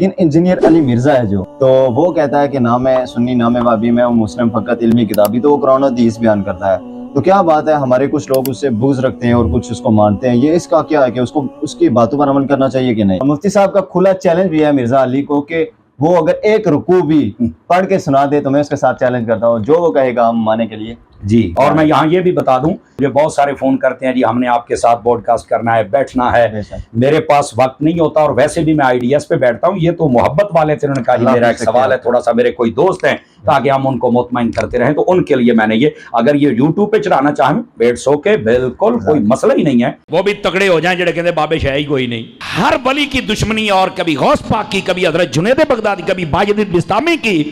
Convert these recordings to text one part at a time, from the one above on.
لیکن انجینئر علی مرزا ہے جو، تو وہ کہتا ہے کہ نہ میں سنی نہ میں وابی، میں مسلم فقط علمی کتابی، تو وہ قرآن و حدیث بیان کرتا ہے۔ تو کیا بات ہے، ہمارے کچھ لوگ اس سے بغض رکھتے ہیں اور کچھ اس کو مانتے ہیں، یہ اس کا کیا ہے کہ اس کو اس کی باتوں پر عمل کرنا چاہیے کہ نہیں؟ مفتی صاحب کا کھلا چیلنج بھی ہے مرزا علی کو کہ وہ اگر ایک رکوع بھی پڑھ کے سنا دے تو میں اس کے ساتھ چیلنج کرتا ہوں، جو وہ کہے گا ہم مانے کے لیے۔ جی، اور میں یہاں یہ بھی بتا دوں، مجھے بہت سارے فون کرتے ہیں جی ہم نے آپ کے ساتھ بوڈ کاسٹ کرنا ہے، بیٹھنا ہے، میرے پاس وقت نہیں ہوتا، اور ویسے بھی میں IDS پہ بیٹھتا ہوں، یہ تو محبت والے تھے، انہوں نے کہا جی میرا ایک سوال ہے، تھوڑا سا میرے کوئی دوست ہیں تاکہ ہم ان کو مطمئن کرتے رہیں، تو ان کے لیے میں نے یہ، اگر یہ YouTube پہ چلانا چاہیں بیٹھ سو کے بالکل کوئی مسئلہ ہی نہیں ہے، وہ بھی تگڑے ہو جائیں جڑے کہتے بابے شاہ ہی کوئی نہیں۔ ہر ولی کی دشمنی، اور کبھی غوث پاک کی، کبھی حضرت جنید بغدادی، کبھی باجد بستامی کی،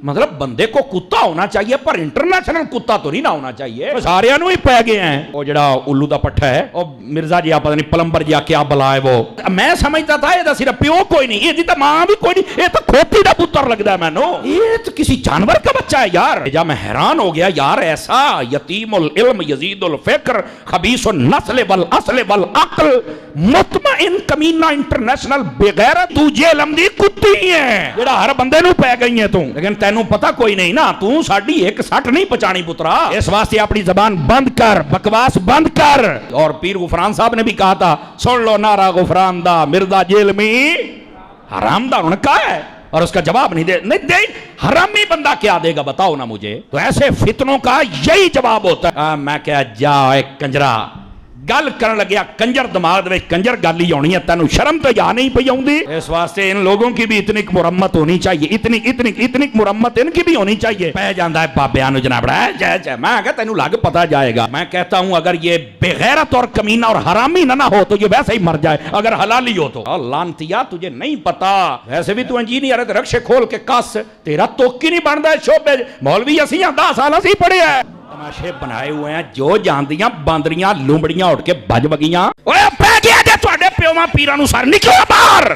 مطلب بندے کو کتا ہونا چاہیے پر انٹرنیشنل کتا تو نہیں نہ ہونا چاہیے، سارے انہوں ہی پہ گئے ہیں۔ وہ جڑا الو دا پٹھا ہے، وہ مرزا جی آپ پتہ نہیں پلمبر جی کیا بلا ہے، وہ میں سمجھتا تھا یہ صرف پیو کوئی نہیں، یہ تو ماں بھی کوئی نہیں، یہ تو کھوتی دا پتر لگتا ہے، میں نو یہ تو کسی جانور کا بچہ ہے یار۔ جب میں حیران ہو گیا یار، ایسا یتیم العلم یزید الفکر خبیث النسل والاصل والعقل مطمئن کمینہ انٹرنیشنل بغیرت، تو جے لمدی کتی ہے جڑا ہر بندے نو پہ گئی ہے، لیکن تینوں پتہ کوئی نہیں نا، تو ساڑی ایک سٹ نہیں پچانی پترا، اس واسطے اپنی زبان بند کر، بکواس بند کر۔ اور پیر غفران صاحب نے بھی کہا تھا، سن لو نعرہ غفران دا، مرزا جیل میں حرام دا، انہوں نے کہا ہے، اور اس کا جواب نہیں دے حرامی بندہ کیا دے گا بتاؤ نا مجھے۔ تو ایسے فتنوں کا یہی جواب ہوتا ہے۔ میں کہا جا ایک کنجرا گل کرن لگیا، کنجر دماغ میں کنجر گل ہی ہونی ہے، تینوں شرم تو یا نہیں پئی آؤندی؟ اس واسطے ان لوگوں کی بھی اتنی مرمت ہونی چاہیے، اتنی مرمت ان کی بھی ہونی چاہیے۔ پہ جاندہ ہے بابیاں نو جناب رہا ہے جے میں کہتا تینوں لگ پتا جائے گا۔ میں کہتا ہوں اگر یہ بغیرت اور کمینہ اور حرامی نہ ہو تو یہ ویسے ہی مر جائے، اگر حلالی ہو تو۔ لانتیا تجھے نہیں پتا، ویسے بھی تو انجینئر ہے، رکشے کھول کے کس، تیرا توکی نہیں بنتا ہے شعبے، مولوی اسیاں 10 سال اسی پڑھے ہیں، تماشے بنائے ہوئے ہیں، جو جاندیاں باندریاں لومڑیاں اٹھ کے بج بگیاں، اوے پہ گیا جے تواڈے پیواں پیراں نو سر نکلو باہر۔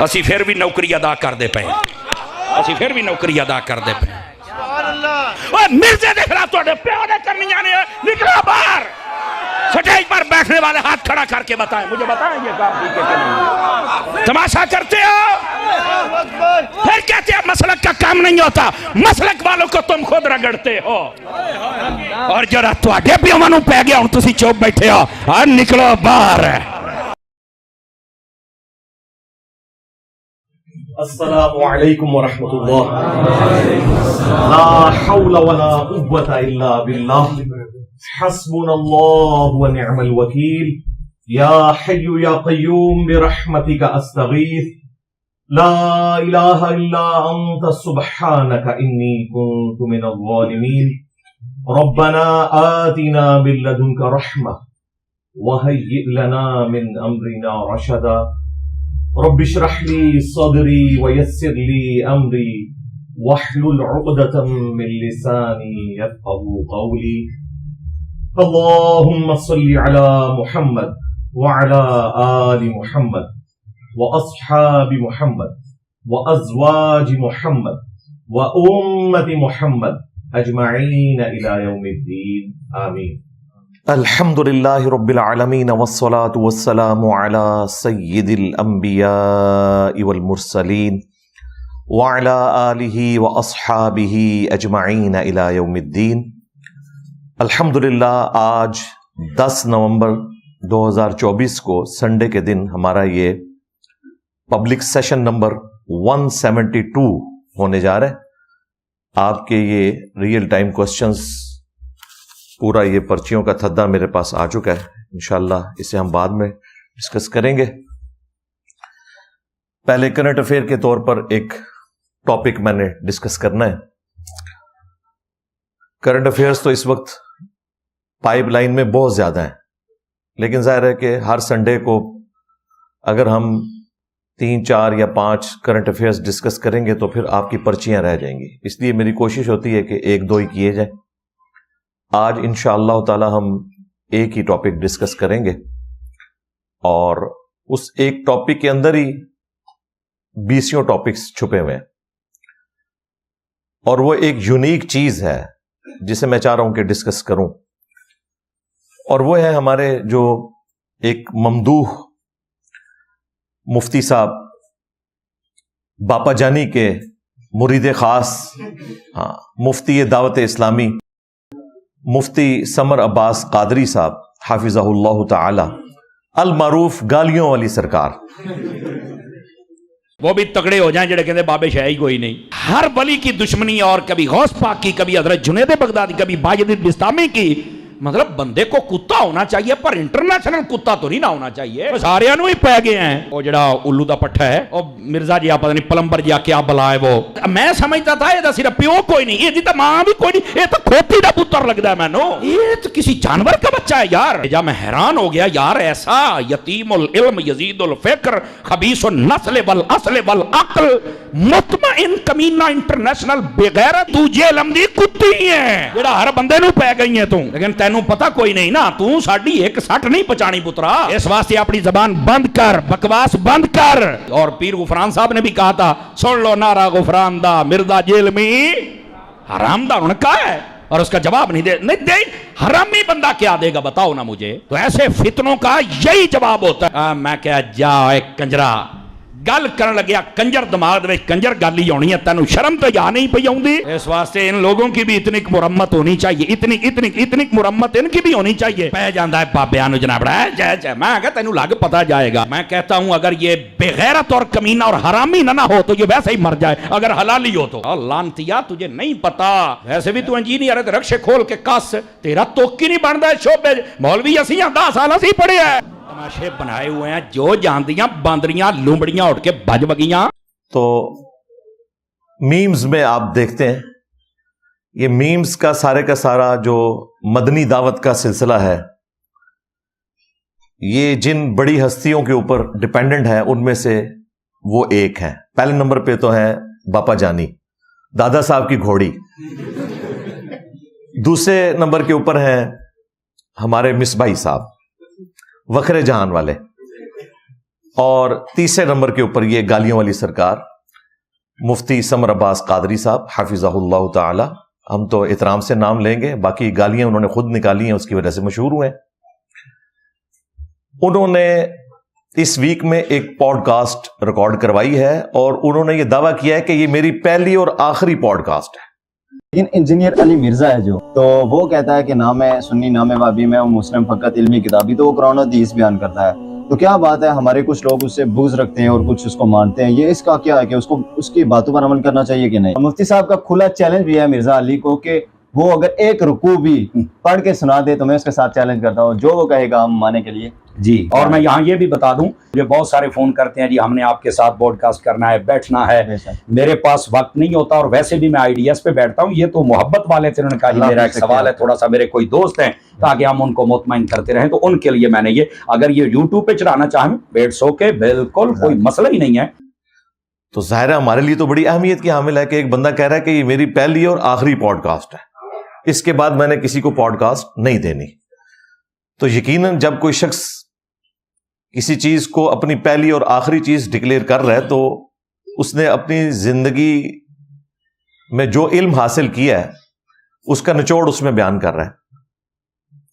اسی پھر بھی نوکری ادا کر دے پے، اسی پھر بھی نوکری ادا کر دے پے۔ اوے مرزے دے خلاف تواڈے پیو نے کرنیاں نے، نکلو باہر۔ سٹیج پر بیٹھنے والے ہاتھ کھڑا کر کے بتائیں، مجھے بتائیں یہ کام ٹھیک ہے کہ نہیں؟ تماشا کرتے ہو، پھر کہتے ہیں مسلک کا کام نہیں ہوتا، مسلک والوں کو تم خود رگڑتے ہو، اور جو تواڈے پیواں نو پے گیا ہن تسی چوپ بیٹھے ہو، اور نکلو باہر۔ السلام علیکم ورحمۃ اللہ، لا حول ولا قوة الا باللہ، حسبنا اللہ ونعم الوکیل، یا حی یا قیوم برحمتک استغیث، لا الہ الا انت سبحانک انی کنت من الظالمین، ربنا آتنا من لدنک رحمہ وہیئ لنا من امرنا رشدا، رب اشرح لی صدری ویسر لی امری واحلل عقدۃ من لسانی یفقهوا قولی، اللهم صل على محمد وعلى آل محمد وأصحاب محمد وأزواج محمد وأمة محمد أجمعين إلى يوم الدين آمين۔ الحمد لله رب العالمين والصلاة والسلام على سيد الأنبياء والمرسلين وعلى آله وأصحابه أجمعين إلى يوم الدين۔ الحمدللہ آج 10 نومبر 2024 کو سنڈے کے دن ہمارا یہ پبلک سیشن نمبر 172 ہونے جا رہا ہے۔ آپ کے یہ ریئل ٹائم کوسچنز، پورا یہ پرچیوں کا تھدا میرے پاس آ چکا ہے، انشاءاللہ اسے ہم بعد میں ڈسکس کریں گے۔ پہلے کرنٹ افیئر کے طور پر ایک ٹاپک میں نے ڈسکس کرنا ہے۔ کرنٹ افیئرز تو اس وقت پائپ لائن میں بہت زیادہ ہیں، لیکن ظاہر ہے کہ ہر سنڈے کو اگر ہم 3 4 یا 5 کرنٹ افیئرز ڈسکس کریں گے تو پھر آپ کی پرچیاں رہ جائیں گی، اس لیے میری کوشش ہوتی ہے کہ 1 2 ہی کیے جائیں۔ آج انشاءاللہ تعالی ہم ایک ہی ٹاپک ڈسکس کریں گے، اور اس ایک ٹاپک کے اندر ہی 20 ٹاپکس چھپے ہوئے ہیں، اور وہ ایک یونیک چیز ہے جسے میں چاہ رہا ہوں کہ ڈسکس کروں، اور وہ ہے ہمارے جو ایک ممدوح مفتی صاحب باپا جانی کے مرید خاص مفتی دعوت اسلامی مفتی سمر عباس قادری صاحب حافظہ اللہ تعالی المعروف گالیوں والی سرکار، وہ بھی تگڑے ہو جائیں جڑے کہتے بابے شاہ ہی کوئی نہیں. ہر ولی کی دشمنی، اور کبھی غوث پاک کی، کبھی حضرت جنید بغدادی، کبھی باجد بستامی کی. مطلب بندے کو کتا ہونا چاہیے پر انٹرنیشنل کتا تو نہیں نہ ہونا چاہیے. سارے ہی پہ گئے ہیں. وہ جڑا الو دا پٹھا ہے وہ مرزا جی پتہ نہیں پلمبر جی کیا بلا ہے، وہ میں سمجھتا تھا یہ صرف پیو کوئی نہیں، یہ تو ماں بھی کوئی نہیں، یہ تو کھوتی دا پتر لگتا ہے مینو، یہ تو کسی جانور کا بچہ ہے یار. جب میں حیران ہو گیا یار، ایسا یتیم العلم یزید الفکر خبیث النسل والاصل والعقل مطمئن کمینہ انٹرنیشنل بغیرت تو جیل امدی کتی ہے جڑا ہر بندے نو پہ گئی ہے تو، لیکن تینوں پتا کوئی نہیں نا، تو ساڑی ایک سٹ نہیں پچانی پترا. اس واسطے اپنی زبان بند کر، بکواس بند کر. اور پیر غفران صاحب نے بھی کہا تھا، سن لو نعرہ غفران دا، مرزا جیل میں حرام دا انہوں نے کہا ہے، اور اس کا جواب نہیں دے حرامی بندہ کیا دے گا بتاؤ نا مجھے. تو ایسے فتنوں کا یہی جواب ہوتا ہے. میں کہا جا ایک کنجرا گل کرن لگیا، کنجر دماغ دے کنجر گل ہی ہونی ہے، تینوں شرم تو یا نہیں پئی آؤندی. اس واسطے ان لوگوں کی بھی اتنی مرمت ہونی چاہیے، اتنی مرمت ان کی بھی ہونی چاہیے. پہ جاندا ہے بابیاں نو جناب جے میں کہا تینوں لگ پتا جائے گا. میں کہتا ہوں اگر یہ بے غیرت اور کمینہ اور حرامی نہ ہو تو یہ ویسے ہی مر جائے، اگر حلالی ہو تو. لانتیا تجھے نہیں پتا، ویسے بھی تو انجینئر ہے، رکشے کھول کے کس تیرا توکی نہیں بندا ہے شعبے. مولوی اسی 10 سال اسی پڑھے ہیں، تماشے بنائے ہوئے ہیں، جو جاندیاں باندریاں لومڑیاں اٹھ کے بج بگیاں. تو میمز میں آپ دیکھتے ہیں یہ میمز کا سارا جو مدنی دعوت کا سلسلہ ہے، یہ جن بڑی ہستیوں کے اوپر ڈیپینڈنٹ ہے ان میں سے وہ ایک ہیں. پہلے نمبر پہ تو ہے باپا جانی، دادا صاحب کی گھوڑی. دوسرے نمبر کے اوپر ہیں ہمارے مصباحی صاحب وکھرے جہان والے، اور تیسرے نمبر کے اوپر یہ گالیوں والی سرکار مفتی سمر عباس قادری صاحب حافظہ اللہ تعالی. ہم تو احترام سے نام لیں گے، باقی گالیاں انہوں نے خود نکالی ہیں، اس کی وجہ سے مشہور ہوئے. انہوں نے اس ویک میں ایک پوڈ کاسٹ ریکارڈ کروائی ہے اور انہوں نے یہ دعویٰ کیا ہے کہ یہ میری پہلی اور آخری پوڈ کاسٹ ہے. انجینئر علی مرزا ہے جو، تو وہ کہتا ہے کہ نہ میں سنی نہ میں وابی، میں مسلم فقط علمی کتابی، تو وہ قرآن و حدیث بیان کرتا ہے. تو کیا بات ہے، ہمارے کچھ لوگ اس سے بغض رکھتے ہیں اور کچھ اس کو مانتے ہیں، یہ اس کا کیا ہے کہ اس کی باتوں پر عمل کرنا چاہیے کہ نہیں؟ مفتی صاحب کا کھلا چیلنج بھی ہے مرزا علی کو کہ وہ اگر ایک رکوع بھی پڑھ کے سنا دے تو میں اس کے ساتھ چیلنج کرتا ہوں، جو وہ کہے گا ہم مانے کے لیے. جی، اور میں یہاں یہ بھی بتا دوں، مجھے بہت سارے فون کرتے ہیں جی ہم نے آپ کے ساتھ بوڈ کاسٹ کرنا ہے، بیٹھنا ہے، میرے پاس وقت نہیں ہوتا، اور ویسے بھی میں IDS پہ بیٹھتا ہوں. یہ تو محبت والے تھے، انہوں نے کہا جی میرا ایک سوال ہے، تھوڑا سا میرے کوئی دوست ہیں تاکہ ہم ان کو مطمئن کرتے رہیں، تو ان کے لیے میں نے یہ، اگر یہ YouTube پہ چلانا چاہیں بیٹھ سو کے بالکل کوئی مسئلہ ہی نہیں ہے. تو ظاہر ہے ہمارے لیے تو بڑی اہمیت کی حامل ہے کہ ایک بندہ کہہ رہا ہے کہ یہ میری پہلی اور آخری پوڈ کاسٹ ہے، اس کے بعد میں نے کسی کو پوڈ کاسٹ نہیں دینی. تو یقیناً جب کوئی شخص کسی چیز کو اپنی پہلی اور آخری چیز ڈکلیئر کر رہا ہے تو اس نے اپنی زندگی میں جو علم حاصل کیا ہے اس کا نچوڑ اس میں بیان کر رہا ہے.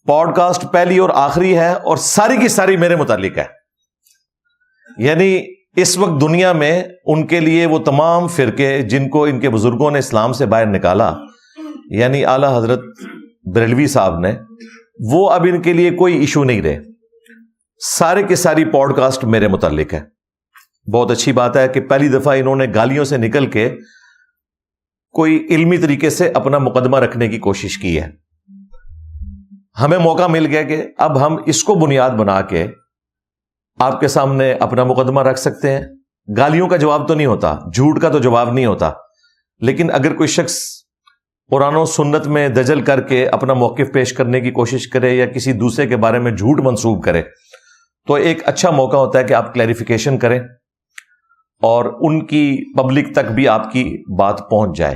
پوڈ کاسٹ پہلی اور آخری ہے اور ساری کی ساری میرے متعلق ہے. یعنی اس وقت دنیا میں ان کے لیے وہ تمام فرقے جن کو ان کے بزرگوں نے اسلام سے باہر نکالا، یعنی اعلیٰ حضرت بریلوی صاحب نے، وہ اب ان کے لیے کوئی ایشو نہیں رہے. سارے کے ساری پوڈ کاسٹ میرے متعلق ہے. بہت اچھی بات ہے کہ پہلی دفعہ انہوں نے گالیوں سے نکل کے کوئی علمی طریقے سے اپنا مقدمہ رکھنے کی کوشش کی ہے. ہمیں موقع مل گیا کہ اب ہم اس کو بنیاد بنا کے آپ کے سامنے اپنا مقدمہ رکھ سکتے ہیں. گالیوں کا جواب تو نہیں ہوتا، جھوٹ کا تو جواب نہیں ہوتا، لیکن اگر کوئی شخص قرآن و سنت میں دجل کر کے اپنا موقف پیش کرنے کی کوشش کرے یا کسی دوسرے کے بارے میں جھوٹ منسوب کرے تو ایک اچھا موقع ہوتا ہے کہ آپ کلیریفیکیشن کریں اور ان کی پبلک تک بھی آپ کی بات پہنچ جائے.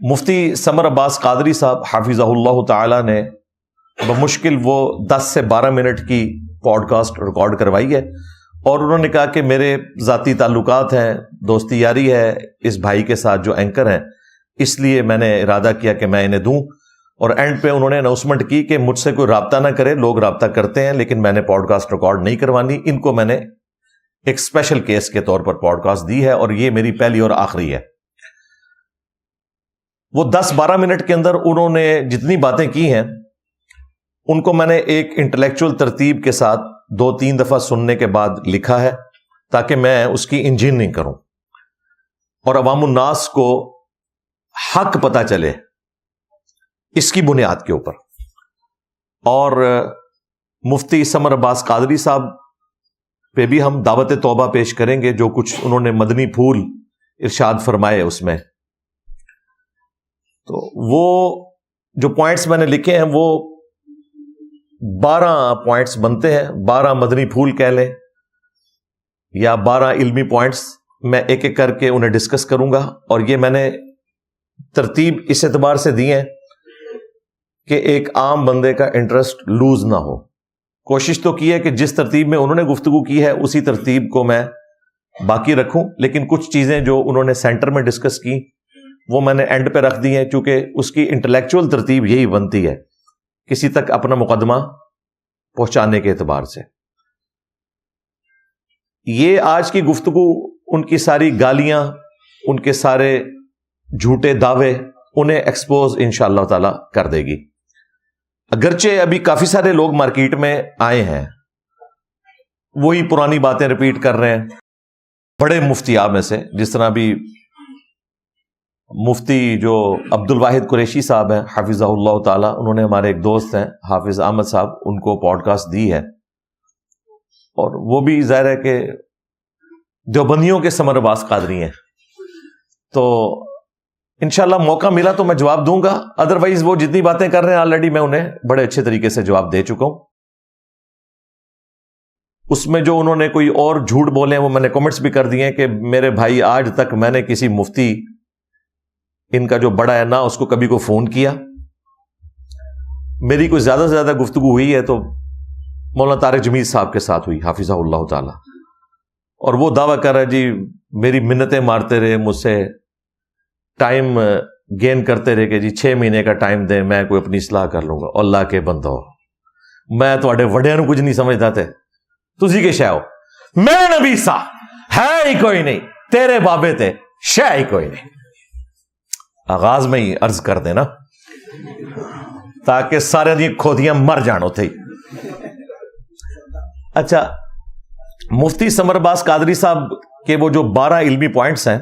مفتی سمر عباس قادری صاحب حافظہ اللہ تعالی نے بمشکل وہ 10 سے 12 منٹ کی پوڈ کاسٹ ریکارڈ کروائی ہے اور انہوں نے کہا کہ میرے ذاتی تعلقات ہیں، دوستی یاری ہے اس بھائی کے ساتھ جو اینکر ہیں، اس لیے میں نے ارادہ کیا کہ میں انہیں دوں. اور اینڈ پہ انہوں نے اناؤنسمنٹ کی کہ مجھ سے کوئی رابطہ نہ کرے، لوگ رابطہ کرتے ہیں لیکن میں نے پوڈ کاسٹ ریکارڈ نہیں کروانی، ان کو میں نے ایک اسپیشل کیس کے طور پر پوڈ کاسٹ دی ہے، اور یہ میری پہلی اور آخری ہے۔ وہ 10-12 منٹ کے اندر انہوں نے جتنی باتیں کی ہیں ان کو میں نے ایک انٹلیکچوئل ترتیب کے ساتھ 2-3 دفعہ سننے کے بعد لکھا ہے تاکہ میں اس کی انجینئرنگ کروں اور عوام الناس کو حق پتہ چلے اس کی بنیاد کے اوپر۔ اور مفتی سمر عباس قادری صاحب پہ بھی ہم دعوت توبہ پیش کریں گے، جو کچھ انہوں نے مدنی پھول ارشاد فرمائے اس میں۔ تو وہ جو پوائنٹس میں نے لکھے ہیں وہ 12 پوائنٹس بنتے ہیں، 12 مدنی پھول کہہ لیں یا 12 علمی پوائنٹس۔ میں ایک ایک کر کے انہیں ڈسکس کروں گا، اور یہ میں نے ترتیب اس اعتبار سے دی ہے کہ ایک عام بندے کا انٹرسٹ لوز نہ ہو۔ کوشش تو کی ہے کہ جس ترتیب میں انہوں نے گفتگو کی ہے اسی ترتیب کو میں باقی رکھوں، لیکن کچھ چیزیں جو انہوں نے سینٹر میں ڈسکس کی وہ میں نے اینڈ پہ رکھ دی ہیں، چونکہ اس کی انٹلیکچوئل ترتیب یہی بنتی ہے کسی تک اپنا مقدمہ پہنچانے کے اعتبار سے۔ یہ آج کی گفتگو ان کی ساری گالیاں، ان کے سارے جھوٹے دعوے انہیں ایکسپوز انشاءاللہ تعالی کر دے گی۔ اگرچہ ابھی کافی سارے لوگ مارکیٹ میں آئے ہیں، وہی پرانی باتیں ریپیٹ کر رہے ہیں، بڑے مفتیاب میں سے، جس طرح بھی مفتی جو عبد الواحد قریشی صاحب ہیں حافظہ اللہ تعالی، انہوں نے ہمارے ایک دوست ہیں حافظ احمد صاحب، ان کو پوڈ کاسٹ دی ہے، اور وہ بھی ظاہر ہے کہ دیوبندیوں کے سمر عباس قادری ہیں، تو انشاءاللہ موقع ملا تو میں جواب دوں گا، ادروائز وہ جتنی باتیں کر رہے ہیں آلریڈی میں انہیں بڑے اچھے طریقے سے جواب دے چکا ہوں۔ اس میں جو انہوں نے کوئی اور جھوٹ بولے ہیں وہ میں نے کمنٹس بھی کر دیے ہیں کہ میرے بھائی آج تک میں نے کسی مفتی ان کا جو بڑا ہے نہ اس کو کبھی کو فون کیا، میری کوئی زیادہ سے زیادہ گفتگو ہوئی ہے تو مولانا طارق جمیل صاحب کے ساتھ ہوئی حافظہ اللہ تعالی، اور وہ دعویٰ کر رہا ہے جی میری منتیں مارتے رہے، مجھ سے ٹائم گین کرتے رہے کہ جی 6 مہینے کا ٹائم دیں میں کوئی اپنی اصلاح کر لوں گا۔ اللہ کے بندو، میں تواڈے وڈیاں نوں کچھ نہیں سمجھدا تے تسی کے شے ہو، میں نبی سا ہے ہی کوئی نہیں، تیرے بابے تے شے ہی کوئی نہیں۔ آغاز میں ہی عرض کر دینا تاکہ سارے دی کھودیاں مر جان اتے ہی۔ اچھا، مفتی سمر عباس قادری صاحب کے وہ جو 12 علمی پوائنٹس ہیں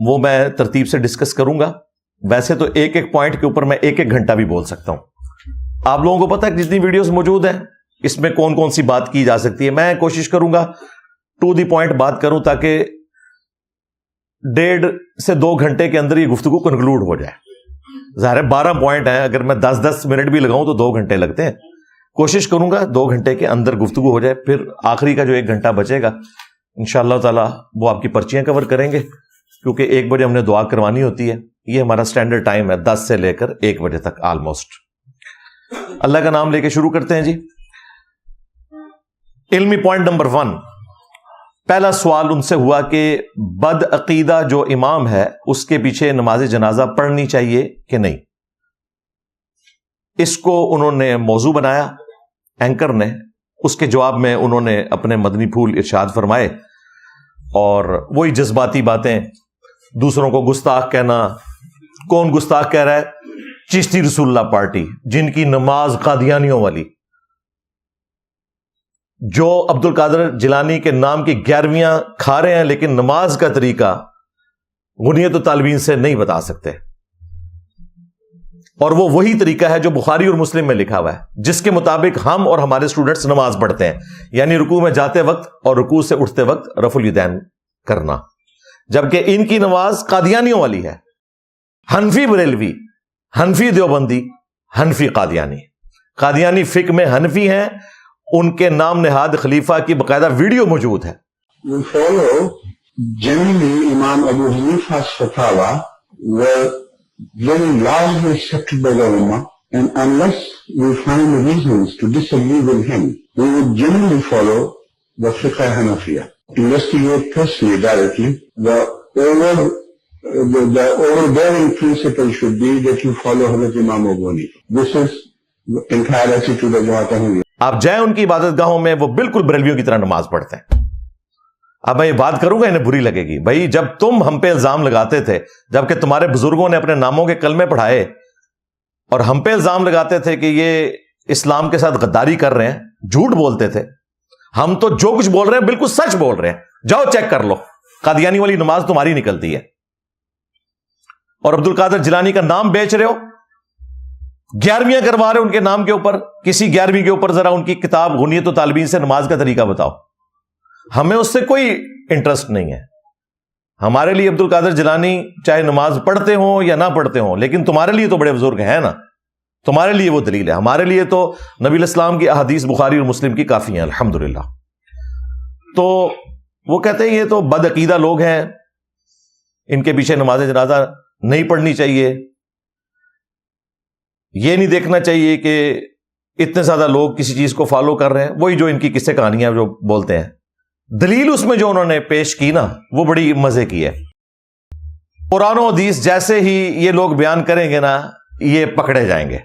وہ میں ترتیب سے ڈسکس کروں گا۔ ویسے تو ایک ایک پوائنٹ کے اوپر میں 1-1 گھنٹہ بھی بول سکتا ہوں۔ آپ لوگوں کو پتہ ہے جتنی ویڈیوز موجود ہیں اس میں کون کون سی بات کی جا سکتی ہے، میں کوشش کروں گا ٹو دی پوائنٹ بات کروں تاکہ 1.5 سے 2 گھنٹے کے اندر یہ گفتگو کنکلوڈ ہو جائے۔ ظاہر ہے 12 پوائنٹ ہیں، اگر میں 10-10 منٹ بھی لگاؤں تو 2 گھنٹے لگتے ہیں۔ کوشش کروں گا 2 گھنٹے کے اندر گفتگو ہو جائے، پھر آخری کا جو 1 گھنٹہ بچے گا انشاءاللہ تعالی وہ آپ کی پرچیاں کور کریں گے، کیونکہ 1 بجے ہم نے دعا کروانی ہوتی ہے، یہ ہمارا سٹینڈرڈ ٹائم ہے 10 سے لے کر 1 بجے تک آلموسٹ۔ اللہ کا نام لے کے شروع کرتے ہیں جی۔ علمی پوائنٹ نمبر 1، پہلا سوال ان سے ہوا کہ بد عقیدہ جو امام ہے اس کے پیچھے نماز جنازہ پڑھنی چاہیے کہ نہیں۔ اس کو انہوں نے موضوع بنایا اینکر نے، اس کے جواب میں انہوں نے اپنے مدنی پھول ارشاد فرمائے، اور وہی جذباتی باتیں، دوسروں کو گستاخ کہنا۔ کون گستاخ کہہ رہا ہے؟ چشتی رسول اللہ پارٹی، جن کی نماز قادیانیوں والی، جو عبد القادر جیلانی کے نام کی 11ویاں کھا رہے ہیں لیکن نماز کا طریقہ غنیت و طالبین سے نہیں بتا سکتے، اور وہ وہی طریقہ ہے جو بخاری اور مسلم میں لکھا ہوا ہے، جس کے مطابق ہم اور ہمارے اسٹوڈنٹس نماز پڑھتے ہیں، یعنی رکوع میں جاتے وقت اور رکوع سے اٹھتے وقت رفع الیدین کرنا، جبکہ ان کی نماز قادیانیوں والی ہے۔ حنفی بریلوی، حنفی دیوبندی، حنفی قادیانی، قادیانی فقہ میں حنفی ہیں، ان کے نام نہاد خلیفہ کی باقاعدہ ویڈیو موجود ہے۔ We follow generally Imam Abu Hanifa's fatwa were very largely accepted by the Ummah, and unless we find reasons to disagree with him, we would generally follow the fiqh Hanafiya. Investigate personally directly. The overbearing principle should be that you follow Hazrat Imam Abu Hanifa. This is the entire attitude of Jamaat Ahmadiyya. آپ جائیں ان کی عبادت گاہوں میں، وہ بالکل بریلویوں کی طرح نماز پڑھتے ہیں، اب میں یہ بات کروں گا انہیں بری لگے گی. بھائی جب تم ہم پہ الزام لگاتے تھے, جبکہ تمہارے بزرگوں نے اپنے ناموں کے کلمے پڑھائے اور ہم پہ الزام لگاتے تھے کہ یہ اسلام کے ساتھ غداری کر رہے ہیں, جھوٹ بولتے تھے, ہم تو جو کچھ بول رہے ہیں بالکل سچ بول رہے ہیں. جاؤ چیک کر لو, قادیانی والی نماز تمہاری نکلتی ہے. اور عبد القادر جیلانی کا نام بیچ رہے ہو, 11ویں کروا رہے ہو ان کے نام کے اوپر. کسی 11ویں کے اوپر ذرا ان کی کتاب غنیت الطالبین سے نماز کا طریقہ بتاؤ. ہمیں اس سے کوئی انٹرسٹ نہیں ہے. ہمارے لیے عبد القادر جیلانی چاہے نماز پڑھتے ہوں یا نہ پڑھتے ہوں, لیکن تمہارے لیے تو بڑے بزرگ ہیں نا, تمہارے لیے وہ دلیل ہے. ہمارے لیے تو نبی الاسلام کی احادیث بخاری اور مسلم کی کافی ہیں الحمدللہ. تو وہ کہتے ہیں یہ تو بد عقیدہ لوگ ہیں, ان کے پیچھے نماز جنازہ نہیں پڑھنی چاہیے. یہ نہیں دیکھنا چاہیے کہ اتنے زیادہ لوگ کسی چیز کو فالو کر رہے ہیں. وہی جو ان کی قصے کہانیاں جو بولتے ہیں, دلیل اس میں جو انہوں نے پیش کی نا وہ بڑی مزے کی ہے. قرآن و حدیث جیسے ہی یہ لوگ بیان کریں گے نا یہ پکڑے جائیں گے.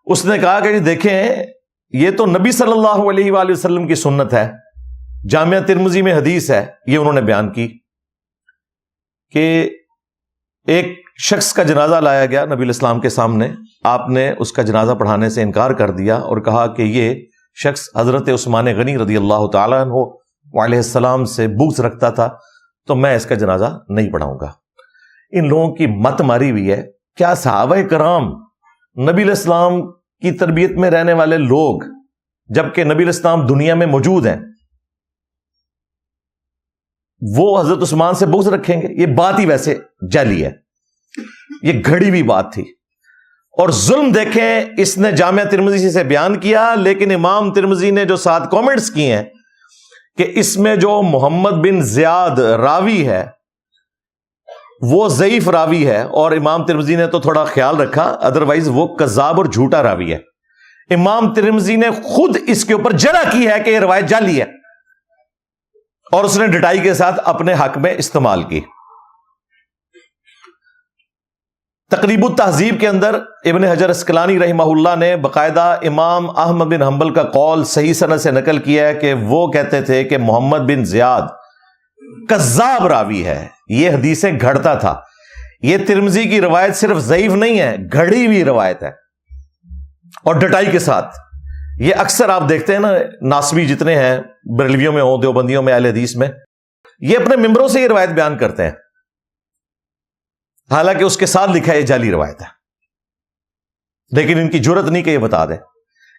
اس نے کہا کہ جی دیکھیں یہ تو نبی صلی اللہ علیہ وآلہ وسلم کی سنت ہے, جامعہ ترمذی میں حدیث ہے. یہ انہوں نے بیان کی کہ ایک شخص کا جنازہ لایا گیا نبی الاسلام کے سامنے, آپ نے اس کا جنازہ پڑھانے سے انکار کر دیا اور کہا کہ یہ شخص حضرت عثمان غنی رضی اللہ تعالیٰ عنہ علیہ السلام سے بغض رکھتا تھا, تو میں اس کا جنازہ نہیں پڑھاؤں گا. ان لوگوں کی مت ماری ہوئی ہے. کیا صحابہ کرام نبی الاسلام کی تربیت میں رہنے والے لوگ, جبکہ نبی الاسلام دنیا میں موجود ہیں, وہ حضرت عثمان سے بغض رکھیں گے؟ یہ بات ہی ویسے جعلی ہے, یہ گھڑی ہوئی بات تھی. اور ظلم دیکھیں, اس نے جامعہ ترمذی سے بیان کیا, لیکن امام ترمذی نے جو 7 کامنٹس کیے ہیں کہ اس میں جو محمد بن زیاد راوی ہے وہ ضعیف راوی ہے, اور امام ترمذی نے تو تھوڑا خیال رکھا, ادروائز وہ کذاب اور جھوٹا راوی ہے. امام ترمذی نے خود اس کے اوپر جرح کی ہے کہ یہ روایت جعلی ہے, اور اس نے ڈٹائی کے ساتھ اپنے حق میں استعمال کی. تقریب التہذیب کے اندر ابن حجر اسقلانی رحمہ اللہ نے باقاعدہ امام احمد بن حنبل کا قول صحیح سند سے نقل کیا ہے کہ وہ کہتے تھے کہ محمد بن زیاد کذاب راوی ہے, یہ حدیثیں گھڑتا تھا. یہ ترمذی کی روایت صرف ضعیف نہیں ہے, گھڑی ہوئی روایت ہے, اور ڈٹائی کے ساتھ. یہ اکثر آپ دیکھتے ہیں نا, ناسبی جتنے ہیں بریلویوں میں ہوں, دیوبندیوں میں, اہل حدیث میں, یہ اپنے ممبروں سے یہ روایت بیان کرتے ہیں, حالانکہ اس کے ساتھ لکھا ہے یہ جعلی روایت ہے, لیکن ان کی جرت نہیں کہ یہ بتا دیں.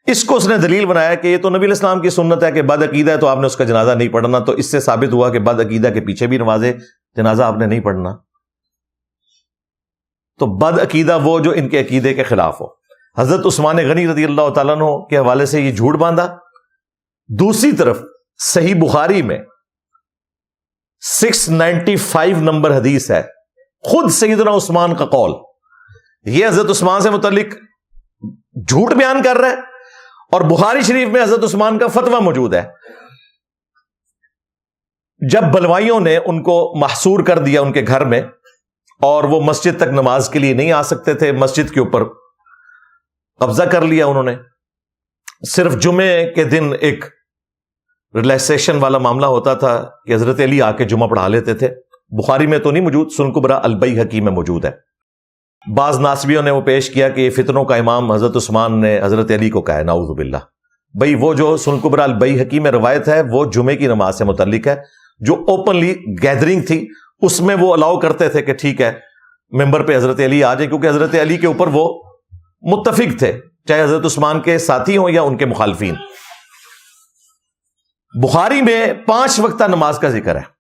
اس کو اس نے دلیل بنایا کہ یہ تو نبی الاسلام کی سنت ہے کہ بد عقیدہ ہے تو آپ نے اس کا جنازہ نہیں پڑھنا. تو اس سے ثابت ہوا کہ بد عقیدہ کے پیچھے بھی نماز جنازہ آپ نے نہیں پڑھنا. تو بد عقیدہ وہ جو ان کے عقیدے کے خلاف ہو. حضرت عثمان غنی رضی اللہ تعالیٰ عنہ کے حوالے سے یہ جھوٹ باندھا. دوسری طرف صحیح بخاری میں 695 نمبر حدیث ہے, خود سیدنا عثمان کا قول. یہ حضرت عثمان سے متعلق جھوٹ بیان کر رہا ہے, اور بخاری شریف میں حضرت عثمان کا فتویٰ موجود ہے. جب بلوائیوں نے ان کو محصور کر دیا ان کے گھر میں, اور وہ مسجد تک نماز کے لیے نہیں آ سکتے تھے, مسجد کے اوپر قبضہ کر لیا انہوں نے. صرف جمعے کے دن ایک ریلیکسیشن والا معاملہ ہوتا تھا کہ حضرت علی آ کے جمعہ پڑھا لیتے تھے. بخاری میں تو نہیں موجود, سنن کبریٰ البیہقی میں موجود ہے. بعض ناسبیوں نے وہ پیش کیا کہ یہ فتنوں کا امام حضرت عثمان نے حضرت علی کو کہا ہے, نعوذ باللہ. بھئی وہ جو سنن کبریٰ البیہقی میں روایت ہے وہ جمعے کی نماز سے متعلق ہے, جو اوپنلی گیدرنگ تھی اس میں وہ الاؤ کرتے تھے کہ ٹھیک ہے ممبر پہ حضرت علی آ جائیں, کیونکہ حضرت علی کے اوپر وہ متفق تھے, چاہے حضرت عثمان کے ساتھی ہوں یا ان کے مخالفین. بخاری میں 5 وقتہ نماز کا ذکر ہے.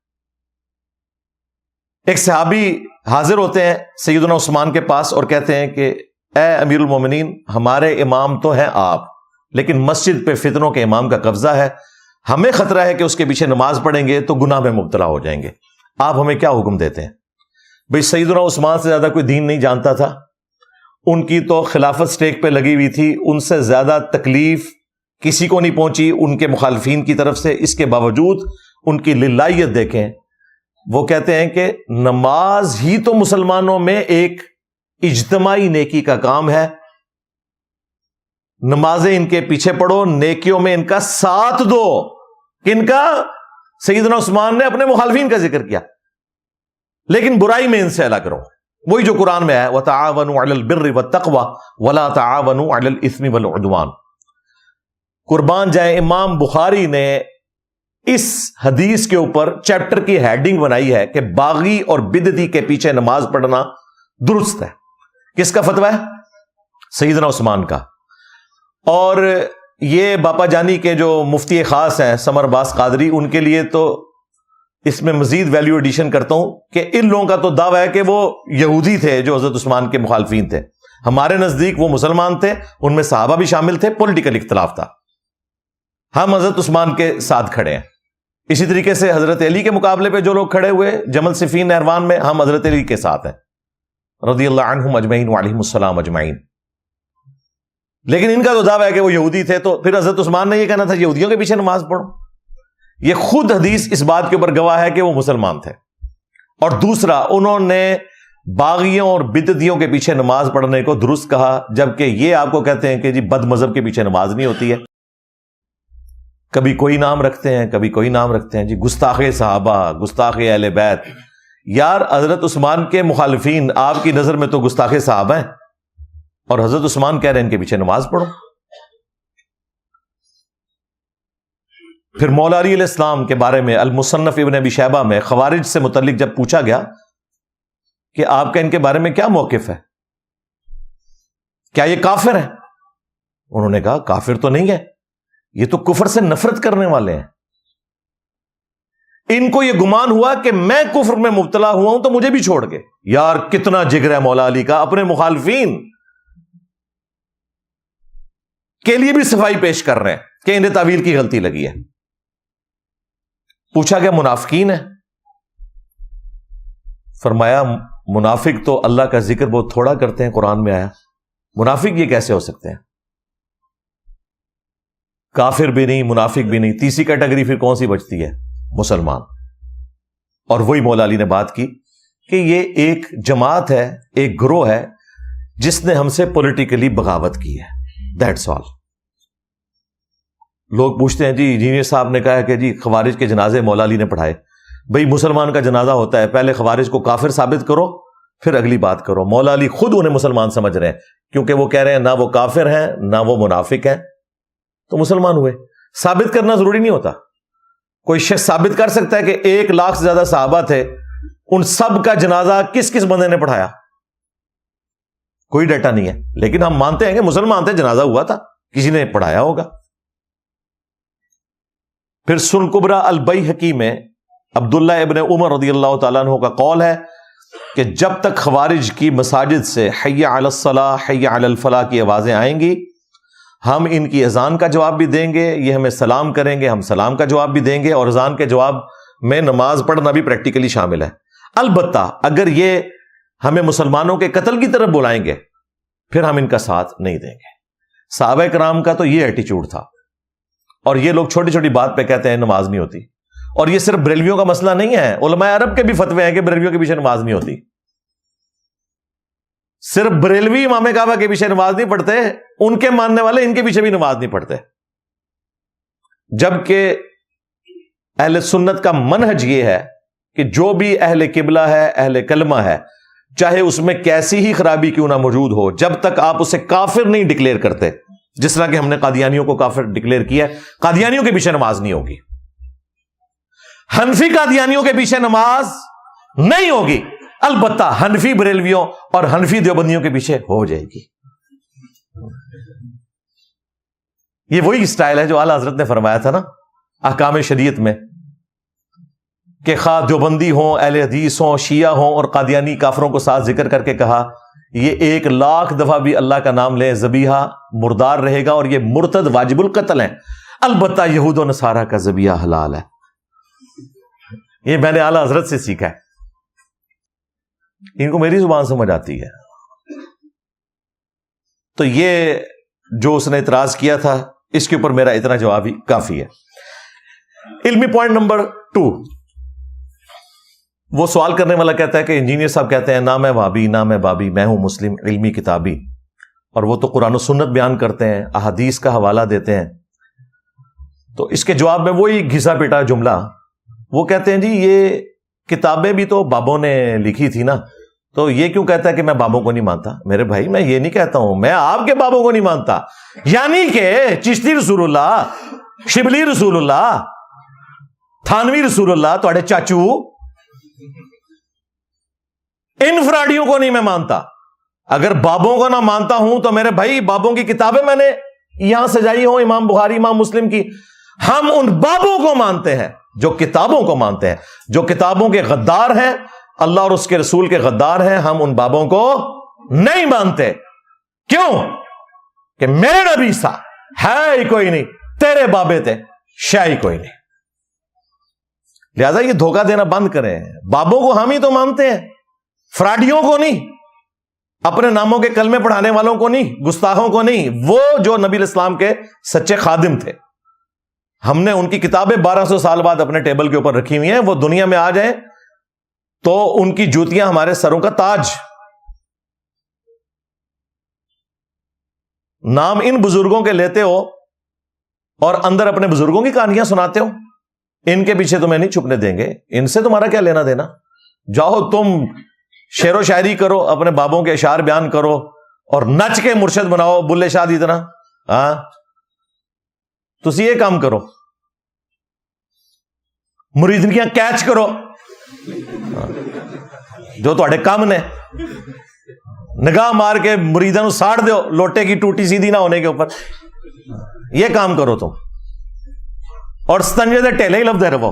ایک صحابی حاضر ہوتے ہیں سیدنا عثمان کے پاس اور کہتے ہیں کہ اے امیر المومنین, ہمارے امام تو ہیں آپ, لیکن مسجد پہ فتنوں کے امام کا قبضہ ہے, ہمیں خطرہ ہے کہ اس کے پیچھے نماز پڑھیں گے تو گناہ میں مبتلا ہو جائیں گے, آپ ہمیں کیا حکم دیتے ہیں؟ بھئی سیدنا عثمان سے زیادہ کوئی دین نہیں جانتا تھا, ان کی تو خلافت سٹیک پہ لگی ہوئی تھی, ان سے زیادہ تکلیف کسی کو نہیں پہنچی ان کے مخالفین کی طرف سے. اس کے باوجود ان کی للہیت دیکھیں, وہ کہتے ہیں کہ نماز ہی تو مسلمانوں میں ایک اجتماعی نیکی کا کام ہے, نمازیں ان کے پیچھے پڑھو, نیکیوں میں ان کا ساتھ دو. کن کا؟ سیدنا عثمان نے اپنے مخالفین کا ذکر کیا، لیکن برائی میں ان سے الگ رہو، وہی جو قرآن میں ہے وَتَعَاوَنُوا عَلَى الْبِرِّ وَالتَّقْوَى وَلَا تَعَاوَنُوا عَلَى الْإِثْمِ وَالْعُدْوَانِ۔ قربان جائے، امام بخاری نے اس حدیث کے اوپر چیپٹر کی ہیڈنگ بنائی ہے کہ باغی اور بدعتی کے پیچھے نماز پڑھنا درست ہے۔ کس کا فتویٰ ہے؟ سیدنا عثمان کا۔ اور یہ باپا جانی کے جو مفتی خاص ہیں سمر عباس قادری، ان کے لیے تو اس میں مزید ویلیو ایڈیشن کرتا ہوں کہ ان لوگوں کا تو دعویٰ ہے کہ وہ یہودی تھے جو حضرت عثمان کے مخالفین تھے، ہمارے نزدیک وہ مسلمان تھے، ان میں صحابہ بھی شامل تھے، پولیٹیکل اختلاف تھا، ہم حضرت عثمان کے ساتھ کھڑے ہیں۔ اسی طریقے سے حضرت علی کے مقابلے پہ جو لوگ کھڑے ہوئے جمل صفین نہروان میں، ہم حضرت علی کے ساتھ ہیں رضی اللہ عنہم اجمعین وعلیہم السلام اجمعین۔ لیکن ان کا تو دعویٰ ہے کہ وہ یہودی تھے، تو پھر حضرت عثمان نے یہ کہنا تھا یہودیوں کے پیچھے نماز پڑھو؟ یہ خود حدیث اس بات کے اوپر گواہ ہے کہ وہ مسلمان تھے۔ اور دوسرا، انہوں نے باغیوں اور بدعتیوں کے پیچھے نماز پڑھنے کو درست کہا، جبکہ یہ آپ کو کہتے ہیں کہ جی بد مذہب کے پیچھے نماز نہیں ہوتی ہے، کبھی کوئی نام رکھتے ہیں کبھی کوئی نام رکھتے ہیں، جی گستاخ صحابہ، گستاخ اہل بیت۔ یار حضرت عثمان کے مخالفین آپ کی نظر میں تو گستاخ صحابہ ہیں، اور حضرت عثمان کہہ رہے ہیں ان کے پیچھے نماز پڑھو۔ پھر مولا علی علیہ السلام کے بارے میں المصنف ابن ابی شیبہ میں خوارج سے متعلق جب پوچھا گیا کہ آپ کا ان کے بارے میں کیا موقف ہے، کیا یہ کافر ہیں؟ انہوں نے کہا کافر تو نہیں ہے، یہ تو کفر سے نفرت کرنے والے ہیں، ان کو یہ گمان ہوا کہ میں کفر میں مبتلا ہوا ہوں تو مجھے بھی چھوڑ کے۔ یار کتنا جگر ہے مولا علی کا، اپنے مخالفین کے لیے بھی صفائی پیش کر رہے ہیں کہ انہیں تعویل کی غلطی لگی ہے۔ پوچھا گیا منافقین ہے؟ فرمایا منافق تو اللہ کا ذکر بہت تھوڑا کرتے ہیں، قرآن میں آیا، منافق یہ کیسے ہو سکتے ہیں؟ کافر بھی نہیں، منافق بھی نہیں، تیسری کیٹیگری پھر کون سی بچتی ہے؟ مسلمان۔ اور وہی مولا علی نے بات کی کہ یہ ایک جماعت ہے، ایک گروہ ہے جس نے ہم سے پولیٹیکلی بغاوت کی ہے، دیٹس آل۔ لوگ پوچھتے ہیں جی انجینئر صاحب نے کہا ہے کہ جی خوارج کے جنازے مولا علی نے پڑھائے۔ بھئی مسلمان کا جنازہ ہوتا ہے، پہلے خوارج کو کافر ثابت کرو پھر اگلی بات کرو۔ مولا علی خود انہیں مسلمان سمجھ رہے ہیں، کیونکہ وہ کہہ رہے ہیں نہ وہ کافر ہیں نہ وہ منافق ہیں، تو مسلمان ہوئے۔ ثابت کرنا ضروری نہیں ہوتا، کوئی شخص ثابت کر سکتا ہے کہ 1,00,000 سے زیادہ صحابہ تھے، ان سب کا جنازہ کس کس بندے نے پڑھایا، کوئی ڈیٹا نہیں ہے، لیکن ہم مانتے ہیں کہ مسلمان تھے، جنازہ ہوا تھا، کسی نے پڑھایا ہوگا۔ پھر سنن کبریٰ البیہقی میں عبداللہ ابن عمر رضی اللہ تعالیٰ عنہ کا قول ہے کہ جب تک خوارج کی مساجد سے حی علی الصلاح حی علی الفلاح کی آوازیں آئیں گی، ہم ان کی اذان کا جواب بھی دیں گے، یہ ہمیں سلام کریں گے، ہم سلام کا جواب بھی دیں گے، اور اذان کے جواب میں نماز پڑھنا بھی پریکٹیکلی شامل ہے۔ البتہ اگر یہ ہمیں مسلمانوں کے قتل کی طرف بلائیں گے پھر ہم ان کا ساتھ نہیں دیں گے۔ صحابہ کرام کا تو یہ ایٹیچیوڈ تھا، اور یہ لوگ چھوٹی چھوٹی بات پہ کہتے ہیں نماز نہیں ہوتی، اور یہ صرف بریلویوں کا مسئلہ نہیں ہے، علماء عرب کے بھی فتوے ہیں کہ بریلویوں کے پیچھے نماز نہیں ہوتی۔ صرف بریلوی امام کعبہ کے پیچھے نماز نہیں پڑھتے، ان کے ماننے والے ان کے پیچھے بھی نماز نہیں پڑھتے، جبکہ اہل سنت کا منہج یہ ہے کہ جو بھی اہل قبلہ ہے، اہل کلمہ ہے، چاہے اس میں کیسی ہی خرابی کیوں نہ موجود ہو، جب تک آپ اسے کافر نہیں ڈکلیئر کرتے، جس طرح کہ ہم نے قادیانیوں کو کافر ڈکلیئر کیا ہے، قادیانیوں کے پیچھے نماز نہیں ہوگی، حنفی قادیانیوں کے پیچھے نماز نہیں ہوگی، البتہ حنفی بریلویوں اور حنفی دیوبندیوں کے پیچھے ہو جائے گی۔ یہ وہی سٹائل ہے جو اعلیٰ حضرت نے فرمایا تھا نا احکام شریعت میں، کہ خواہ دیوبندی ہوں، اہل حدیث ہوں، شیعہ ہوں، اور قادیانی کافروں کو ساتھ ذکر کر کے کہا یہ 1,00,000 دفعہ بھی اللہ کا نام لے ذبیحہ مردار رہے گا، اور یہ مرتد واجب القتل ہیں، البتہ یہود و نصارہ کا ذبیحہ حلال ہے۔ یہ میں نے اعلیٰ حضرت سے سیکھا ہے، ان کو میری زبان سمجھ آتی ہے۔ تو یہ جو اس نے اعتراض کیا تھا، اس کے اوپر میرا اتنا جواب ہی کافی ہے۔ علمی پوائنٹ نمبر 2، وہ سوال کرنے والا کہتا ہے کہ انجینئر صاحب کہتے ہیں نہ میں وہابی نہ میں بابی، میں ہوں مسلم علمی کتابی، اور وہ تو قرآن و سنت بیان کرتے ہیں، احادیث کا حوالہ دیتے ہیں۔ تو اس کے جواب میں وہی گھسا پیٹا جملہ وہ کہتے ہیں جی یہ کتابیں بھی تو بابوں نے لکھی تھی نا, تو یہ کیوں کہتا ہے کہ میں بابوں کو نہیں مانتا؟ میرے بھائی میں یہ نہیں کہتا ہوں, میں آپ کے بابوں کو نہیں مانتا, یعنی کہ چشتی رسول اللہ, شبلی رسول اللہ, تھانوی رسول اللہ, تھوڑے چاچو, ان فراڈیوں کو نہیں میں مانتا. اگر بابوں کو نہ مانتا ہوں تو میرے بھائی بابوں کی کتابیں میں نے یہاں سجائی ہوں, امام بخاری, امام مسلم کی. ہم ان بابوں کو مانتے ہیں جو کتابوں کو مانتے ہیں, جو کتابوں کے غدار ہیں, اللہ اور اس کے رسول کے غدار ہیں. ہم ان بابوں کو نہیں مانتے. کیوں؟ کہ میرے نبی سا ہے ہی کوئی نہیں, تیرے بابے تھے شاہ ہی کوئی نہیں. لہذا یہ دھوکہ دینا بند کریں. بابوں کو ہم ہی تو مانتے ہیں, فراڈیوں کو نہیں, اپنے ناموں کے کلمے پڑھانے والوں کو نہیں, گستاخوں کو نہیں. وہ جو نبی علیہ السلام کے سچے خادم تھے, ہم نے ان کی کتابیں 1200 سال بعد اپنے ٹیبل کے اوپر رکھی ہوئی ہیں. وہ دنیا میں آ جائیں تو ان کی جوتیاں ہمارے سروں کا تاج. نام ان بزرگوں کے لیتے ہو اور اندر اپنے بزرگوں کی کہانیاں سناتے ہو. ان کے پیچھے تمہیں نہیں چھپنے دیں گے. ان سے تمہارا کیا لینا دینا؟ جاؤ تم شعر و شاعری کرو, اپنے بابوں کے اشعار بیان کرو اور نچ کے مرشد بناؤ بلے شاہ دی طرح. ہاں تسی یہ کام کرو, مریدنیاں کیچ کرو جو تھوڑے کام نے. نگاہ مار کے مریداں نو ساڑ دیو لوٹے کی ٹوٹی سیدھی نہ ہونے کے اوپر. یہ کام کرو تم, اور ستنجے دے ٹیلے ہی لفظ رہو.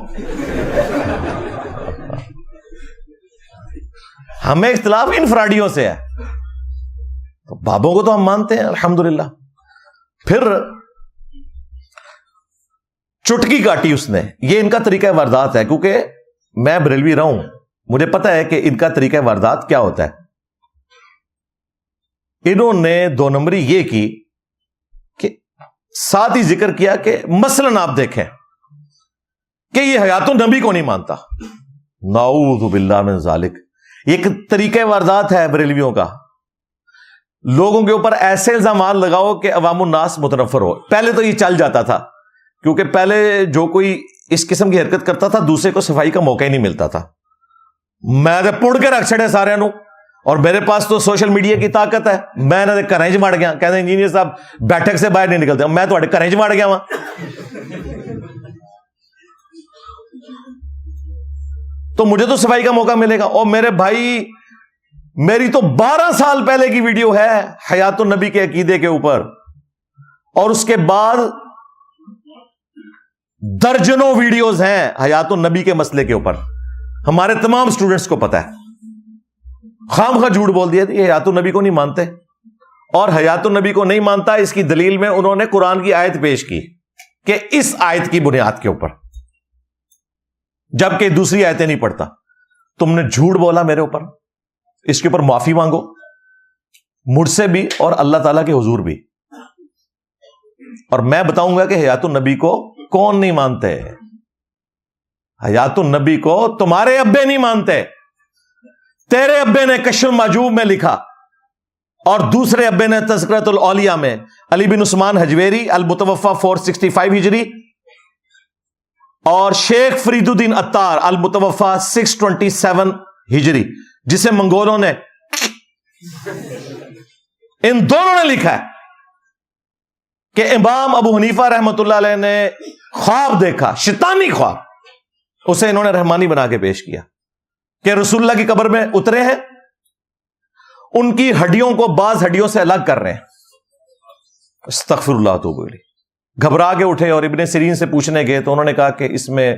ہمیں اختلاف ان فراڈیوں سے ہے. تو بابوں کو تو ہم مانتے ہیں الحمدللہ. پھر چٹکی کاٹی اس نے. یہ ان کا طریقہ واردات ہے, کیونکہ میں بریلوی رہا ہوں, مجھے پتا ہے کہ ان کا طریقہ واردات کیا ہوتا ہے. انہوں نے 2 نمبری یہ کی کہ ساتھ ہی ذکر کیا کہ مثلاً آپ دیکھیں کہ یہ حیات النبی کو نہیں مانتا. نعوذ باللہ من ذالک. ایک طریقہ واردات ہے بریلویوں کا, لوگوں کے اوپر ایسے الزامات لگاؤ کہ عوام الناس متنفر ہو. پہلے تو یہ چل جاتا تھا, کیونکہ پہلے جو کوئی اس قسم کی حرکت کرتا تھا دوسرے کو صفائی کا موقع ہی نہیں ملتا تھا. میں تو پڑ کے رکھ چھڑے سارے نو, اور میرے پاس تو سوشل میڈیا کی طاقت ہے. میں نے گھر چ وڑ گیا, کہتے انجینئر صاحب بیٹھک سے باہر نہیں نکلتے. میں تو گھر چ وڑ گیا وہاں. تو مجھے تو صفائی کا موقع ملے گا. اور میرے بھائی میری تو 12 سال پہلے کی ویڈیو ہے حیات النبی کے عقیدے کے اوپر, اور اس کے بعد درجنوں ویڈیوز ہیں حیات النبی کے مسئلے کے اوپر. ہمارے تمام سٹوڈنٹس کو پتا ہے. خام خواہ جھوٹ بول دیا یہ حیات النبی کو نہیں مانتے, اور حیات النبی کو نہیں مانتا اس کی دلیل میں انہوں نے قرآن کی آیت پیش کی کہ اس آیت کی بنیاد کے اوپر, جبکہ دوسری آیتیں نہیں پڑھتا. تم نے جھوٹ بولا میرے اوپر, اس کے اوپر معافی مانگو مجھ سے بھی اور اللہ تعالیٰ کے حضور بھی. اور میں بتاؤں گا کہ حیات النبی کو کون نہیں مانتے. حیات النبی کو تمہارے ابے نہیں مانتے. تیرے ابے نے کشف المحجوب میں لکھا, اور دوسرے ابے نے تذکرۃ الاولیاء میں. علی بن عثمان حجویری المتوفا 465 ہجری, اور شیخ فرید الدین عطار المتوفا 627 ہجری, جسے منگولوں نے, ان دونوں نے لکھا ہے کہ امام ابو حنیفہ رحمۃ اللہ علیہ نے خواب دیکھا, شیطانی خواب, اسے انہوں نے رحمانی بنا کے پیش کیا کہ رسول اللہ کی قبر میں اترے ہیں, ان کی ہڈیوں کو بعض ہڈیوں سے الگ کر رہے ہیں. استغفر اللہ توب الیہ. گھبرا کے اٹھے اور ابن سیرین سے پوچھنے گئے تو انہوں نے کہا کہ اس میں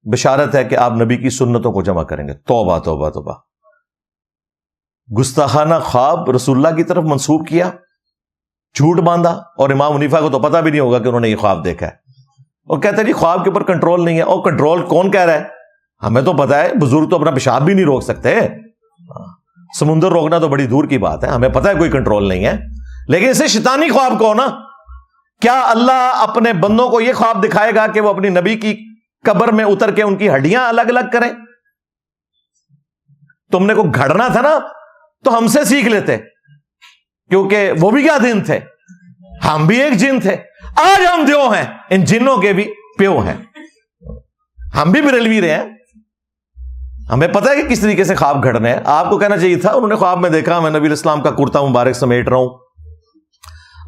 بشارت ہے کہ آپ نبی کی سنتوں کو جمع کریں گے. توبہ توبہ توبہ. گستاخانہ خواب رسول اللہ کی طرف منسوب کیا, جھوٹ باندھا, اور امام حنیفہ کو تو پتہ بھی نہیں ہوگا کہ انہوں نے یہ خواب دیکھا ہے, اور کہتے ہیں جی خواب کے اوپر کنٹرول نہیں ہے. اور کنٹرول کون کہہ رہا ہے؟ ہمیں تو پتا ہے, بزرگ تو اپنا پیشاب بھی نہیں روک سکتے, سمندر روکنا تو بڑی دور کی بات ہے, ہمیں پتا ہے کوئی کنٹرول نہیں ہے. لیکن اسے شیطانی خواب کہو نا. کیا اللہ اپنے بندوں کو یہ خواب دکھائے گا کہ وہ اپنی نبی کی قبر میں اتر کے ان کی ہڈیاں الگ الگ کریں؟ تم نے کو گھڑنا تھا نا تو ہم سے سیکھ لیتے, کیونکہ وہ بھی کیا دن تھے, ہم بھی ایک جن تھے. آج ہم دیو ہیں, ان جنوں کے بھی پیو ہیں. ہم بھی بریلوی رہے ہیں, ہمیں پتہ ہے کہ کس طریقے سے خواب گھڑنے ہیں. آپ کو کہنا چاہیے تھا انہوں نے خواب میں دیکھا میں نبی علیہ السلام کا کرتا مبارک سمیٹ رہا ہوں,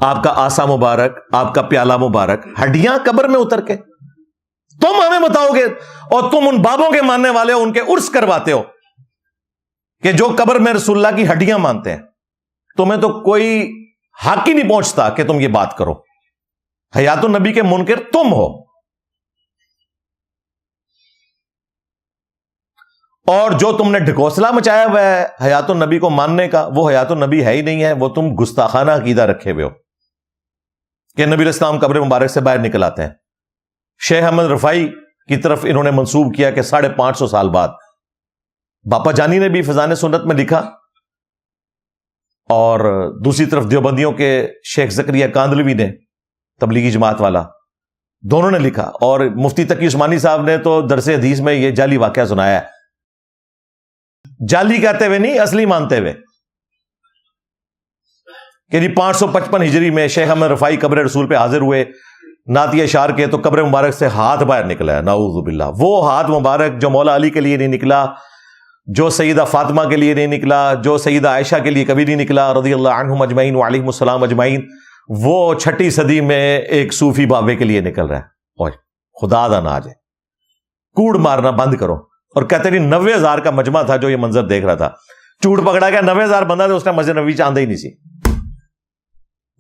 آپ کا آسا مبارک, آپ کا پیالہ مبارک, ہڈیاں قبر میں اتر کے. تم ہمیں بتاؤ گے, اور تم ان بابوں کے ماننے والے ہو, ان کے عرس کرواتے ہو کہ جو قبر میں رسول اللہ کی ہڈیاں مانتے ہیں. تمہیں تو کوئی حق ہی نہیں پہنچتا کہ تم یہ بات کرو. حیات النبی کے منکر تم ہو. اور جو تم نے ڈھکوسلا مچایا ہوا ہے حیات النبی کو ماننے کا, وہ حیات النبی ہے ہی نہیں ہے, وہ تم گستاخانہ عقیدہ رکھے ہوئے ہو کہ نبی علیہ السلام قبر مبارک سے باہر نکل آتے ہیں. شیخ احمد رفاعی کی طرف انہوں نے منسوب کیا کہ 550 سال بعد. باپا جانی نے بھی فیضان سنت میں لکھا, اور دوسری طرف دیوبندیوں کے شیخ زکریا کاندلوی نے, تبلیغی جماعت والا, دونوں نے لکھا. اور مفتی تقی عثمانی صاحب نے تو درس حدیث میں یہ جعلی واقعہ سنایا ہے. جعلی کہتے ہوئے نہیں, اصلی مانتے ہوئے کہ جی 555 ہجری میں شیخ احمد رفاعی قبر رسول پہ حاضر ہوئے نعتیہ اشعار کے, تو قبر مبارک سے ہاتھ باہر نکلا ہے. نعوذ باللہ. وہ ہاتھ مبارک جو مولا علی کے لیے نہیں نکلا, جو سیدہ فاطمہ کے لیے نہیں نکلا, جو سیدہ عائشہ کے لیے کبھی نہیں نکلا رضی اللہ عنہم اجمعین وعلیہم السلام اجمعین, وہ 6 صدی میں ایک صوفی بابے کے لیے نکل رہا ہے. اور خدا دا ناج ہے, کوڑ مارنا بند کرو. اور کہتے نہیں 90,000 کا مجمع تھا جو یہ منظر دیکھ رہا تھا. جھوٹ پکڑا گیا, 90,000 بندہ تھا اس نے مسجد نبوی چاندے ہی نہیں سی.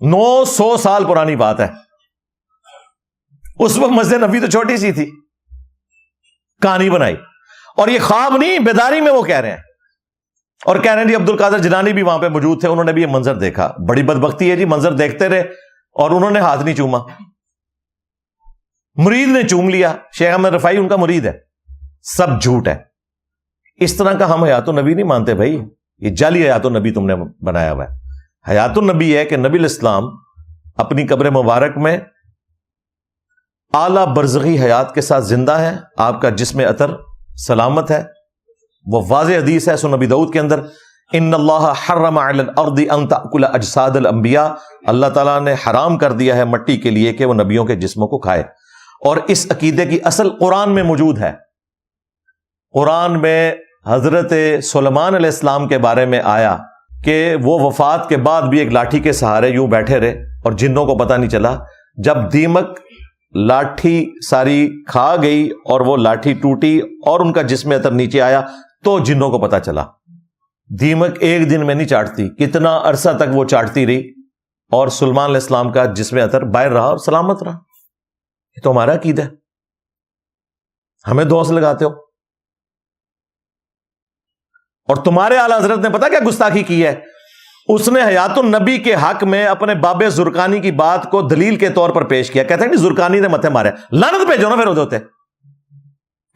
900 سال پرانی بات ہے. اس وقت مسجد نبوی تو چھوٹی سی تھی, کہانی بنائی. اور یہ خواب نہیں, بیداری میں وہ کہہ رہے ہیں. اور کہہ رہے ہیں جی عبد القادر جیلانی بھی وہاں پہ موجود تھے, انہوں نے بھی یہ منظر دیکھا. بڑی بدبختی ہے جی, منظر دیکھتے رہے اور انہوں نے ہاتھ نہیں چوما. مرید نے چوم لیا. شیخ احمد رفاعی ان کا مرید ہے. سب جھوٹ ہے. اس طرح کا ہم حیات النبی نہیں مانتے بھائی. یہ جعلی حیات النبی تم نے بنایا ہوا ہے. حیات النبی ہے کہ نبی علیہ السلام اپنی قبر مبارک میں اعلیٰ برزخی حیات کے ساتھ زندہ ہے. آپ کا جسم عطر سلامت ہے. وہ واضح حدیث ہے سنن ابی داؤد کے اندر, ان اللہ حرم علی الارض ان تاکل اجساد الانبیاء, اللہ تعالیٰ نے حرام کر دیا ہے مٹی کے لیے کہ وہ نبیوں کے جسموں کو کھائے. اور اس عقیدے کی اصل قرآن میں موجود ہے. قرآن میں حضرت سلیمان علیہ السلام کے بارے میں آیا کہ وہ وفات کے بعد بھی ایک لاٹھی کے سہارے یوں بیٹھے رہے اور جنوں کو پتہ نہیں چلا. جب دیمک لاٹھی ساری کھا گئی اور وہ لاٹھی ٹوٹی اور ان کا جسم عطر نیچے آیا تو جنوں کو پتہ چلا. دیمک ایک دن میں نہیں چاٹتی, کتنا عرصہ تک وہ چاٹتی رہی, اور سلیمان علیہ السلام کا جسم عطر باہر رہا اور سلامت رہا. یہ تو ہمارا عقیدہ ہے. ہمیں دوست لگاتے ہو. اور تمہارے اعلیٰ حضرت نے پتا کیا گستاخی کی ہے؟ اس نے حیات النبی کے حق میں اپنے باب زرقانی کی بات کو دلیل کے طور پر پیش کیا. کہتے ہیں کہ زرقانی نے متھے مارے, لعنت بھیجو نا پھر ہوتے.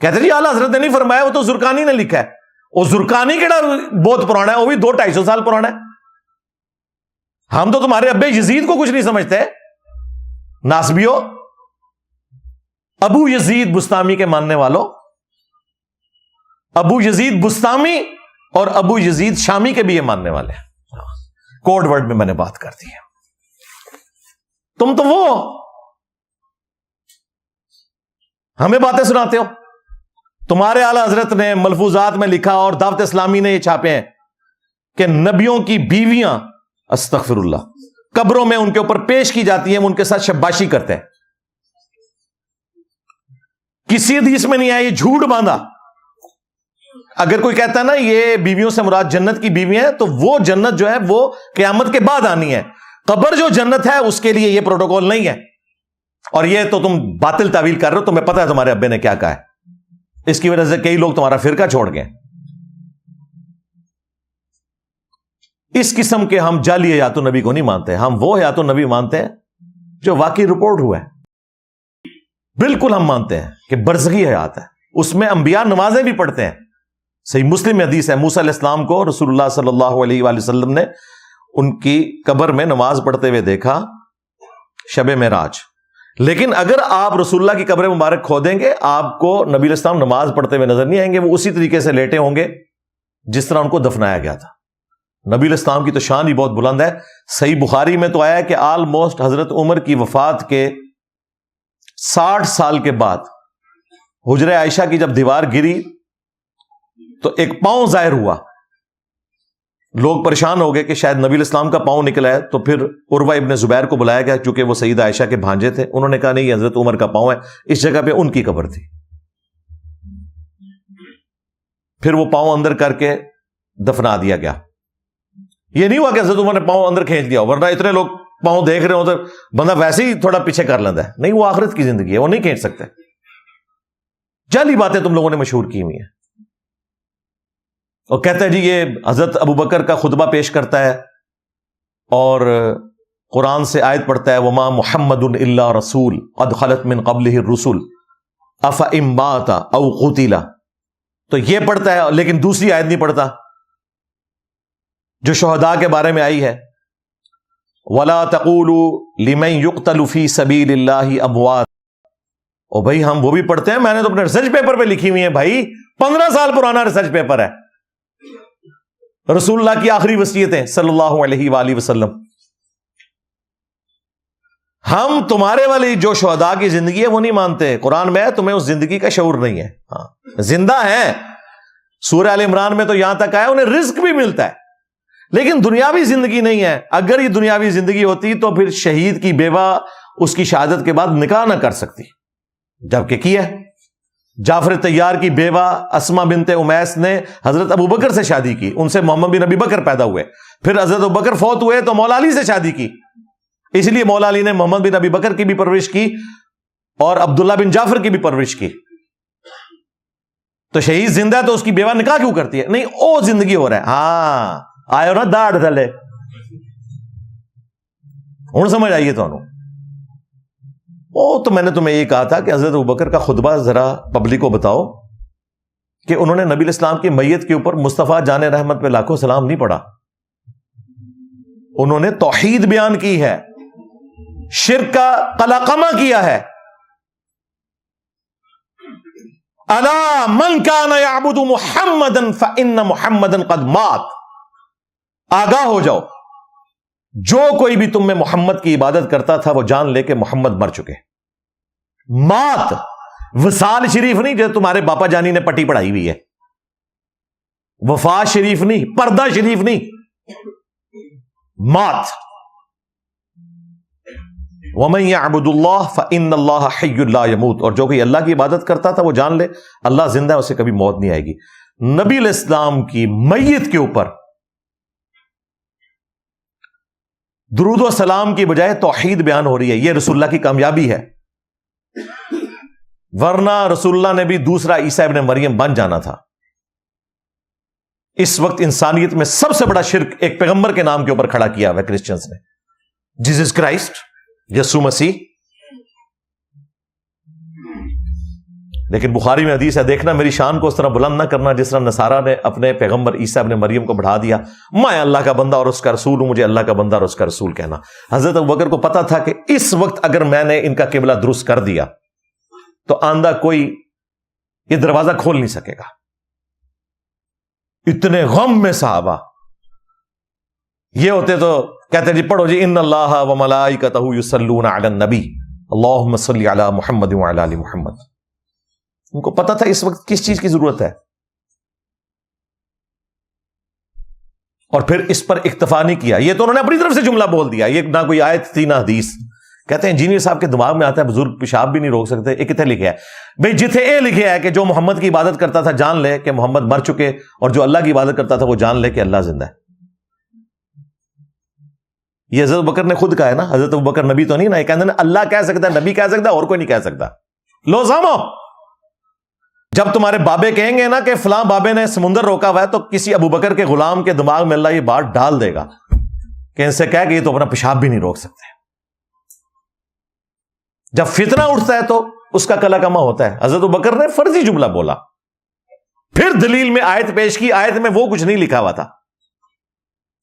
کہتے ہیں جی اعلیٰ حضرت نے نہیں فرمایا, وہ تو زرقانی نے لکھا ہے. وہ زرقانی کیڑا بہت پرانا ہے, وہ بھی 200-250 سال پرانا ہے. ہم تو تمہارے ابے یزید کو کچھ نہیں سمجھتے ناسبیو. ابو یزید بستامی کے ماننے والوں, ابو یزید بستامی اور ابو یزید شامی کے بھی یہ ماننے والے ہیں. کوڈ ورڈ میں نے بات کر دی ہے. تم تو وہ ہمیں باتیں سناتے ہو. تمہارے اعلیٰ حضرت نے ملفوظات میں لکھا اور دعوت اسلامی نے یہ چھاپے ہیں کہ نبیوں کی بیویاں استغفر اللہ قبروں میں ان کے اوپر پیش کی جاتی ہیں, وہ ان کے ساتھ شباشی کرتے ہیں. کسی حدیث میں نہیں آیا, یہ جھوٹ باندھا. اگر کوئی کہتا ہے نا یہ بیویوں سے مراد جنت کی بیویاں ہیں, تو وہ جنت جو ہے وہ قیامت کے بعد آنی ہے. قبر جو جنت ہے اس کے لیے یہ پروٹوکول نہیں ہے. اور یہ تو تم باطل تعویل کر رہے ہو. تمہیں پتہ ہے تمہارے ابے نے کیا کہا ہے. اس کی وجہ سے کئی لوگ تمہارا فرقہ چھوڑ گئے. اس قسم کے ہم جعلی حیات النبی کو نہیں مانتے. ہم وہ حیات النبی مانتے ہیں جو واقعی رپورٹ ہوا ہے. بالکل ہم مانتے ہیں کہ برزخی حیات ہے, اس میں انبیاء نمازیں بھی پڑھتے ہیں. صحیح مسلم میں حدیث ہے, موسیٰ علیہ السلام کو رسول اللہ صلی اللہ علیہ وآلہ وسلم نے ان کی قبر میں نماز پڑھتے ہوئے دیکھا شب معراج. لیکن اگر آپ رسول اللہ کی قبر مبارک کھودیں گے, آپ کو نبی علیہ السلام نماز پڑھتے ہوئے نظر نہیں آئیں گے. وہ اسی طریقے سے لیٹے ہوں گے جس طرح ان کو دفنایا گیا تھا. نبی علیہ السلام کی تو شان ہی بہت بلند ہے. صحیح بخاری میں تو آیا ہے کہ آلموسٹ حضرت عمر کی وفات کے 60 سال کے بعد حجرہ عائشہ کی جب دیوار گری تو ایک پاؤں ظاہر ہوا. لوگ پریشان ہو گئے کہ شاید نبی الاسلام کا پاؤں نکلا ہے. تو پھر عروہ ابن زبیر کو بلایا گیا چونکہ وہ سیدہ عائشہ کے بھانجے تھے. انہوں نے کہا نہیں یہ حضرت عمر کا پاؤں ہے. اس جگہ پہ ان کی قبر تھی. پھر وہ پاؤں اندر کر کے دفنا دیا گیا. یہ نہیں ہوا کہ حضرت عمر نے پاؤں اندر کھینچ دیا, ورنہ اتنے لوگ پاؤں دیکھ رہے ہو تو بندہ ویسے ہی تھوڑا پیچھے کر لیتا ہے. نہیں, وہ آخرت کی زندگی ہے, وہ نہیں کھینچ سکتے. جعلی باتیں تم لوگوں نے مشہور کی ہوئی ہیں. اور کہتا ہے جی یہ حضرت ابو بکر کا خطبہ پیش کرتا ہے اور قرآن سے آیت پڑھتا ہے وما محمد الا رسول قد خلت من قبلہ الرسل افئن مات او قتل. تو یہ پڑھتا ہے لیکن دوسری آیت نہیں پڑھتا جو شہداء کے بارے میں آئی ہے ولا تقولوا لمن يقتل في سبيل الله اموات. اور بھائی ہم وہ بھی پڑھتے ہیں, میں نے تو اپنے ریسرچ پیپر پہ لکھی ہوئی ہیں بھائی, 15 سال پرانا ریسرچ پیپر ہے. رسول اللہ کی آخری وصیتیں صلی اللہ علیہ وآلہ وسلم. ہم تمہارے والی جو شہداء کی زندگی ہے وہ نہیں مانتے. قرآن میں تمہیں اس زندگی کا شعور نہیں ہے. ہاں زندہ ہیں, سورہ آل عمران میں تو یہاں تک آیا انہیں رزق بھی ملتا ہے, لیکن دنیاوی زندگی نہیں ہے. اگر یہ دنیاوی زندگی ہوتی تو پھر شہید کی بیوہ اس کی شہادت کے بعد نکاح نہ کر سکتی, جبکہ کیا ہے. جعفر طیار کی بیوہ اسما بنت امیس نے حضرت ابو بکر سے شادی کی, ان سے محمد بن ابی بکر پیدا ہوئے. پھر حضرت ابو بکر فوت ہوئے تو مولا علی سے شادی کی, اس لیے مولا علی نے محمد بن ابی بکر کی بھی پرورش کی اور عبداللہ بن جعفر کی بھی پرورش کی. تو شہید زندہ ہے تو اس کی بیوہ نکاح کیوں کرتی ہے؟ نہیں, او زندگی ہو رہا ہے. ہاں آئے نا داڑھ تھلے, ہوں سمجھ آئیے تو تو میں نے تمہیں یہ کہا تھا کہ حضرت ابوبکر کا خطبہ ذرا پبلک کو بتاؤ کہ انہوں نے نبی الاسلام کی میت کے اوپر مصطفیٰ جان رحمت پہ لاکھوں سلام نہیں پڑھا. انہوں نے توحید بیان کی ہے, شرک کا قلقمہ کیا ہے. الا من کان یعبد محمدا فان محمدا قد مات. آگاہ ہو جاؤ, جو کوئی بھی تم میں محمد کی عبادت کرتا تھا وہ جان لے کہ محمد مر چکے. مات وصال شریف نہیں جو تمہارے باپا جانی نے پٹی پڑھائی ہوئی ہے, وفا شریف نہیں, پردہ شریف نہیں, مات. وَمَن يَعْبُدُ اللَّهَ فَإِنَّ اللَّهَ حَيٌّ لَا يَمُوتُ. اور جو کوئی اللہ کی عبادت کرتا تھا وہ جان لے اللہ زندہ ہے, اسے کبھی موت نہیں آئے گی. نبی علیہ السلام کی میت کے اوپر درود و سلام کی بجائے توحید بیان ہو رہی ہے. یہ رسول اللہ کی کامیابی ہے, ورنہ رسول اللہ نے بھی دوسرا عیسیٰ ابن مریم بن جانا تھا. اس وقت انسانیت میں سب سے بڑا شرک ایک پیغمبر کے نام کے اوپر کھڑا کیا ہوا ہے کرسچنز نے, جیسس کرائسٹ, یسوع مسیح. لیکن بخاری میں حدیث ہے, دیکھنا میری شان کو اس طرح بلند نہ کرنا جس طرح نصارہ نے اپنے پیغمبر عیسیٰ ابن مریم کو بڑھا دیا. میں اللہ کا بندہ اور اس کا رسول ہوں, مجھے اللہ کا بندہ اور اس کا رسول کہنا. حضرت ابوبکر کو پتا تھا کہ اس وقت اگر میں نے ان کا قبلہ درست کر دیا تو آندہ کوئی یہ دروازہ کھول نہیں سکے گا. اتنے غم میں صحابہ یہ ہوتے تو کہتے جی پڑھو جی ان اللہ و ملائکتہ یصلون علی النبی اللہم صلی علی محمد وعلی آل محمد. ان کو پتا تھا اس وقت کس چیز کی ضرورت ہے, اور پھر اس پر اکتفا نہیں کیا. یہ تو انہوں نے اپنی طرف سے جملہ بول دیا, یہ نہ کوئی آیت تھی نہ حدیث. کہتے ہیں انجینئر صاحب کے دماغ میں آتا ہے بزرگ پیشاب بھی نہیں روک سکتے. یہ کتنے لکھا ہے بھئی؟ جتھے اے لکھا ہے کہ جو محمد کی عبادت کرتا تھا جان لے کہ محمد مر چکے, اور جو اللہ کی عبادت کرتا تھا وہ جان لے کہ اللہ زندہ ہے. یہ حضرت ابوبکر نے خود کہا ہے نا, حضرت ابوبکر نبی تو نہیں نا, یہ کہتے ہیں اللہ کہہ سکتا ہے, نبی کہہ سکتا ہے, اور کوئی نہیں کہہ سکتا. لو سامو, جب تمہارے بابے کہیں گے نا کہ فلاں بابے نے سمندر روکا ہوا ہے تو کسی ابوبکر کے غلام کے دماغ میں اللہ یہ بات ڈال دے گا کہ ان سے کہہ کہ یہ تو اپنا پیشاب بھی نہیں روک سکتے. جب فتنہ اٹھتا ہے تو اس کا کلا کما ہوتا ہے. حضرت ابوبکر نے فرضی جملہ بولا, پھر دلیل میں آیت پیش کی. آیت میں وہ کچھ نہیں لکھا ہوا تھا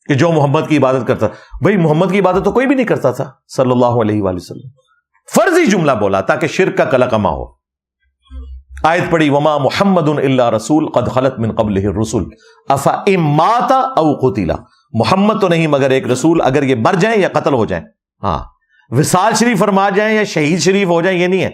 کہ جو محمد کی عبادت کرتا. بھائی محمد کی عبادت تو کوئی بھی نہیں کرتا تھا صلی اللہ علیہ وآلہ وسلم. فرضی جملہ بولا تاکہ شرک کا کلا کما ہو. آیت پڑھی وما محمد الا رسول قد خلت من قبلہ الرسل افئن مات او قتل. محمد تو نہیں مگر ایک رسول, اگر یہ مر جائیں یا قتل ہو جائیں. ہاں وصال شریف فرما جائیں یا شہید شریف ہو جائیں یہ نہیں ہے.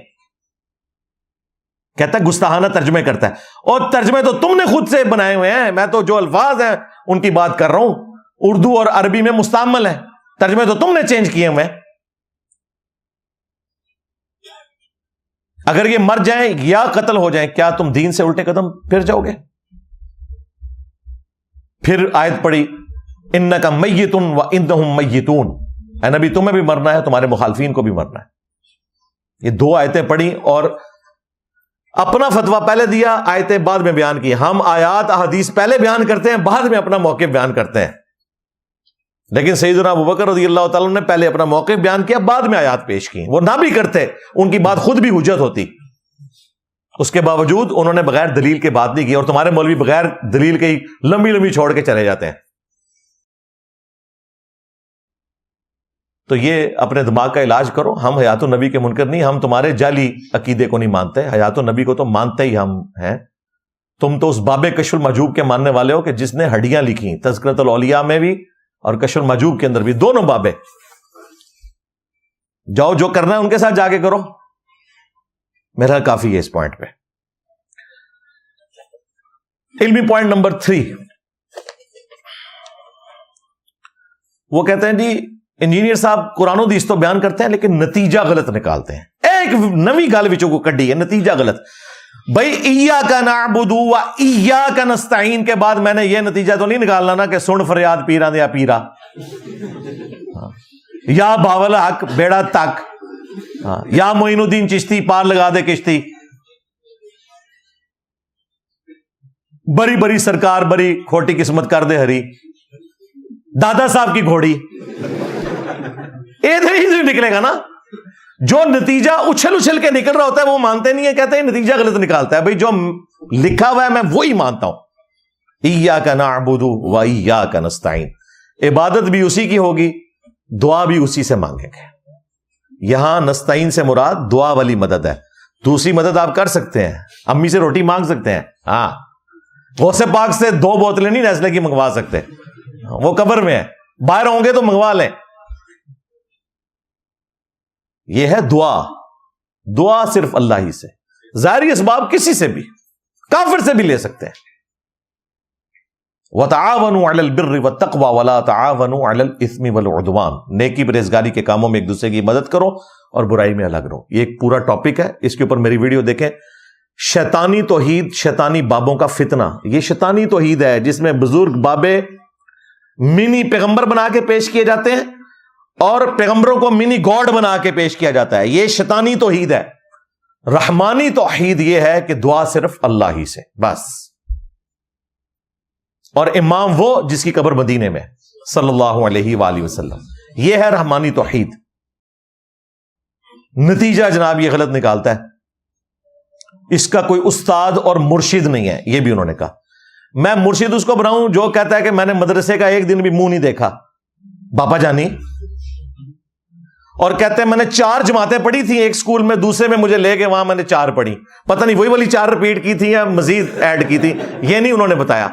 کہتا ہے گستاخانہ ترجمے کرتا ہے، اور ترجمے تو تم نے خود سے بنائے ہوئے ہیں، میں تو جو الفاظ ہیں ان کی بات کر رہا ہوں، اردو اور عربی میں مستعمل ہے، ترجمے تو تم نے چینج کیے ہوئے ہیں۔ اگر یہ مر جائیں یا قتل ہو جائیں، کیا تم دین سے الٹے قدم پھر جاؤ گے؟ پھر آیت پڑھی انک میت وانہم میتون، اے نبی تمہیں بھی مرنا ہے، تمہارے مخالفین کو بھی مرنا ہے۔ یہ 2 آیتیں پڑھی اور اپنا فتویٰ پہلے دیا، آیتیں بعد میں بیان کی۔ ہم آیات احادیث پہلے بیان کرتے ہیں، بعد میں اپنا موقف بیان کرتے ہیں، لیکن سیدنا ابوبکر رضی اللہ تعالیٰ نے پہلے اپنا موقف بیان کیا، بعد میں آیات پیش کی۔ وہ نہ بھی کرتے، ان کی بات خود بھی حجت ہوتی، اس کے باوجود انہوں نے بغیر دلیل کے بات نہیں کی، اور تمہارے مولوی بغیر دلیل کے ہی لمبی لمبی چھوڑ کے چلے جاتے ہیں۔ تو یہ اپنے دماغ کا علاج کرو۔ ہم حیات النبی کے منکر نہیں، ہم تمہارے جعلی عقیدے کو نہیں مانتے، حیات النبی کو تو مانتے ہی ہم ہیں۔ تم تو اس باب کشف المحجوب کے ماننے والے ہو کہ جس نے ہڈیاں لکھی، تذکرۃ الاولیاء میں بھی اور کشف المحجوب کے اندر بھی، دونوں بابیں۔ جاؤ جو کرنا ہے ان کے ساتھ جا کے کرو، میرا کافی ہے اس پوائنٹ پہ۔ علمی پوائنٹ نمبر 3، وہ کہتے ہیں جی انجینئر صاحب قرآن و حدیث تو بیان کرتے ہیں لیکن نتیجہ غلط نکالتے ہیں۔ ایک نوی گل وچوں کو کڈی ہے، نتیجہ غلط۔ بھائی ایاک نعبد و ایاک نستعین کے بعد میں نے یہ نتیجہ تو نہیں نکالنا نا کہ سن فریاد پیرا دیا پیرا، یا باول حق بیڑا تک، یا معین الدین چشتی پار لگا دے کشتی، بڑی بڑی سرکار بڑی کھوٹی قسمت کر دے ہری، دادا صاحب کی گھوڑی، یہ نہیں نکلے گا نا۔ جو نتیجہ اچھل اچھل کے نکل رہا ہوتا ہے وہ مانتے نہیں ہے، کہتے ہیں نتیجہ غلط نکالتا ہے۔ بھائی جو لکھا ہوا ہے میں وہی مانتا ہوں۔ ایاک نعبد و ایاک نستعین، عبادت بھی اسی کی ہوگی، دعا بھی اسی سے مانگیں گے۔ یہاں نستعین سے مراد دعا والی مدد ہے، دوسری مدد آپ کر سکتے ہیں، امی سے روٹی مانگ سکتے ہیں، ہاں غوث پاک سے 2 بوتلیں نہیں نیسلے کی منگوا سکتے، وہ قبر میں ہے، باہر ہوں گے تو منگوا لیں۔ یہ ہے دعا، دعا صرف اللہ ہی سے، ظاہری اسباب کسی سے بھی، کافر سے بھی لے سکتے ہیں۔ وَتَعَاوَنُوا عَلَى الْبِرِّ وَالتَّقْوَى وَلَا تَعَاوَنُوا عَلَى الْإِثْمِ وَالْعُدْوَانِ، نیکی پرہیزگاری کے کاموں میں ایک دوسرے کی مدد کرو اور برائی میں الگ رہو۔ یہ ایک پورا ٹاپک ہے، اس کے اوپر میری ویڈیو دیکھیں، شیطانی توحید، شیطانی بابوں کا فتنہ۔ یہ شیطانی توحید ہے جس میں بزرگ بابے منی پیغمبر بنا کے پیش کیے جاتے ہیں اور پیغمبروں کو منی گاڈ بنا کے پیش کیا جاتا ہے، یہ شیطانی توحید ہے۔ رحمانی توحید یہ ہے کہ دعا صرف اللہ ہی سے بس، اور امام وہ جس کی قبر مدینے میں صلی اللہ علیہ وآلہ وسلم، یہ ہے رحمانی توحید۔ نتیجہ جناب یہ غلط نکالتا ہے، اس کا کوئی استاد اور مرشد نہیں ہے، یہ بھی انہوں نے کہا۔ میں مرشد اس کو بناؤں جو کہتا ہے کہ میں نے مدرسے کا ایک دن بھی منہ نہیں دیکھا، باپا جانی، اور کہتے ہیں میں نے 4 جماعتیں پڑھی تھی ایک سکول میں، دوسرے میں مجھے لے کے وہاں میں نے 4 پڑھی، پتہ نہیں وہی والی 4 رپیٹ کی تھی یا مزید ایڈ کی تھی، یہ نہیں انہوں نے بتایا۔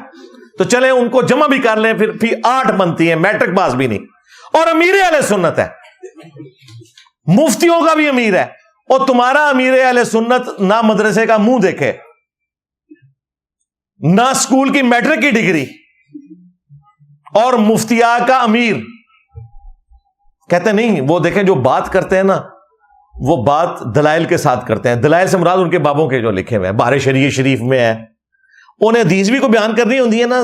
تو چلیں ان کو جمع بھی کر لیں، پھر 8 بنتی ہیں، میٹرک پاس بھی نہیں، اور امیر اہل سنت ہے، مفتیوں کا بھی امیر ہے، اور تمہارا امیر اہل سنت نہ مدرسے کا منہ دیکھے، نہ سکول کی میٹرک کی ڈگری، اور مفتیا کا امیر۔ کہتے نہیں، وہ دیکھیں جو بات کرتے ہیں نا وہ بات دلائل کے ساتھ کرتے ہیں، دلائل سے مراد ان کے بابوں کے جو لکھے ہوئے ہیں، بار شریف میں ہے، انہیں حدیث بھی کو بیان کرنی ہوتی ہے نا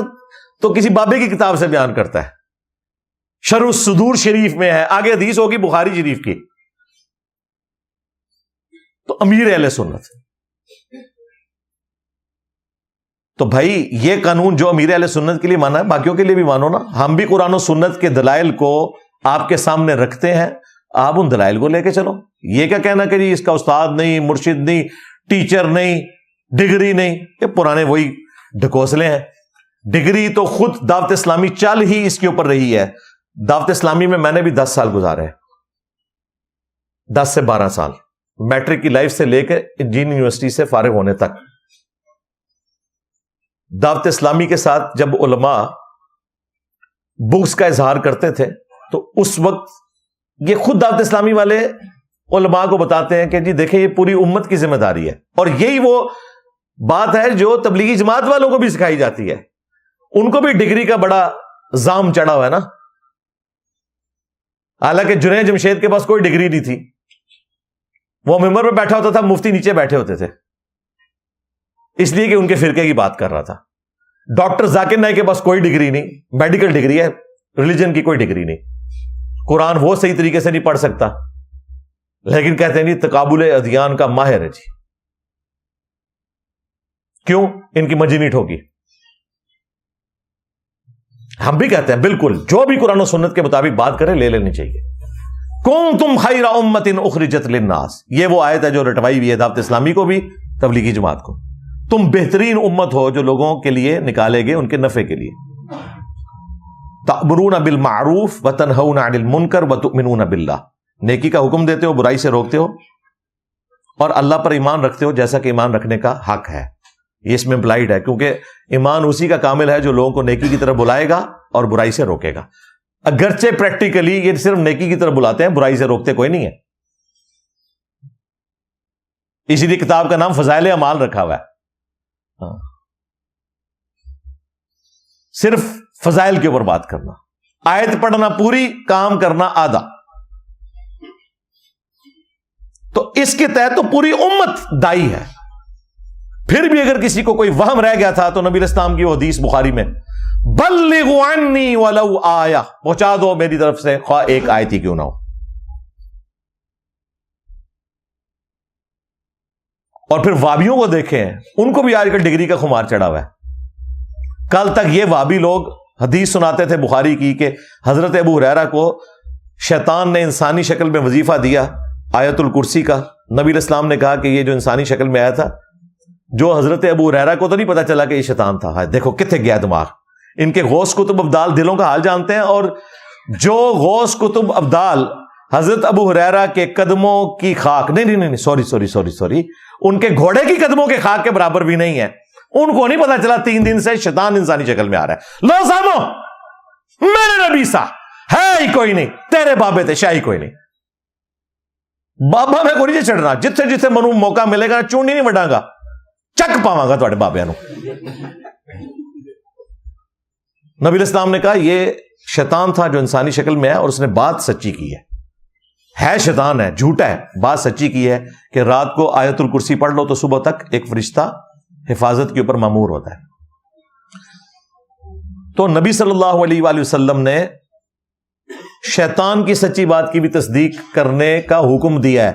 تو کسی بابے کی کتاب سے بیان کرتا ہے، شرح الصدور شریف میں ہے، آگے حدیث ہوگی بخاری شریف کی، تو امیر اہل سنت۔ تو بھائی یہ قانون جو امیر اہل سنت کے لیے مانا ہے باقیوں کے لیے بھی مانو نا۔ ہم بھی قرآن و سنت کے دلائل کو آپ کے سامنے رکھتے ہیں، آپ ان دلائل کو لے کے چلو۔ یہ کیا کہنا کہ جی اس کا استاد نہیں، مرشد نہیں، ٹیچر نہیں، ڈگری نہیں، یہ پرانے وہی ڈھکوسلے ہیں۔ ڈگری تو خود دعوت اسلامی چل ہی اس کے اوپر رہی ہے۔ دعوت اسلامی میں میں نے بھی 10 سال گزارے، 10 سے 12 سال، میٹرک کی لائف سے لے کے انجینئرنگ یونیورسٹی سے فارغ ہونے تک۔ دعوت اسلامی کے ساتھ جب علماء بغض کا اظہار کرتے تھے تو اس وقت یہ خود دعوت اسلامی والے علماء کو بتاتے ہیں کہ جی دیکھیں یہ پوری امت کی ذمہ داری ہے، اور یہی وہ بات ہے جو تبلیغی جماعت والوں کو بھی سکھائی جاتی ہے. ان کو بھی ڈگری کا بڑا زام چڑھا ہوا ہے نا، حالانکہ جنید جمشید کے پاس کوئی ڈگری نہیں تھی، وہ ممبر پہ بیٹھا ہوتا تھا، مفتی نیچے بیٹھے ہوتے تھے، اس لیے کہ ان کے فرقے کی بات کر رہا تھا. ڈاکٹر ذاکر نائک کے پاس کوئی ڈگری نہیں، میڈیکل ڈگری ہے، ریلیجن کی کوئی ڈگری نہیں، قرآن وہ صحیح طریقے سے نہیں پڑھ سکتا، لیکن کہتے ہیں جی تقابل ادیان کا ماہر ہے جی. کیوں؟ ان کی منجی نہیں ٹھوکی. ہم بھی کہتے ہیں بالکل جو بھی قرآن و سنت کے مطابق بات کرے لے لینی چاہیے. کنتم خیر امۃ اخرجت للناس، یہ وہ آیت ہے جو رٹوائی ہوئی ہے دعوت اسلامی کو بھی تبلیغی جماعت کو. تم بہترین امت ہو جو لوگوں کے لیے نکالے گئے ان کے نفع کے لیے. تأمرون بالمعروف وتنہون عن المنکر وتؤمنون باللہ، نیکی کا حکم دیتے ہو، برائی سے روکتے ہو، اور اللہ پر ایمان رکھتے ہو جیسا کہ ایمان رکھنے کا حق ہے. یہ اس میں امپلائڈ ہے، کیونکہ ایمان اسی کا کامل ہے جو لوگوں کو نیکی کی طرف بلائے گا اور برائی سے روکے گا. اگرچہ پریکٹیکلی یہ صرف نیکی کی طرف بلاتے ہیں، برائی سے روکتے کوئی نہیں ہے. اسی لیے کتاب کا نام فضائل اعمال رکھا ہوا ہے. صرف فضائل کے اوپر بات کرنا، آیت پڑھنا پوری، کام کرنا آدھا. تو اس کے تحت تو پوری امت دائی ہے. پھر بھی اگر کسی کو کوئی وہم رہ گیا تھا تو نبی علیہ السلام کی وہ حدیث بخاری میں، بلغوا عنی ولو آیہ، پہنچا دو میری طرف سے خواہ ایک آیت ہی کیوں نہ ہو. اور پھر وابیوں کو دیکھیں، ان کو بھی آج کل ڈگری کا خمار چڑھا ہوا ہے. کل تک یہ وابی لوگ حدیث سناتے تھے بخاری کی کہ حضرت ابو ہریرہ کو شیطان نے انسانی شکل میں وظیفہ دیا آیت الکرسی کا. نبی علیہ السلام نے کہا کہ یہ جو انسانی شکل میں آیا تھا، جو حضرت ابو ہریرہ کو تو نہیں پتا چلا کہ یہ شیطان تھا. دیکھو کتنے گیا دماغ. ان کے غوث کتب ابدال دلوں کا حال جانتے ہیں، اور جو غوث کتب ابدال حضرت ابو ہریرہ کے قدموں کی خاک، نہیں سوری ان کے گھوڑے کی قدموں کے خاک کے برابر بھی نہیں ہے. ان کو نہیں پتا چلا 3 دن سے شیطان انسانی شکل میں آ رہا ہے. لو سامو، میرے نبی سا ہے ہی کوئی نہیں، تیرے بابے تھے شاہی کوئی نہیں. بابا میں کوئی نہیں چڑھنا، جتھے منو موقع ملے گا چونڈی نہیں وڈاں گا، چک پاواں گا تواڈے بابیاں نو. نبی علیہ السلام نے کہا یہ شیطان تھا جو انسانی شکل میں ہے، اور اس نے بات سچی کی ہے شیطان ہے، جھوٹا ہے، بات سچی کی ہے کہ رات کو آیت الکرسی پڑھ لو تو صبح تک ایک فرشتہ حفاظت کے اوپر مامور ہوتا ہے. تو نبی صلی اللہ علیہ وآلہ وسلم نے شیطان کی سچی بات کی بھی تصدیق کرنے کا حکم دیا ہے،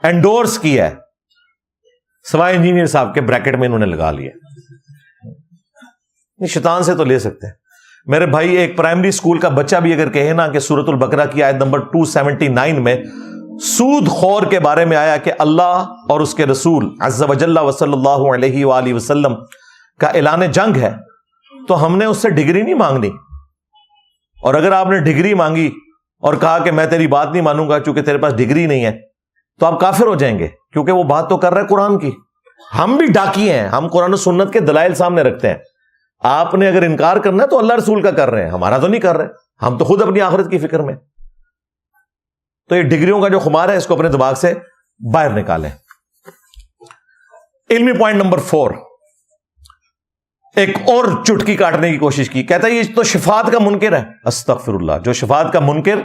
انڈورس کیا ہے، سوائے انجینئر صاحب کے بریکٹ میں انہوں نے لگا لیا. شیطان سے تو لے سکتے ہیں. میرے بھائی ایک پرائمری اسکول کا بچہ بھی اگر کہے نا کہ سورۃ البقرہ کی آیت نمبر 279 میں سود خور کے بارے میں آیا کہ اللہ اور اس کے رسول عز وجل وصلی اللہ علیہ وآلہ وسلم کا اعلان جنگ ہے، تو ہم نے اس سے ڈگری نہیں مانگنی. اور اگر آپ نے ڈگری مانگی اور کہا کہ میں تیری بات نہیں مانوں گا چونکہ تیرے پاس ڈگری نہیں ہے، تو آپ کافر ہو جائیں گے، کیونکہ وہ بات تو کر رہے قرآن کی. ہم بھی ڈاکی ہیں، ہم قرآن و سنت کے دلائل سامنے رکھتے ہیں. آپ نے اگر انکار کرنا ہے تو اللہ رسول کا کر رہے ہیں، ہمارا تو نہیں کر رہے. ہم تو خود اپنی آخرت کی فکر میں. تو یہ ڈگریوں کا جو خمار ہے اس کو اپنے دماغ سے باہر نکالیں. علمی پوائنٹ نمبر 4، ایک اور چٹکی کاٹنے کی کوشش کی. کہتا ہے یہ تو شفاعت کا منکر ہے. استغفر اللہ. جو شفاعت کا منکر،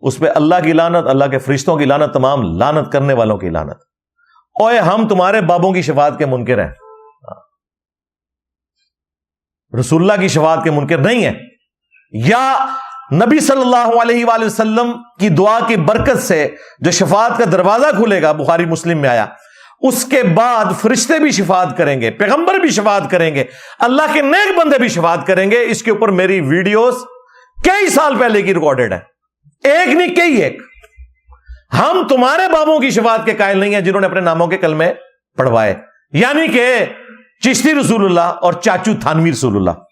اس پہ اللہ کی لعنت، اللہ کے فرشتوں کی لعنت، تمام لعنت کرنے والوں کی لعنت. اوے ہم تمہارے بابوں کی شفاعت کے منکر ہیں، رسول اللہ کی شفاعت کے منکر نہیں ہیں. یا نبی صلی اللہ علیہ وآلہ وسلم کی دعا کی برکت سے جو شفاعت کا دروازہ کھلے گا، بخاری مسلم میں آیا، اس کے بعد فرشتے بھی شفاعت کریں گے، پیغمبر بھی شفاعت کریں گے، اللہ کے نیک بندے بھی شفاعت کریں گے. اس کے اوپر میری ویڈیوز کئی سال پہلے کی ریکارڈڈ ہے، ایک نہیں کئی ایک. ہم تمہارے بابوں کی شفاعت کے قائل نہیں ہیں جنہوں نے اپنے ناموں کے کلمے پڑھوائے، یعنی کہ چشتی رسول اللہ اور چاچو تھانوی رسول اللہ.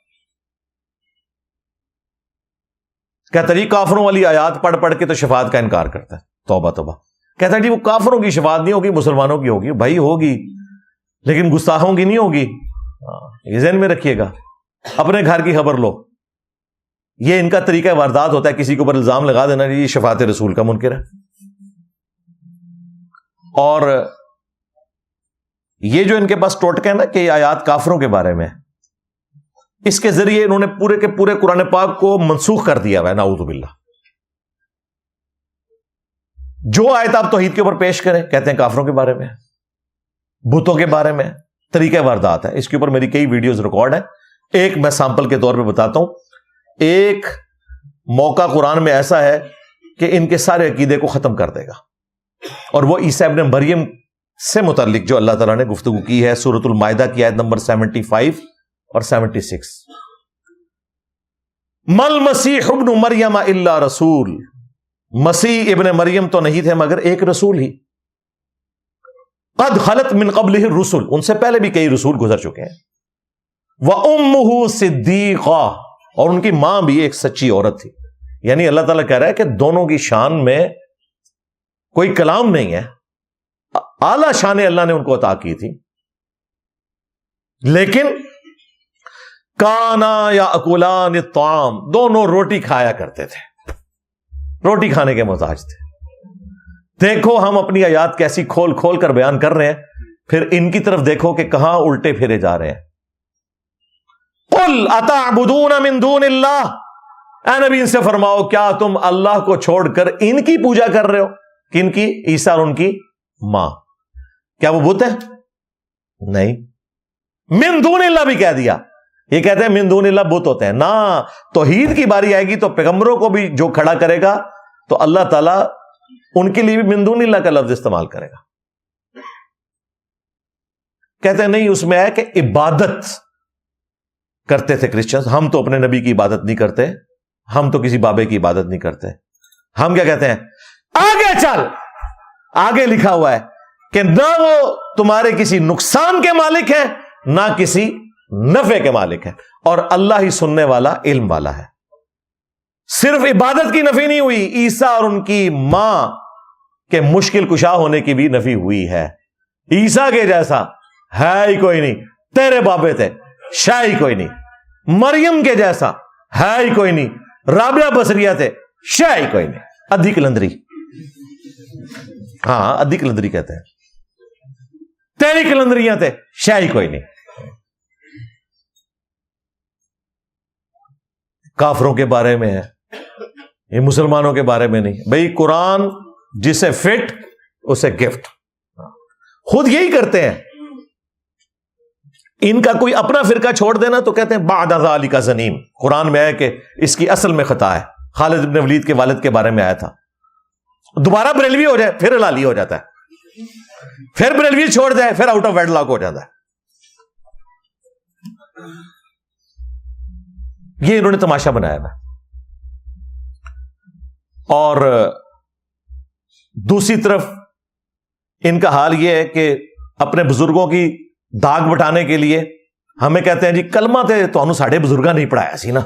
کہتا جی کافروں والی آیات پڑھ پڑھ کے تو شفاعت کا انکار کرتا ہے. توبہ توبہ. کہتا جی وہ کافروں کی شفاعت نہیں ہوگی، مسلمانوں کی ہوگی. بھائی ہوگی، لیکن گستاخوں کی نہیں ہوگی. یہ ذہن میں رکھیے گا. اپنے گھر کی خبر لو. یہ ان کا طریقہ واردات ہوتا ہے، کسی کے اوپر الزام لگا دینا یہ شفاعت رسول کا منکر ہے. اور یہ جو ان کے پاس ٹوٹکے ہیں نا کہ یہ آیات کافروں کے بارے میں، اس کے ذریعے انہوں نے پورے کے پورے قرآن پاک کو منسوخ کر دیا ہوا ہے، نعوذ باللہ۔ جو آیت آپ توحید کے اوپر پیش کریں کہتے ہیں کافروں کے بارے میں، بتوں کے بارے میں، طریقہ واردات ہے۔ اس کے اوپر میری کئی ویڈیوز ریکارڈ ہیں، ایک میں سیمپل کے طور پہ بتاتا ہوں۔ ایک موقع قرآن میں ایسا ہے کہ ان کے سارے عقیدے کو ختم کر دے گا، اور وہ عیسیٰ ابن مریم سے متعلق جو اللہ تعالیٰ نے گفتگو کی ہے سورۃ المائدہ کی آیت نمبر 75 اور 76۔ مل مسیح ابن مریم الا رسول، مسیح ابن مریم تو نہیں تھے مگر ایک رسول ہی، قد خلت من قبلہ الرسل، ان سے پہلے بھی کئی رسول گزر چکے ہیں، وَأُمُّهُ صِدِّيقَةٌ، اور ان کی ماں بھی ایک سچی عورت تھی۔ یعنی اللہ تعالیٰ کہہ رہا ہے کہ دونوں کی شان میں کوئی کلام نہیں ہے، اعلیٰ شان اللہ نے ان کو عطا کی تھی، لیکن کانا یاکلان الطعام، دونوں روٹی کھایا کرتے تھے، روٹی کھانے کے محتاج تھے۔ دیکھو ہم اپنی آیات کیسی کھول کھول کر بیان کر رہے ہیں، پھر ان کی طرف دیکھو کہ کہاں الٹے پھرے جا رہے ہیں۔ قل اتعبدون من دون اللہ، اے نبی ان سے فرماؤ کیا تم اللہ کو چھوڑ کر ان کی پوجا کر رہے ہو؟ کن کی؟ عیسیٰ اور ان کی ماں۔ کیا وہ بت ہے؟ نہیں۔ من دون اللہ بھی کہہ دیا، یہ کہتے ہیں من دون اللہ بت ہوتے ہیں، نہ توحید کی باری آئے گی تو پیغمبروں کو بھی جو کھڑا کرے گا تو اللہ تعالیٰ ان کے لیے بھی من دون اللہ کا لفظ استعمال کرے گا۔ کہتے ہیں نہیں، اس میں ہے کہ عبادت کرتے تھے کرسچنز، ہم تو اپنے نبی کی عبادت نہیں کرتے، ہم تو کسی بابے کی عبادت نہیں کرتے۔ ہم کیا کہتے ہیں؟ آگے چل، آگے لکھا ہوا ہے کہ نہ وہ تمہارے کسی نقصان کے مالک ہیں نہ کسی نفع کے مالک ہیں، اور اللہ ہی سننے والا علم والا ہے۔ صرف عبادت کی نفی نہیں ہوئی، عیسیٰ اور ان کی ماں کے مشکل کشا ہونے کی بھی نفی ہوئی ہے۔ عیسیٰ کے جیسا ہے ہی کوئی نہیں، تیرے بابے تھے، شاہ ہی کوئی نہیں۔ مریم کے جیسا ہے ہی کوئی نہیں، رابعہ بصریہ تھے، شاہ ہی کوئی نہیں۔ ادھی کلندری، ہاں ادھی کلندری کہتے ہیں، تیری کلندریاں تھے، شاہ ہی کوئی نہیں۔ کافروں کے بارے میں ہے، یہ مسلمانوں کے بارے میں نہیں۔ بھئی قرآن جسے فٹ اسے گفٹ، خود یہی کرتے ہیں۔ ان کا کوئی اپنا فرقہ چھوڑ دینا تو کہتے ہیں بعد ذالک زنیم، قرآن میں ہے کہ اس کی اصل میں خطا ہے۔ خالد بن ولید کے والد کے بارے میں آیا تھا، دوبارہ بریلوی ہو جائے پھر ہلالی ہو جاتا ہے، پھر بریلوی چھوڑ جائے پھر آؤٹ آف ویڈ لاک ہو جاتا ہے۔ یہ انہوں نے تماشا بنایا ہے۔ اور دوسری طرف ان کا حال یہ ہے کہ اپنے بزرگوں کی داغ بٹانے کے لیے ہمیں کہتے ہیں جی کلمہ تے تو ساڑھے بزرگاں نہیں پڑھایا سی نا،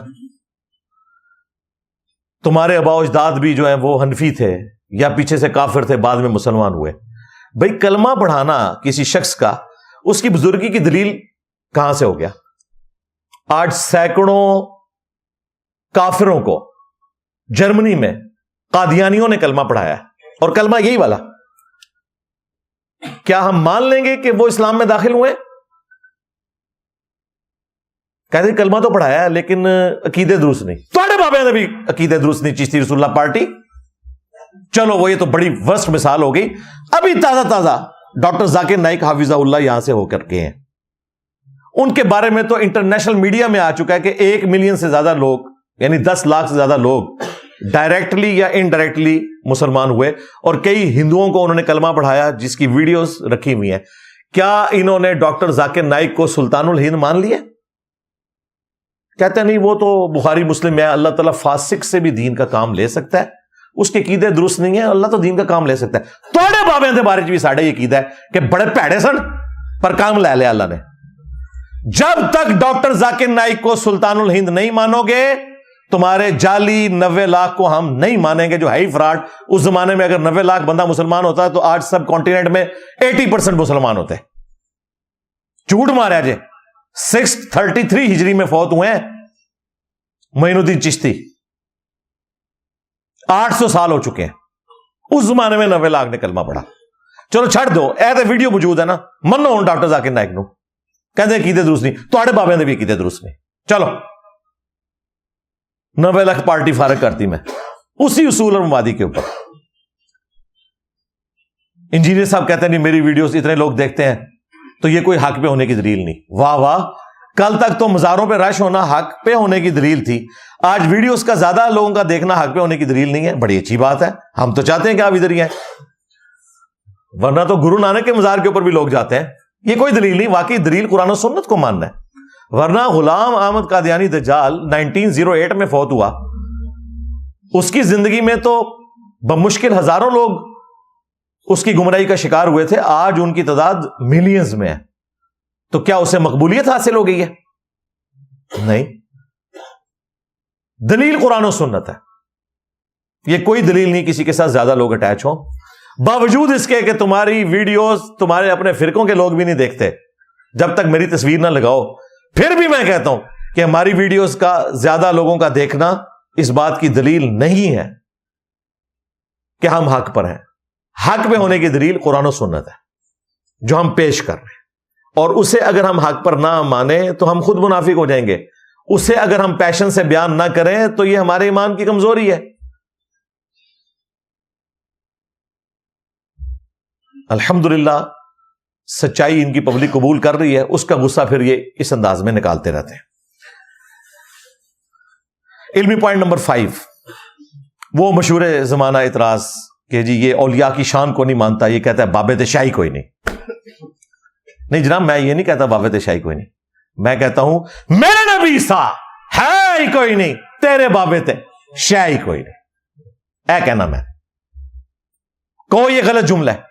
تمہارے آباء و اجداد بھی جو ہیں وہ حنفی تھے یا پیچھے سے کافر تھے بعد میں مسلمان ہوئے۔ بھئی کلمہ پڑھانا کسی شخص کا اس کی بزرگی کی دلیل کہاں سے ہو گیا؟ آج سینکڑوں کافروں کو جرمنی میں قادیانیوں نے کلمہ پڑھایا ہے، اور کلمہ یہی والا۔ کیا ہم مان لیں گے کہ وہ اسلام میں داخل ہوئے؟ کہتے ہیں کلمہ تو پڑھایا ہے لیکن عقیدے درست نہیں۔ تھوڑے بابے نے بھی عقیدے درست نہیں، چشتی رسول اللہ پارٹی۔ چلو وہ یہ تو بڑی ورسٹ مثال ہو گئی۔ ابھی تازہ ڈاکٹر ذاکر نائک حافظہ اللہ یہاں سے ہو کر کے ہیں، ان کے بارے میں تو انٹرنیشنل میڈیا میں آ چکا ہے کہ 1 ملین سے زیادہ لوگ، یعنی 10 لاکھ سے زیادہ لوگ ڈائریکٹلی یا انڈائریکٹلی مسلمان ہوئے، اور کئی ہندوؤں کو انہوں نے کلمہ پڑھایا جس کی ویڈیوز رکھی ہوئی ہیں۔ کیا انہوں نے ڈاکٹر ذاکر نائک کو سلطان الہند مان لیا؟ کہتے ہیں نہیں، وہ تو بخاری مسلم میں ہے، اللہ تعالیٰ فاسق سے بھی دین کا کام لے سکتا ہے، اس کے عقیدے درست نہیں ہے، اللہ تو دین کا کام لے سکتا ہے۔ توڑے بابے دے بارے بھی ساڑھے یہ عقیدہ ہے کہ بڑے پیڑے سن پر کام لے لیا اللہ نے۔ جب تک ڈاکٹر ذاکر نائک کو سلطان الہند نہیں مانو گے، تمہارے جعلی 90 لاکھ کو ہم نہیں مانیں گے جو ہے ہی فراڈ۔ اس زمانے میں اگر 90 لاکھ بندہ مسلمان ہوتا ہے تو آج سب کانٹیننٹ میں 80% مسلمان ہوتے۔ جھوٹ مارا جے، 633 ہجری میں فوت ہوئے ہیں معین الدین چشتی، 800 سال ہو چکے ہیں۔ اس زمانے میں 90 لاکھ نے کلمہ پڑھا۔ چلو چھڑ دو, اے تے ویڈیو موجود ہے نا, منو ہوں ڈاکٹر ذاکر نائک نو, کہندے عقیدے درست نہیں, تواڈے بابے دے بھی عقیدے درست نہیں. چلو 90 لاکھ پارٹی فارغ کرتی میں اسی اصول اور مبادی کے اوپر. انجینئر صاحب کہتے ہیں نہیں میری ویڈیوز اتنے لوگ دیکھتے ہیں تو یہ کوئی حق پہ ہونے کی دلیل نہیں. واہ واہ, کل تک تو مزاروں پہ رش ہونا حق پہ ہونے کی دلیل تھی, آج ویڈیوز کا زیادہ لوگوں کا دیکھنا حق پہ ہونے کی دلیل نہیں ہے. بڑی اچھی بات ہے, ہم تو چاہتے ہیں کہ آپ ادھر ہی ہیں, ورنہ تو گرو نانک کے مزار کے اوپر بھی لوگ جاتے ہیں. یہ کوئی دلیل نہیں, واقعی دلیل قرآن و سنت کو ماننا ہے. ورنہ غلام احمد قادیانی دجال 1908 میں فوت ہوا, اس کی زندگی میں تو بمشکل ہزاروں لوگ اس کی گمراہی کا شکار ہوئے تھے, آج ان کی تعداد ملینز میں ہے. تو کیا اسے مقبولیت حاصل ہو گئی ہے؟ نہیں, دلیل قرآن و سنت ہے. یہ کوئی دلیل نہیں کسی کے ساتھ زیادہ لوگ اٹیچ ہوں, باوجود اس کے کہ تمہاری ویڈیوز تمہارے اپنے فرقوں کے لوگ بھی نہیں دیکھتے جب تک میری تصویر نہ لگاؤ. پھر بھی میں کہتا ہوں کہ ہماری ویڈیوز کا زیادہ لوگوں کا دیکھنا اس بات کی دلیل نہیں ہے کہ ہم حق پر ہیں. حق پہ ہونے کی دلیل قرآن و سنت ہے جو ہم پیش کر رہے ہیں, اور اسے اگر ہم حق پر نہ مانیں تو ہم خود منافق ہو جائیں گے. اسے اگر ہم پیشن سے بیان نہ کریں تو یہ ہمارے ایمان کی کمزوری ہے. الحمدللہ سچائی ان کی پبلک قبول کر رہی ہے, اس کا غصہ پھر یہ اس انداز میں نکالتے رہتے ہیں. علمی پوائنٹ نمبر 5, وہ مشہور زمانہ اعتراض کہ جی یہ اولیاء کی شان کو نہیں مانتا, یہ کہتا ہے بابت شاہی کوئی نہیں. نہیں جناب, میں یہ نہیں کہتا بابت شاہی کوئی نہیں, میں کہتا ہوں میرے نبی سا ہے ہی کوئی نہیں, تیرے بابت شاہی کوئی نہیں. اے کہنا میں کو یہ غلط جملہ ہے.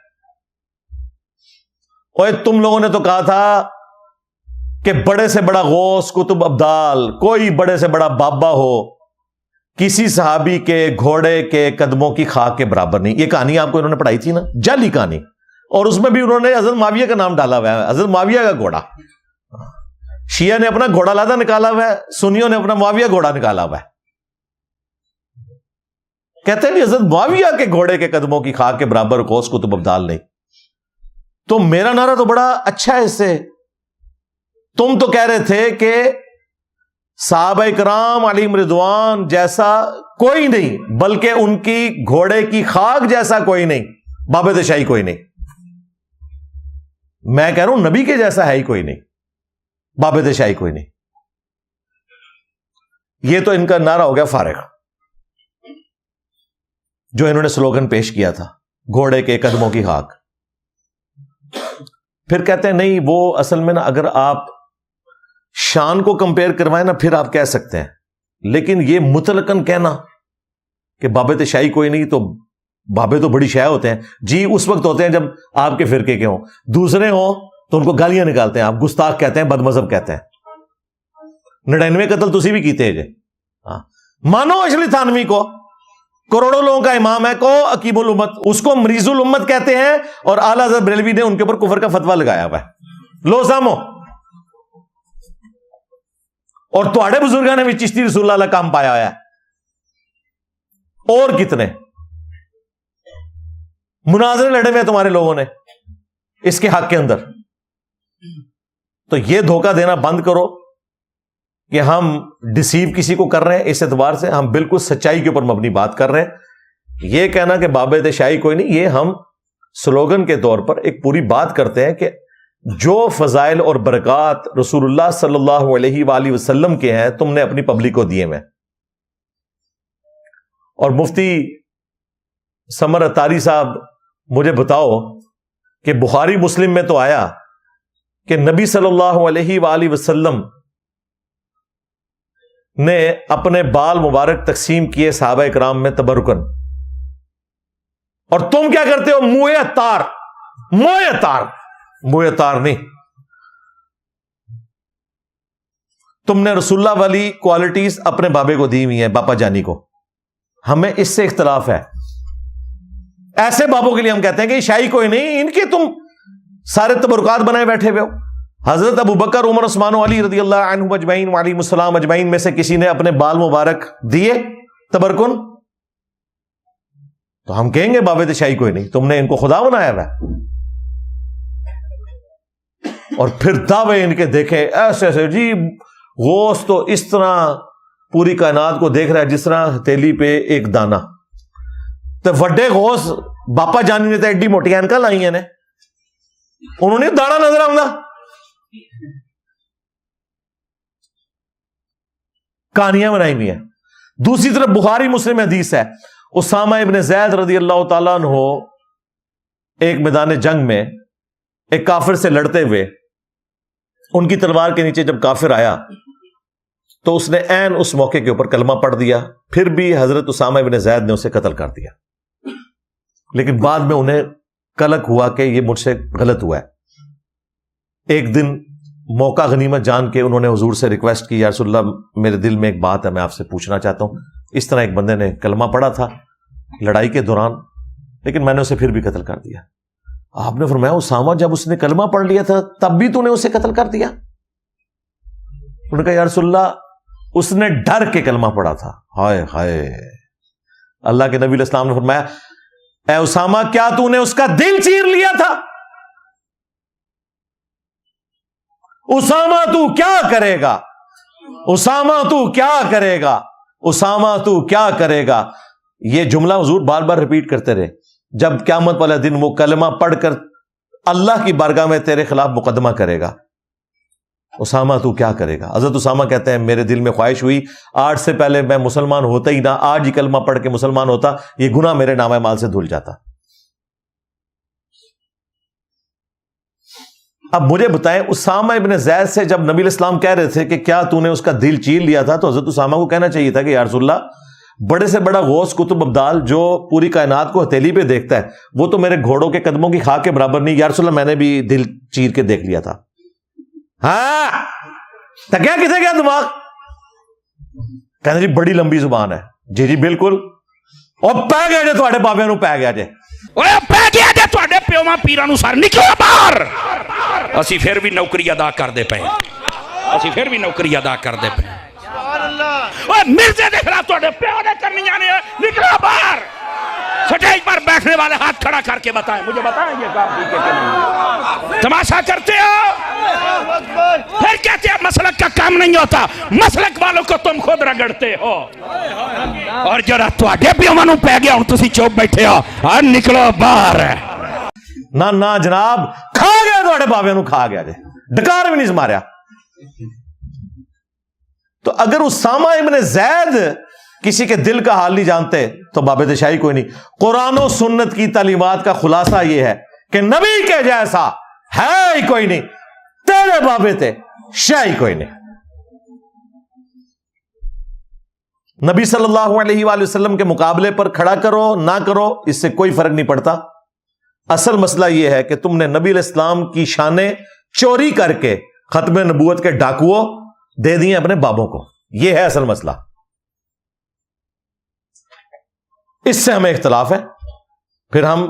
اوے تم لوگوں نے تو کہا تھا کہ بڑے سے بڑا غوث قطب ابدال کوئی بڑے سے بڑا بابا ہو کسی صحابی کے گھوڑے کے قدموں کی خاک کے برابر نہیں. یہ کہانی آپ کو انہوں نے پڑھائی تھی نا, جعلی کہانی, اور اس میں بھی انہوں نے حضرت معاویہ کا نام ڈالا ہوا ہے, حضرت معاویہ کا گھوڑا. شیعہ نے اپنا گھوڑا لادا نکالا ہوا ہے, سنیوں نے اپنا معاویہ گھوڑا نکالا ہوا ہے. کہتے ہیں حضرت معاویہ کے گھوڑے کے قدموں کی خاک کے برابر غوث قطب ابدال نہیں. تو میرا نعرہ تو بڑا اچھا ہے اس سے. تم تو کہہ رہے تھے کہ صحابہ کرام علیہم رضوان جیسا کوئی نہیں, بلکہ ان کی گھوڑے کی خاک جیسا کوئی نہیں, بابت شاہی کوئی نہیں. میں کہہ رہا ہوں نبی کے جیسا ہے ہی کوئی نہیں, بابت شاہی کوئی نہیں. یہ تو ان کا نعرہ ہو گیا فارغ, جو انہوں نے سلوگن پیش کیا تھا گھوڑے کے قدموں کی خاک. پھر کہتے ہیں نہیں وہ اصل میں نا اگر آپ شان کو کمپیئر کروائیں نا پھر آپ کہہ سکتے ہیں, لیکن یہ مطلقاً کہنا کہ بابت شاہی کوئی نہیں, تو بابے تو بڑی شے ہوتے ہیں جی, اس وقت ہوتے ہیں جب آپ کے فرقے کے ہوں, دوسرے ہوں تو ان کو گالیاں نکالتے ہیں, آپ گستاخ کہتے ہیں, بد مذہب کہتے ہیں. 99 قتل تسی بھی کیتے جے, مانو اشلی تھانوی کو کروڑوں لوگوں کا امام ہے, کو عقیب الامت, اس کو مریض الامت کہتے ہیں, اور اعلیٰ حضرت بریلوی نے ان کے اوپر کفر کا فتویٰ لگایا ہوا ہے. لو سامو, اور تواڈے بزرگاں نے بھی چشتی رسول اللہ کام پایا ہوا ہے, اور کتنے مناظرے لڑے ہوئے تمہارے لوگوں نے اس کے حق کے اندر. تو یہ دھوکہ دینا بند کرو کہ ہم ڈسیو کسی کو کر رہے ہیں. اس اعتبار سے ہم بالکل سچائی کے اوپر مبنی بات کر رہے ہیں. یہ کہنا کہ بابت شاہی کوئی نہیں, یہ ہم سلوگن کے طور پر ایک پوری بات کرتے ہیں کہ جو فضائل اور برکات رسول اللہ صلی اللہ علیہ وآلہ وسلم کے ہیں تم نے اپنی پبلک کو دیے میں. اور مفتی سمر اتاری صاحب مجھے بتاؤ کہ بخاری مسلم میں تو آیا کہ نبی صلی اللہ علیہ وآلہ وسلم نے اپنے بال مبارک تقسیم کیے صحابہ کرام میں تبرکن, اور تم کیا کرتے ہو, موئے اتار, موئے اتار, موئے اتار نہیں. تم نے رسول اللہ والی کوالٹیز اپنے بابے کو دی ہوئی ہیں, باپا جانی کو. ہمیں اس سے اختلاف ہے. ایسے بابوں کے لیے ہم کہتے ہیں کہ شاہی کوئی نہیں, ان کے تم سارے تبرکات بنائے بیٹھے ہوئے ہو. حضرت ابو بکر, عمر, عثمان و علی رضی اللہ عنہم اجمعین وعلیہم السلام اجمعین میں سے کسی نے اپنے بال مبارک دیے تبرکن؟ تو ہم کہیں گے باب شاہی کوئی نہیں, تم نے ان کو خدا بنایا ہوا ہے. اور پھر دعوے ان کے دیکھیں ایسے ایسے, جی غوث تو اس طرح پوری کائنات کو دیکھ رہا ہے جس طرح ہتھیلی پہ ایک دانا. تو وڈے غوث باپا جانی نے تو ایڈی موٹی اینکا لائی ہیں نے, انہوں نے دانا نظر آؤں, کہانیاں بنائی ہوئی ہیں. دوسری طرف بخاری مسلم حدیث ہے, اسامہ ابن زید رضی اللہ تعالیٰ عنہ ایک میدان جنگ میں ایک کافر سے لڑتے ہوئے, ان کی تلوار کے نیچے جب کافر آیا تو اس نے عین اس موقع کے اوپر کلمہ پڑھ دیا, پھر بھی حضرت اسامہ ابن زید نے اسے قتل کر دیا. لیکن بعد میں انہیں کلک ہوا کہ یہ مجھ سے غلط ہوا ہے. ایک دن موقع غنیمت جان کے انہوں نے حضور سے ریکویسٹ کی, یا رسول اللہ میرے دل میں ایک بات ہے, میں آپ سے پوچھنا چاہتا ہوں. اس طرح ایک بندے نے کلمہ پڑھا تھا لڑائی کے دوران, لیکن میں نے اسے پھر بھی قتل کر دیا. آپ نے فرمایا اسامہ جب اس نے کلمہ پڑھ لیا تھا تب بھی تو نے اسے قتل کر دیا؟ انہوں نے کہا یا رسول اللہ اس نے ڈر کے کلمہ پڑھا تھا. ہائے ہائے, اللہ کے نبی علیہ السلام نے فرمایا اے اسامہ کیا تو نے اس کا دل چیر لیا تھا؟ اسامہ تو کیا کرے گا, اسامہ تو کیا کرے گا, اسامہ تو کیا کرے گا. یہ جملہ حضور بار بار ریپیٹ کرتے رہے. جب قیامت والا دن وہ کلمہ پڑھ کر اللہ کی بارگاہ میں تیرے خلاف مقدمہ کرے گا, اسامہ تو کیا کرے گا. حضرت اسامہ کہتے ہیں میرے دل میں خواہش ہوئی آج سے پہلے میں مسلمان ہوتا ہی نہ, آج ہی کلمہ پڑھ کے مسلمان ہوتا, یہ گناہ میرے نامہ مال سے دھل جاتا. اب مجھے بتائیں اسامہ ابن زید سے جب نبی علیہ السلام کہہ رہے تھے کہ کیا تو نے اس کا دل چیر لیا تھا, تو حضرت اسامہ کو کہنا چاہیے تھا کہ یا رسول اللہ بڑے سے بڑا غوث قطب ابدال جو پوری کائنات کو ہتھیلی پہ دیکھتا ہے وہ تو میرے گھوڑوں کے قدموں کی خاک کے برابر نہیں, یا رسول اللہ میں نے بھی دل چیر کے دیکھ لیا تھا. ہاں تو کیا کسے کیا دماغ, کہنا جی بڑی لمبی زبان ہے. جی جی بالکل, اور پہ گیا جے تھوڑے بابے نو پہ گیا جے, پہ گیا جے تھوڑے پیواں پیراں نو سر نکلو باہر. اسی پھر بھی نوکری ادا کر دے پے, اسی پھر بھی نوکری ادا کر دے پے. مرزے دیکھ رہا تھوڑے پیو نے کرنی جانے, نکلو باہر. سٹیج پر بیٹھنے والے ہاتھ کھڑا کر کے بتائیں, مجھے بتائیں یہ کام ٹھیک ہے کہ نہیں. تماشا کرتے ہو, پھر کہتے ہیں مسلک کا کام نہیں ہوتا, مسلک والوں کو تم خود رگڑتے ہو. اور جڑا تواڈے پیواں نو پے گیا ہن تسی چوپ بیٹھے ہو, اور نکلو باہر. نہ جناب کھا گیا تھوڑے بابے نو, کھا گیا جے, ڈکار بھی نہیں ماریا. تو اگر اسامہ ابن زید کسی کے دل کا حال نہیں جانتے تو بابے تے شاہی کوئی نہیں. قرآن و سنت کی تعلیمات کا خلاصہ یہ ہے کہ نبی کے جیسا ہے ہی کوئی نہیں, تیرے بابے تے شاہی کوئی نہیں. نبی صلی اللہ علیہ وآلہ وسلم کے مقابلے پر کھڑا کرو نہ کرو اس سے کوئی فرق نہیں پڑتا. اصل مسئلہ یہ ہے کہ تم نے نبی علیہ السلام کی شانیں چوری کر کے ختم نبوت کے ڈاکوؤں دے دیے اپنے بابوں کو, یہ ہے اصل مسئلہ. اس سے ہمیں اختلاف ہے. پھر ہم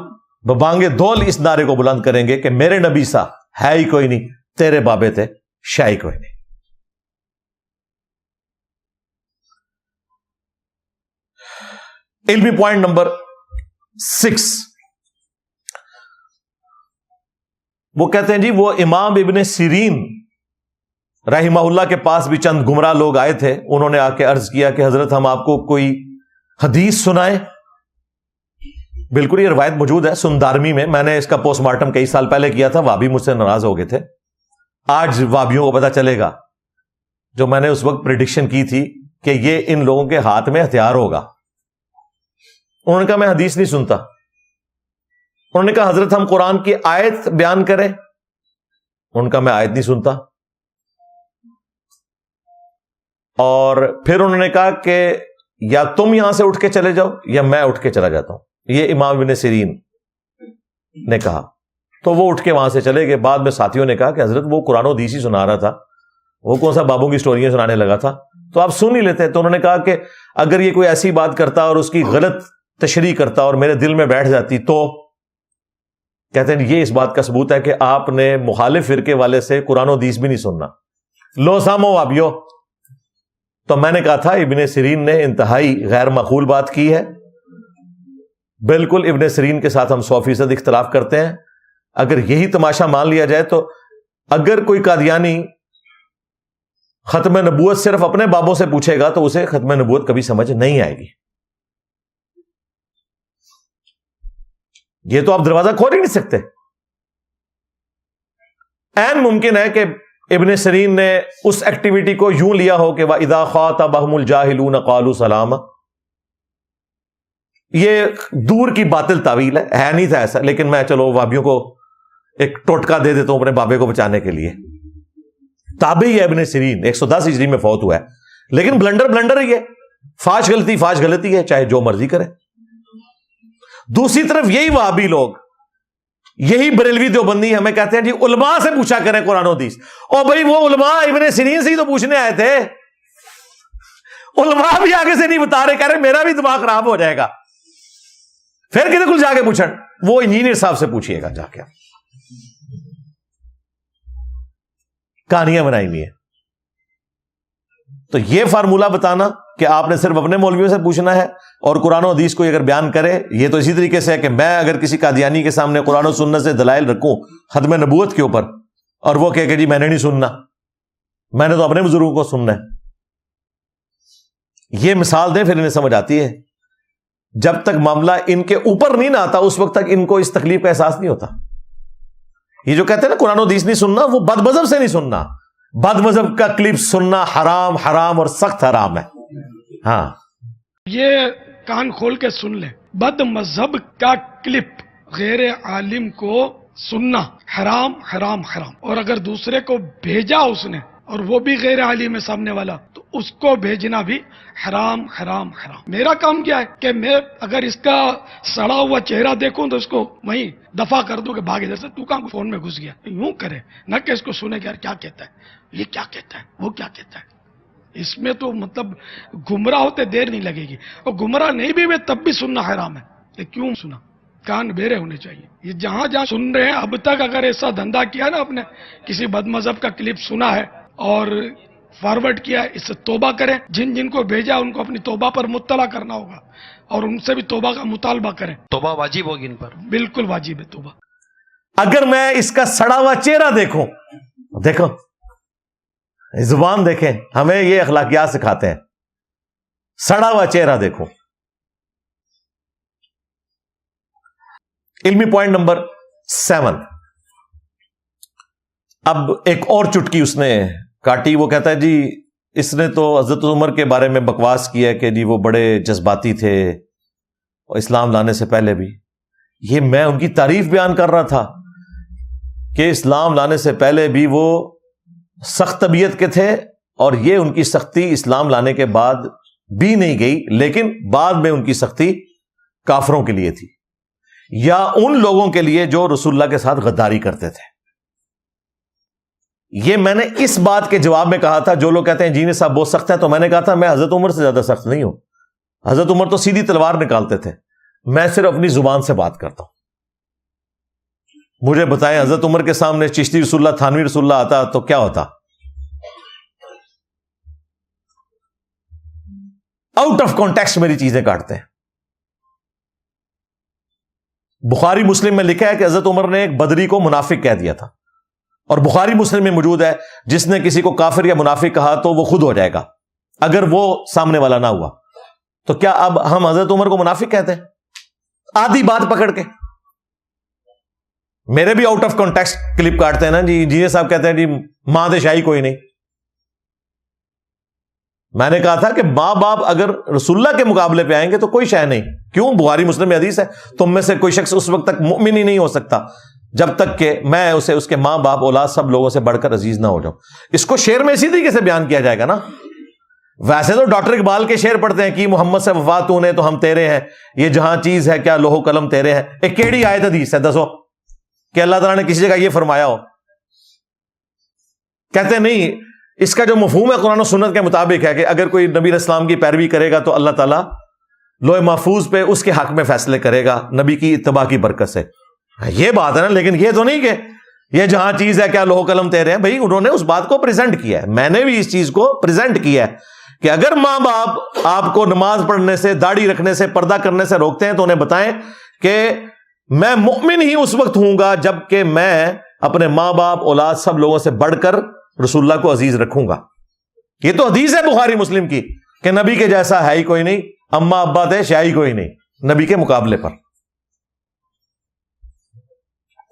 ببانگے دول اس نعرے کو بلند کریں گے کہ میرے نبی سا ہے ہی کوئی نہیں, تیرے بابے تھے شاہی کوئی نہیں. علمی پوائنٹ نمبر 6, وہ کہتے ہیں جی وہ امام ابن سیرین رحمہ اللہ کے پاس بھی چند گمراہ لوگ آئے تھے. انہوں نے آ کے عرض کیا کہ حضرت ہم آپ کو کوئی حدیث سنائیں. بالکل یہ روایت موجود ہے سندارمی میں نے اس کا پوسٹ مارٹم کئی سال پہلے کیا تھا. وابی مجھ سے ناراض ہو گئے تھے. آج وابیوں کو پتا چلے گا جو میں نے اس وقت پریڈکشن کی تھی کہ یہ ان لوگوں کے ہاتھ میں ہتھیار ہوگا. انہوں نے کہا میں حدیث نہیں سنتا. انہوں نے کہا حضرت ہم قرآن کی آیت بیان کریں. انہوں نے کہا میں آیت نہیں سنتا. اور پھر انہوں نے کہا کہ یا تم یہاں سے اٹھ کے چلے جاؤ یا میں اٹھ کے چلا جاتا ہوں. یہ امام ابن سیرین نے کہا تو وہ اٹھ کے وہاں سے چلے گئے. بعد میں ساتھیوں نے کہا کہ حضرت وہ قرآن و حدیث ہی سنا رہا تھا, وہ کون سا بابوں کی سٹوریاں سنانے لگا تھا, تو آپ سن ہی لیتے. تو انہوں نے کہا کہ اگر یہ کوئی ایسی بات کرتا اور اس کی غلط تشریح کرتا اور میرے دل میں بیٹھ جاتی تو کہتے ہیں یہ اس بات کا ثبوت ہے کہ آپ نے مخالف فرقے والے سے قرآن و حدیث بھی نہیں سننا. لو سامو وابیو. تو میں نے کہا تھا ابن سیرین نے انتہائی غیر معقول بات کی ہے, بالکل ابن سیرین کے ساتھ ہم 100% اختلاف کرتے ہیں. اگر یہی تماشا مان لیا جائے تو اگر کوئی قادیانی ختم نبوت صرف اپنے بابوں سے پوچھے گا تو اسے ختم نبوت کبھی سمجھ نہیں آئے گی. یہ تو آپ دروازہ کھول ہی نہیں سکتے. عین ممکن ہے کہ ابن سیرین نے اس ایکٹیویٹی کو یوں لیا ہو کہ وَإِذَا خَاطَبَهُمُ الْجَاهِلُونَ قَالُوا سَلَامًا. یہ دور کی باطل تعویل ہے نہیں تھا ایسا, لیکن میں چلو وابیوں کو ایک ٹوٹکا دے دیتا ہوں اپنے بابے کو بچانے کے لیے. تابعی ہے ابن سیرین, 110 ہجری میں فوت ہوا ہے, لیکن بلنڈر ہی ہے. فاش غلطی ہے, چاہے جو مرضی کرے. دوسری طرف یہی وہابی لوگ, یہی بریلوی دیوبندی ہمیں کہتے ہیں جی علماء سے پوچھا کریں قرآن و حدیث. اور بھائی وہ علماء ابن سیرین سے ہی تو پوچھنے آئے تھے. علماء بھی آگے سے نہیں بتا رہے, کہہ رہے میرا بھی دماغ خراب ہو جائے گا. پھر کدھر کل جا کے پوچھیں, وہ انجینئر صاحب سے پوچھئے گا جا کے. کہانیاں بنائی ہوئی ہیں. تو یہ فارمولہ بتانا کہ آپ نے صرف اپنے مولویوں سے پوچھنا ہے اور قرآن و حدیث کو اگر بیان کرے, یہ تو اسی طریقے سے ہے کہ میں اگر کسی قادیانی کے سامنے قرآن و سنت سے دلائل رکھوں ختم نبوت کے اوپر اور وہ کہے کہ جی میں نے نہیں سننا, میں نے تو اپنے بزرگوں کو سننا ہے. یہ مثال دیں پھر انہیں سمجھ آتی ہے. جب تک معاملہ ان کے اوپر نہیں نہ آتا اس وقت تک ان کو اس تکلیف کا احساس نہیں ہوتا. یہ جو کہتے ہیں نا قرآن و حدیث نہیں سننا, وہ بد مذہب سے نہیں سننا. بد مذہب کا کلپ سننا حرام اور سخت حرام ہے. ہاں یہ کان کھول کے سن لیں, بد مذہب کا کلپ غیر عالم کو سننا حرام. اور اگر دوسرے کو بھیجا اس نے اور وہ بھی غیر عالم ہے سامنے والا, تو اس کو بھیجنا بھی حرام. میرا کام کیا ہے کہ میں اگر اس کا سڑا ہوا چہرہ دیکھوں تو اس کو وہیں دفع کر دوں کہ بھاگ ادھر سے, تو کہاں فون میں گھس گیا. یوں کرے نہ کہ اس کو سنے کہ یار کیا کہتا ہے, یہ کیا کہتا ہے, وہ کیا کہتا ہے. اس میں تو مطلب گمراہ ہوتے دیر نہیں لگے گی, اور گمراہ نہیں بھی ہوئے تب بھی سننا حرام ہے. یہ کیوں سنا؟ کان بیرے ہونے چاہیے. یہ جہاں سن رہے ہیں اب تک اگر ایسا دھندا کیا نا, آپ نے کسی بد مذہب کا کلپ سنا ہے اور فارورڈ کیا ہے, اس سے توبہ کریں. جن کو بھیجا ان کو اپنی توبہ پر مطلع کرنا ہوگا اور ان سے بھی توبہ کا مطالبہ کریں. توبہ واجب ہوگی ان پر, بالکل واجب ہے توبہ. اگر میں اس کا سڑا ہوا چہرہ دیکھوں, دیکھو زبان دیکھیں, ہمیں یہ اخلاقیات سکھاتے ہیں. سڑا ہوا چہرہ دیکھو. علمی پوائنٹ نمبر 7. اب ایک اور چٹکی اس نے کاٹی. وہ کہتا ہے جی اس نے تو حضرت عمر کے بارے میں بکواس کیا کہ جی وہ بڑے جذباتی تھے اور اسلام لانے سے پہلے بھی. یہ میں ان کی تعریف بیان کر رہا تھا کہ اسلام لانے سے پہلے بھی وہ سخت طبیعت کے تھے, اور یہ ان کی سختی اسلام لانے کے بعد بھی نہیں گئی, لیکن بعد میں ان کی سختی کافروں کے لیے تھی یا ان لوگوں کے لیے جو رسول اللہ کے ساتھ غداری کرتے تھے. یہ میں نے اس بات کے جواب میں کہا تھا, جو لوگ کہتے ہیں جی صاحب بہت سخت ہے, تو میں نے کہا تھا میں حضرت عمر سے زیادہ سخت نہیں ہوں. حضرت عمر تو سیدھی تلوار نکالتے تھے, میں صرف اپنی زبان سے بات کرتا ہوں. مجھے بتائیں حضرت عمر کے سامنے چشتی رسول اللہ, تھانوی رسول اللہ آتا تو کیا ہوتا؟ آؤٹ آف کانٹیکسٹ میری چیزیں کاٹتے ہیں. بخاری مسلم میں لکھا ہے کہ حضرت عمر نے ایک بدری کو منافق کہہ دیا تھا, اور بخاری مسلم میں موجود ہے جس نے کسی کو کافر یا منافق کہا تو وہ خود ہو جائے گا اگر وہ سامنے والا نہ ہوا. تو کیا اب ہم حضرت عمر کو منافق کہتے ہیں آدھی بات پکڑ کے؟ میرے بھی آؤٹ آف کانٹیکسٹ کلپ کاٹتے ہیں نا جی صاحب کہتے ہیں جی ماں دے شاہی کوئی نہیں. میں نے کہا تھا کہ ماں باپ اگر رسول اللہ کے مقابلے پہ آئیں گے تو کوئی شے نہیں. کیوں؟ بخاری مسلم میں حدیث ہے, تم میں سے کوئی شخص اس وقت تک مومن ہی نہیں ہو سکتا جب تک کہ میں اسے اس کے ماں باپ اولاد سب لوگوں سے بڑھ کر عزیز نہ ہو جاؤں. اس کو شعر میں اسی طریقے سے بیان کیا جائے گا نا. ویسے تو ڈاکٹر اقبال کے شعر پڑھتے ہیں کہ محمد سے وفا تو نے تو ہم تیرے ہیں, یہ جہاں چیز ہے کیا لوح و قلم تیرے ہیں. ایک کیڑی آیت حدیث ہے دسو کہ اللہ تعالیٰ نے کسی جگہ یہ فرمایا ہو؟ کہتے نہیں, اس کا جو مفہوم ہے قرآن و سنت کے مطابق ہے کہ اگر کوئی نبی علیہ السلام کی پیروی کرے گا تو اللہ تعالیٰ لوح محفوظ پہ اس کے حق میں فیصلے کرے گا نبی کی اتباع کی برکت سے. یہ بات ہے نا, لیکن یہ تو نہیں کہ یہ جہاں چیز ہے کیا لوح و قلم تیرے ہیں. بھائی انہوں نے اس بات کو پریزنٹ کیا ہے, میں نے بھی اس چیز کو پریزنٹ کیا ہے کہ اگر ماں باپ آپ کو نماز پڑھنے سے، داڑھی رکھنے سے، پردہ کرنے سے روکتے ہیں تو انہیں بتائیں کہ میں مؤمن ہی اس وقت ہوں گا جب کہ میں اپنے ماں باپ، اولاد، سب لوگوں سے بڑھ کر رسول اللہ کو عزیز رکھوں گا. یہ تو حدیث ہے بخاری مسلم کی کہ نبی کے جیسا ہے ہی کوئی نہیں، اما ابا تھے شاہی کوئی نہیں نبی کے مقابلے پر.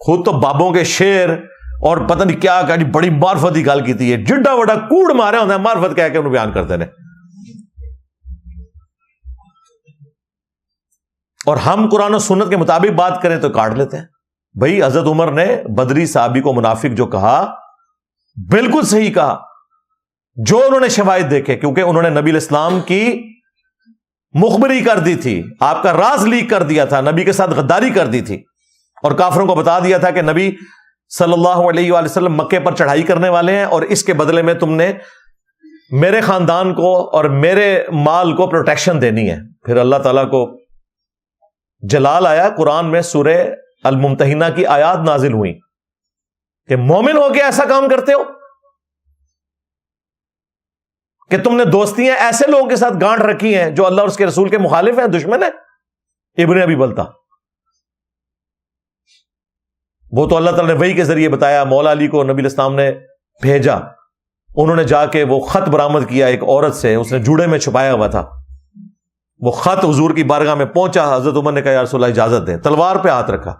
خود تو بابوں کے شعر اور پتہ نہیں کیا کہ بڑی معرفت کی گل کی ہے، جڈا وڈا کوڑ مارے ہوتے ہیں معرفت کہہ کے انہوں بیان کرتے ہیں. اور ہم قرآن و سنت کے مطابق بات کریں تو کاٹ لیتے ہیں. بھائی حضرت عمر نے بدری صحابی کو منافق جو کہا بالکل صحیح کہا، جو انہوں نے شواہد دیکھے، کیونکہ انہوں نے نبی الاسلام کی مخبری کر دی تھی، آپ کا راز لیک کر دیا تھا، نبی کے ساتھ غداری کر دی تھی، اور کافروں کو بتا دیا تھا کہ نبی صلی اللہ علیہ وآلہ وسلم مکے پر چڑھائی کرنے والے ہیں، اور اس کے بدلے میں تم نے میرے خاندان کو اور میرے مال کو پروٹیکشن دینی ہے. پھر اللہ تعالیٰ کو جلال آیا، قرآن میں سورہ الممتحنہ کی آیات نازل ہوئی کہ مومن ہو کے ایسا کام کرتے ہو کہ تم نے دوستیاں ایسے لوگوں کے ساتھ گانٹ رکھی ہیں جو اللہ اور اس کے رسول کے مخالف ہیں، دشمن ہیں. ابن ابی بلتا، وہ تو اللہ تعالیٰ نے وحی کے ذریعے بتایا، مولا علی کو نبی الاسلام نے بھیجا، انہوں نے جا کے وہ خط برآمد کیا ایک عورت سے، اس نے جوڑے میں چھپایا ہوا تھا. وہ خط حضور کی بارگاہ میں پہنچا، حضرت عمر نے کہا یا رسول اللہ اجازت دیں، تلوار پہ ہاتھ رکھا.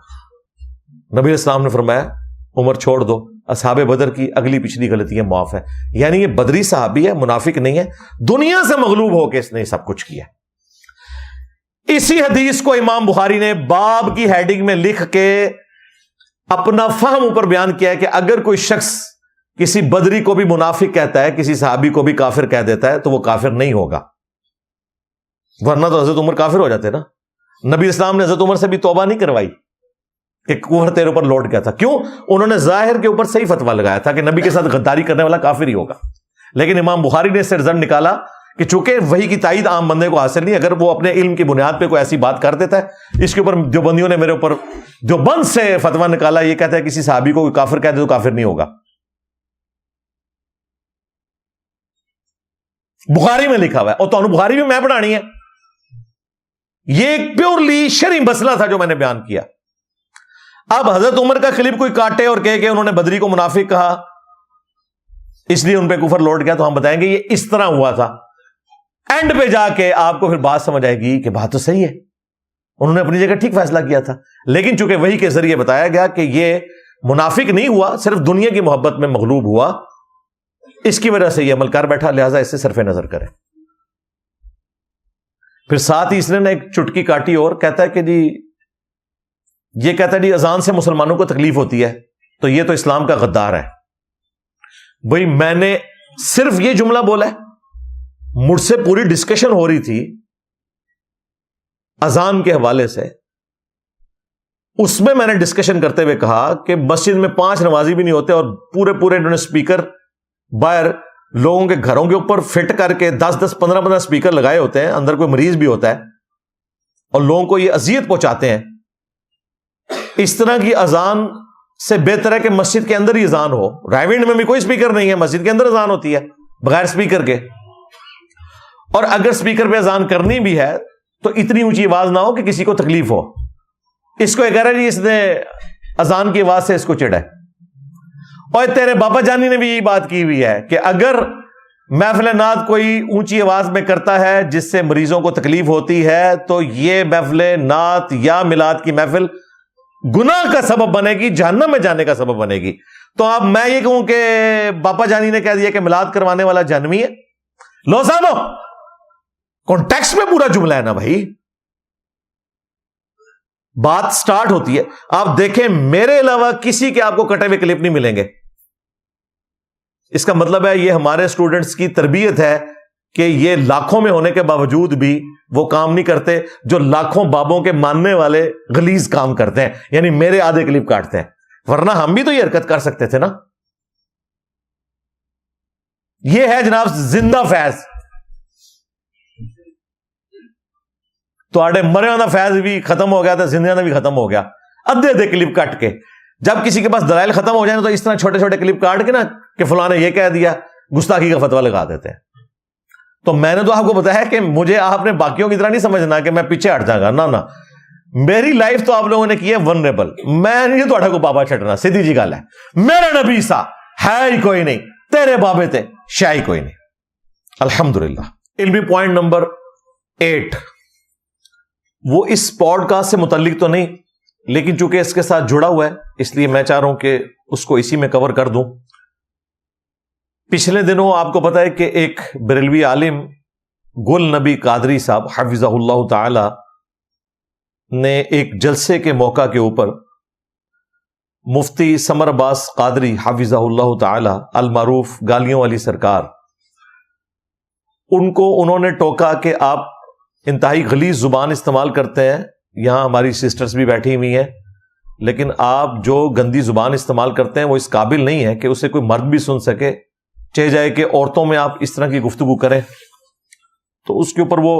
نبی الاسلام نے فرمایا عمر چھوڑ دو، اصحاب بدر کی اگلی پچھلی غلطیاں معاف ہے. یعنی یہ بدری صحابی ہے، منافق نہیں ہے، دنیا سے مغلوب ہو کے اس نے سب کچھ کیا. اسی حدیث کو امام بخاری نے باب کی ہیڈنگ میں لکھ کے اپنا فہم اوپر بیان کیا ہے کہ اگر کوئی شخص کسی بدری کو بھی منافق کہتا ہے، کسی صحابی کو بھی کافر کہہ دیتا ہے، تو وہ کافر نہیں ہوگا، ورنہ تو حضرت عمر کافر ہو جاتے نا. نبی اسلام نے حضرت عمر سے بھی توبہ نہیں کروائی کہ کفر تیرے اوپر لوٹ گیا تھا. کیوں؟ انہوں نے ظاہر کے اوپر صحیح فتویٰ لگایا تھا کہ نبی کے ساتھ غداری کرنے والا کافر ہی ہوگا. لیکن امام بخاری نے اس سے رزلٹ نکالا کہ چونکہ وحی کی تائید عام بندے کو حاصل نہیں، اگر وہ اپنے علم کی بنیاد پہ کوئی ایسی بات کر دیتا ہے، اس کے اوپر دیوبندیوں نے میرے اوپر دیوبند سے فتویٰ نکالا، یہ کہتا ہے کسی صحابی کو کوئی کافر کہتے تو کافر نہیں ہوگا. بخاری میں لکھا ہوا ہے، اور تو بخاری بھی میں پڑھانی ہے. یہ ایک پیورلی شرعی مسئلہ تھا جو میں نے بیان کیا. اب حضرت عمر کا کلپ کوئی کاٹے اور کہے کہ انہوں نے بدری کو منافق کہا اس لیے ان پہ کفر لوٹ گیا، تو ہم بتائیں گے یہ اس طرح ہوا تھا. اینڈ پہ جا کے آپ کو پھر بات سمجھ آئے گی کہ بات تو صحیح ہے، انہوں نے اپنی جگہ ٹھیک فیصلہ کیا تھا. لیکن چونکہ وحی کے ذریعے بتایا گیا کہ یہ منافق نہیں ہوا، صرف دنیا کی محبت میں مغلوب ہوا، اس کی وجہ سے یہ عمل کر بیٹھا، لہٰذا اس سے صرف نظر کریں. پھر ساتھ ہی اس نے ایک چٹکی کاٹی اور کہتا ہے کہ جی یہ کہتا ہے جی اذان سے مسلمانوں کو تکلیف ہوتی ہے تو یہ تو اسلام کا غدار ہے. بھئی میں نے صرف یہ جملہ بولا ہے، مجھ سے پوری ڈسکشن ہو رہی تھی اذان کے حوالے سے، اس میں میں نے ڈسکشن کرتے ہوئے کہا کہ مسجد میں 5 نمازی بھی نہیں ہوتے، اور پورے انہوں نے اسپیکر باہر لوگوں کے گھروں کے اوپر فٹ کر کے 10 15 اسپیکر لگائے ہوتے ہیں، اندر کوئی مریض بھی ہوتا ہے اور لوگوں کو یہ اذیت پہنچاتے ہیں. اس طرح کی اذان سے بہتر ہے کہ مسجد کے اندر ہی اذان ہو. رائیونڈ میں بھی کوئی اسپیکر نہیں ہے، مسجد کے اندر اذان ہوتی ہے بغیر اسپیکر کے. اور اگر اسپیکر پہ اذان کرنی بھی ہے تو اتنی اونچی آواز نہ ہو کہ کسی کو تکلیف ہو. اس کو یہ کہہ رہا ہے جی اس نے اذان کی آواز سے اس کو چڑھا ہے. اور تیرے بابا جانی نے بھی یہی بات کی ہوئی ہے کہ اگر محفل نعت کوئی اونچی آواز میں کرتا ہے جس سے مریضوں کو تکلیف ہوتی ہے تو یہ محفل نعت یا میلاد کی محفل گناہ کا سبب بنے گی، جہنم میں جانے کا سبب بنے گی. تو اب میں یہ کہوں کہ باپا جانی نے کہہ دیا کہ میلاد کروانے والا جہنمی ہے؟ لو صاحب کانٹیکسٹ میں پورا جملہ ہے نا بھائی. بات سٹارٹ ہوتی ہے، آپ دیکھیں میرے علاوہ کسی کے آپ کو کٹے ہوئے کلپ نہیں ملیں گے. اس کا مطلب ہے یہ ہمارے اسٹوڈنٹس کی تربیت ہے کہ یہ لاکھوں میں ہونے کے باوجود بھی وہ کام نہیں کرتے جو لاکھوں بابوں کے ماننے والے غلیظ کام کرتے ہیں، یعنی میرے آدھے کلپ کاٹتے ہیں. ورنہ ہم بھی تو یہ حرکت کر سکتے تھے نا. یہ ہے جناب زندہ فیض. تو آڑے مرے والا فیض بھی ختم ہو گیا تھا، زندہ بھی ختم ہو گیا ادھے کلپ کٹ کے. جب کسی کے پاس دلائل ختم ہو جائیں تو اس طرح چھوٹے چھوٹے کلپ کاٹ کے نا کہ فلاں نے یہ کہہ دیا، گستاخی کا فتویٰ لگا دیتے ہیں. تو میں نے تو آپ کو بتایا کہ مجھے آپ نے باقیوں کی طرح نہیں سمجھنا کہ میں پیچھے ہٹ جاؤں گا، نہ میری لائف تو آپ لوگوں نے کی ہے ونریبل. میں نہیں تھوڑا کو بابا چھٹنا، سیدھی جی گل ہے. میرا نبی سا ہے ہی کوئی نہیں، تیرے بابے تے شاہی کوئی نہیں. الحمدللہ. علمی پوائنٹ نمبر 8، وہ اس پوڈ کاسٹ سے متعلق تو نہیں، لیکن چونکہ اس کے ساتھ جڑا ہوا ہے اس لیے میں چاہ رہا ہوں کہ اس کو اسی میں کور کر دوں. پچھلے دنوں آپ کو پتا ہے کہ ایک بریلوی عالم گل نبی قادری صاحب حفظہ اللہ تعالی نے ایک جلسے کے موقع کے اوپر مفتی سمر عباس قادری حفظہ اللہ تعالی المعروف گالیوں والی سرکار، ان کو انہوں نے ٹوکا کہ آپ انتہائی غلیظ زبان استعمال کرتے ہیں. یہاں ہماری سسٹرز بھی بیٹھی ہوئی ہیں، لیکن آپ جو گندی زبان استعمال کرتے ہیں وہ اس قابل نہیں ہے کہ اسے کوئی مرد بھی سن سکے، چاہے جائے کہ عورتوں میں آپ اس طرح کی گفتگو کریں. تو اس کے اوپر وہ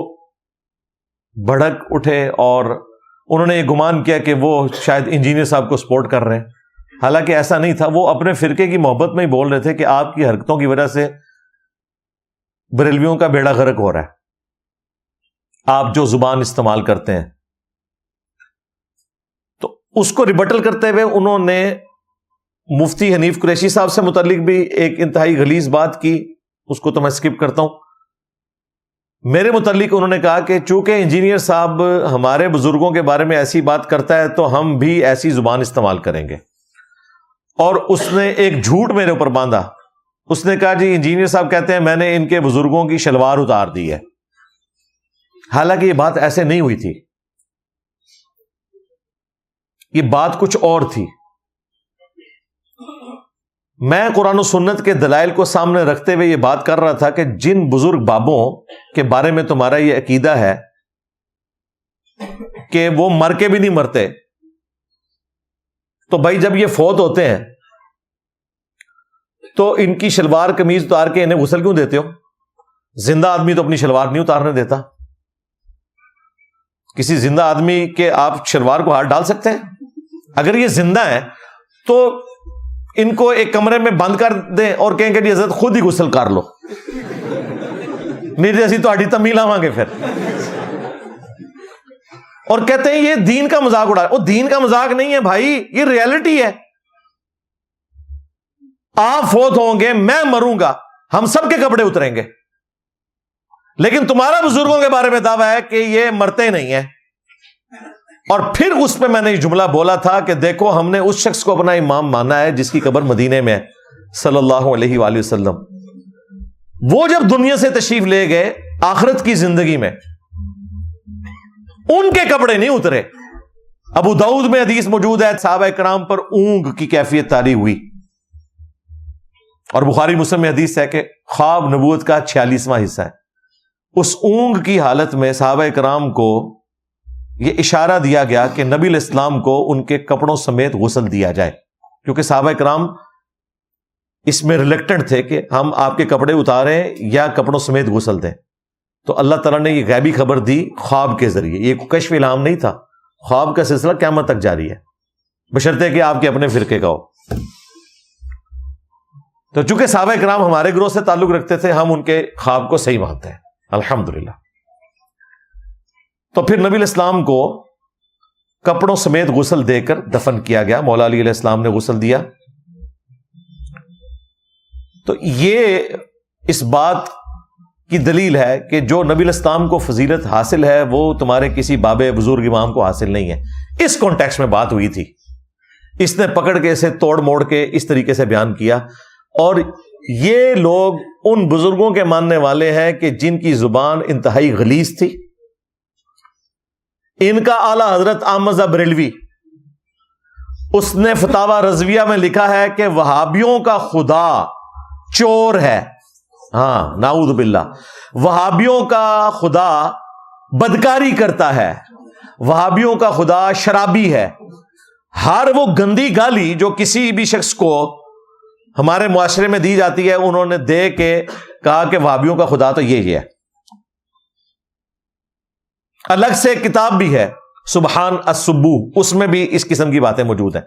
بھڑک اٹھے اور انہوں نے یہ گمان کیا کہ وہ شاید انجینئر صاحب کو سپورٹ کر رہے ہیں. حالانکہ ایسا نہیں تھا، وہ اپنے فرقے کی محبت میں ہی بول رہے تھے کہ آپ کی حرکتوں کی وجہ سے بریلویوں کا بیڑا غرق ہو رہا ہے، آپ جو زبان استعمال کرتے ہیں. تو اس کو ریبٹل کرتے ہوئے انہوں نے مفتی حنیف قریشی صاحب سے متعلق بھی ایک انتہائی غلیظ بات کی، اس کو تو میں سکپ کرتا ہوں. میرے متعلق انہوں نے کہا کہ چونکہ انجینئر صاحب ہمارے بزرگوں کے بارے میں ایسی بات کرتا ہے تو ہم بھی ایسی زبان استعمال کریں گے. اور اس نے ایک جھوٹ میرے اوپر باندھا. اس نے کہا جی انجینئر صاحب کہتے ہیں میں نے ان کے بزرگوں کی شلوار اتار دی ہے. حالانکہ یہ بات ایسے نہیں ہوئی تھی، یہ بات کچھ اور تھی. میں قرآن و سنت کے دلائل کو سامنے رکھتے ہوئے یہ بات کر رہا تھا کہ جن بزرگ بابوں کے بارے میں تمہارا یہ عقیدہ ہے کہ وہ مر کے بھی نہیں مرتے، تو بھائی جب یہ فوت ہوتے ہیں تو ان کی شلوار قمیض اتار کے انہیں غسل کیوں دیتے ہو؟ زندہ آدمی تو اپنی شلوار نہیں اتارنے دیتا. کسی زندہ آدمی کے آپ شلوار کو ہاتھ ڈال سکتے ہیں؟ اگر یہ زندہ ہیں تو ان کو ایک کمرے میں بند کر دیں اور کہیں کہ جی حضرت خود ہی غسل کر لو، نہیں جیسی تو آڈی تمیل آواں گے پھر. اور کہتے ہیں یہ دین کا مذاق اڑا. وہ دین کا مذاق نہیں ہے بھائی، یہ ریئلٹی ہے. آپ فوت ہوں گے، میں مروں گا، ہم سب کے کپڑے اتریں گے، لیکن تمہارا بزرگوں کے بارے میں دعویٰ ہے کہ یہ مرتے نہیں ہیں. اور پھر اس پہ میں نے یہ جملہ بولا تھا کہ دیکھو ہم نے اس شخص کو اپنا امام مانا ہے جس کی قبر مدینے میں ہے صلی اللہ علیہ وآلہ وسلم. وہ جب دنیا سے تشریف لے گئے آخرت کی زندگی میں ان کے کپڑے نہیں اترے. ابو داؤد میں حدیث موجود ہے صحابہ کرام پر اونگ کی کیفیت طاری ہوئی، اور بخاری مسلم میں حدیث ہے کہ خواب نبوت کا 46واں حصہ ہے. اس اونگ کی حالت میں صحابہ کرام کو یہ اشارہ دیا گیا کہ نبی علیہ السلام کو ان کے کپڑوں سمیت غسل دیا جائے، کیونکہ صحابہ کرام اس میں ریلیکٹنٹ تھے کہ ہم آپ کے کپڑے اتاریں یا کپڑوں سمیت غسل دیں. تو اللہ تعالیٰ نے یہ غیبی خبر دی خواب کے ذریعے. یہ کشف الہام نہیں تھا، خواب کا سلسلہ قیامت تک جاری ہے بشرطے کہ آپ کے اپنے فرقے کا ہو. تو چونکہ صحابہ کرام ہمارے گروہ سے تعلق رکھتے تھے، ہم ان کے خواب کو صحیح مانتے ہیں الحمدللہ. تو پھر نبی علیہ السلام کو کپڑوں سمیت غسل دے کر دفن کیا گیا. مولا علی علیہ السلام نے غسل دیا. تو یہ اس بات کی دلیل ہے کہ جو نبی علیہ السلام کو فضیلت حاصل ہے وہ تمہارے کسی باب بزرگ امام کو حاصل نہیں ہے. اس کانٹیکسٹ میں بات ہوئی تھی، اس نے پکڑ کے اسے توڑ موڑ کے اس طریقے سے بیان کیا. اور یہ لوگ ان بزرگوں کے ماننے والے ہیں کہ جن کی زبان انتہائی غلیظ تھی. ان کا اعلی حضرت احمد بریلوی اس نے فتاوی رضویہ میں لکھا ہے کہ وہابیوں کا خدا چور ہے. ہاں نعوذ باللہ. وہابیوں کا خدا بدکاری کرتا ہے، وہابیوں کا خدا شرابی ہے. ہر وہ گندی گالی جو کسی بھی شخص کو ہمارے معاشرے میں دی جاتی ہے انہوں نے دے کے کہا کہ وہابیوں کا خدا تو یہ ہے. الگ سے ایک کتاب بھی ہے سبحان السبوح، اس میں بھی اس قسم کی باتیں موجود ہیں.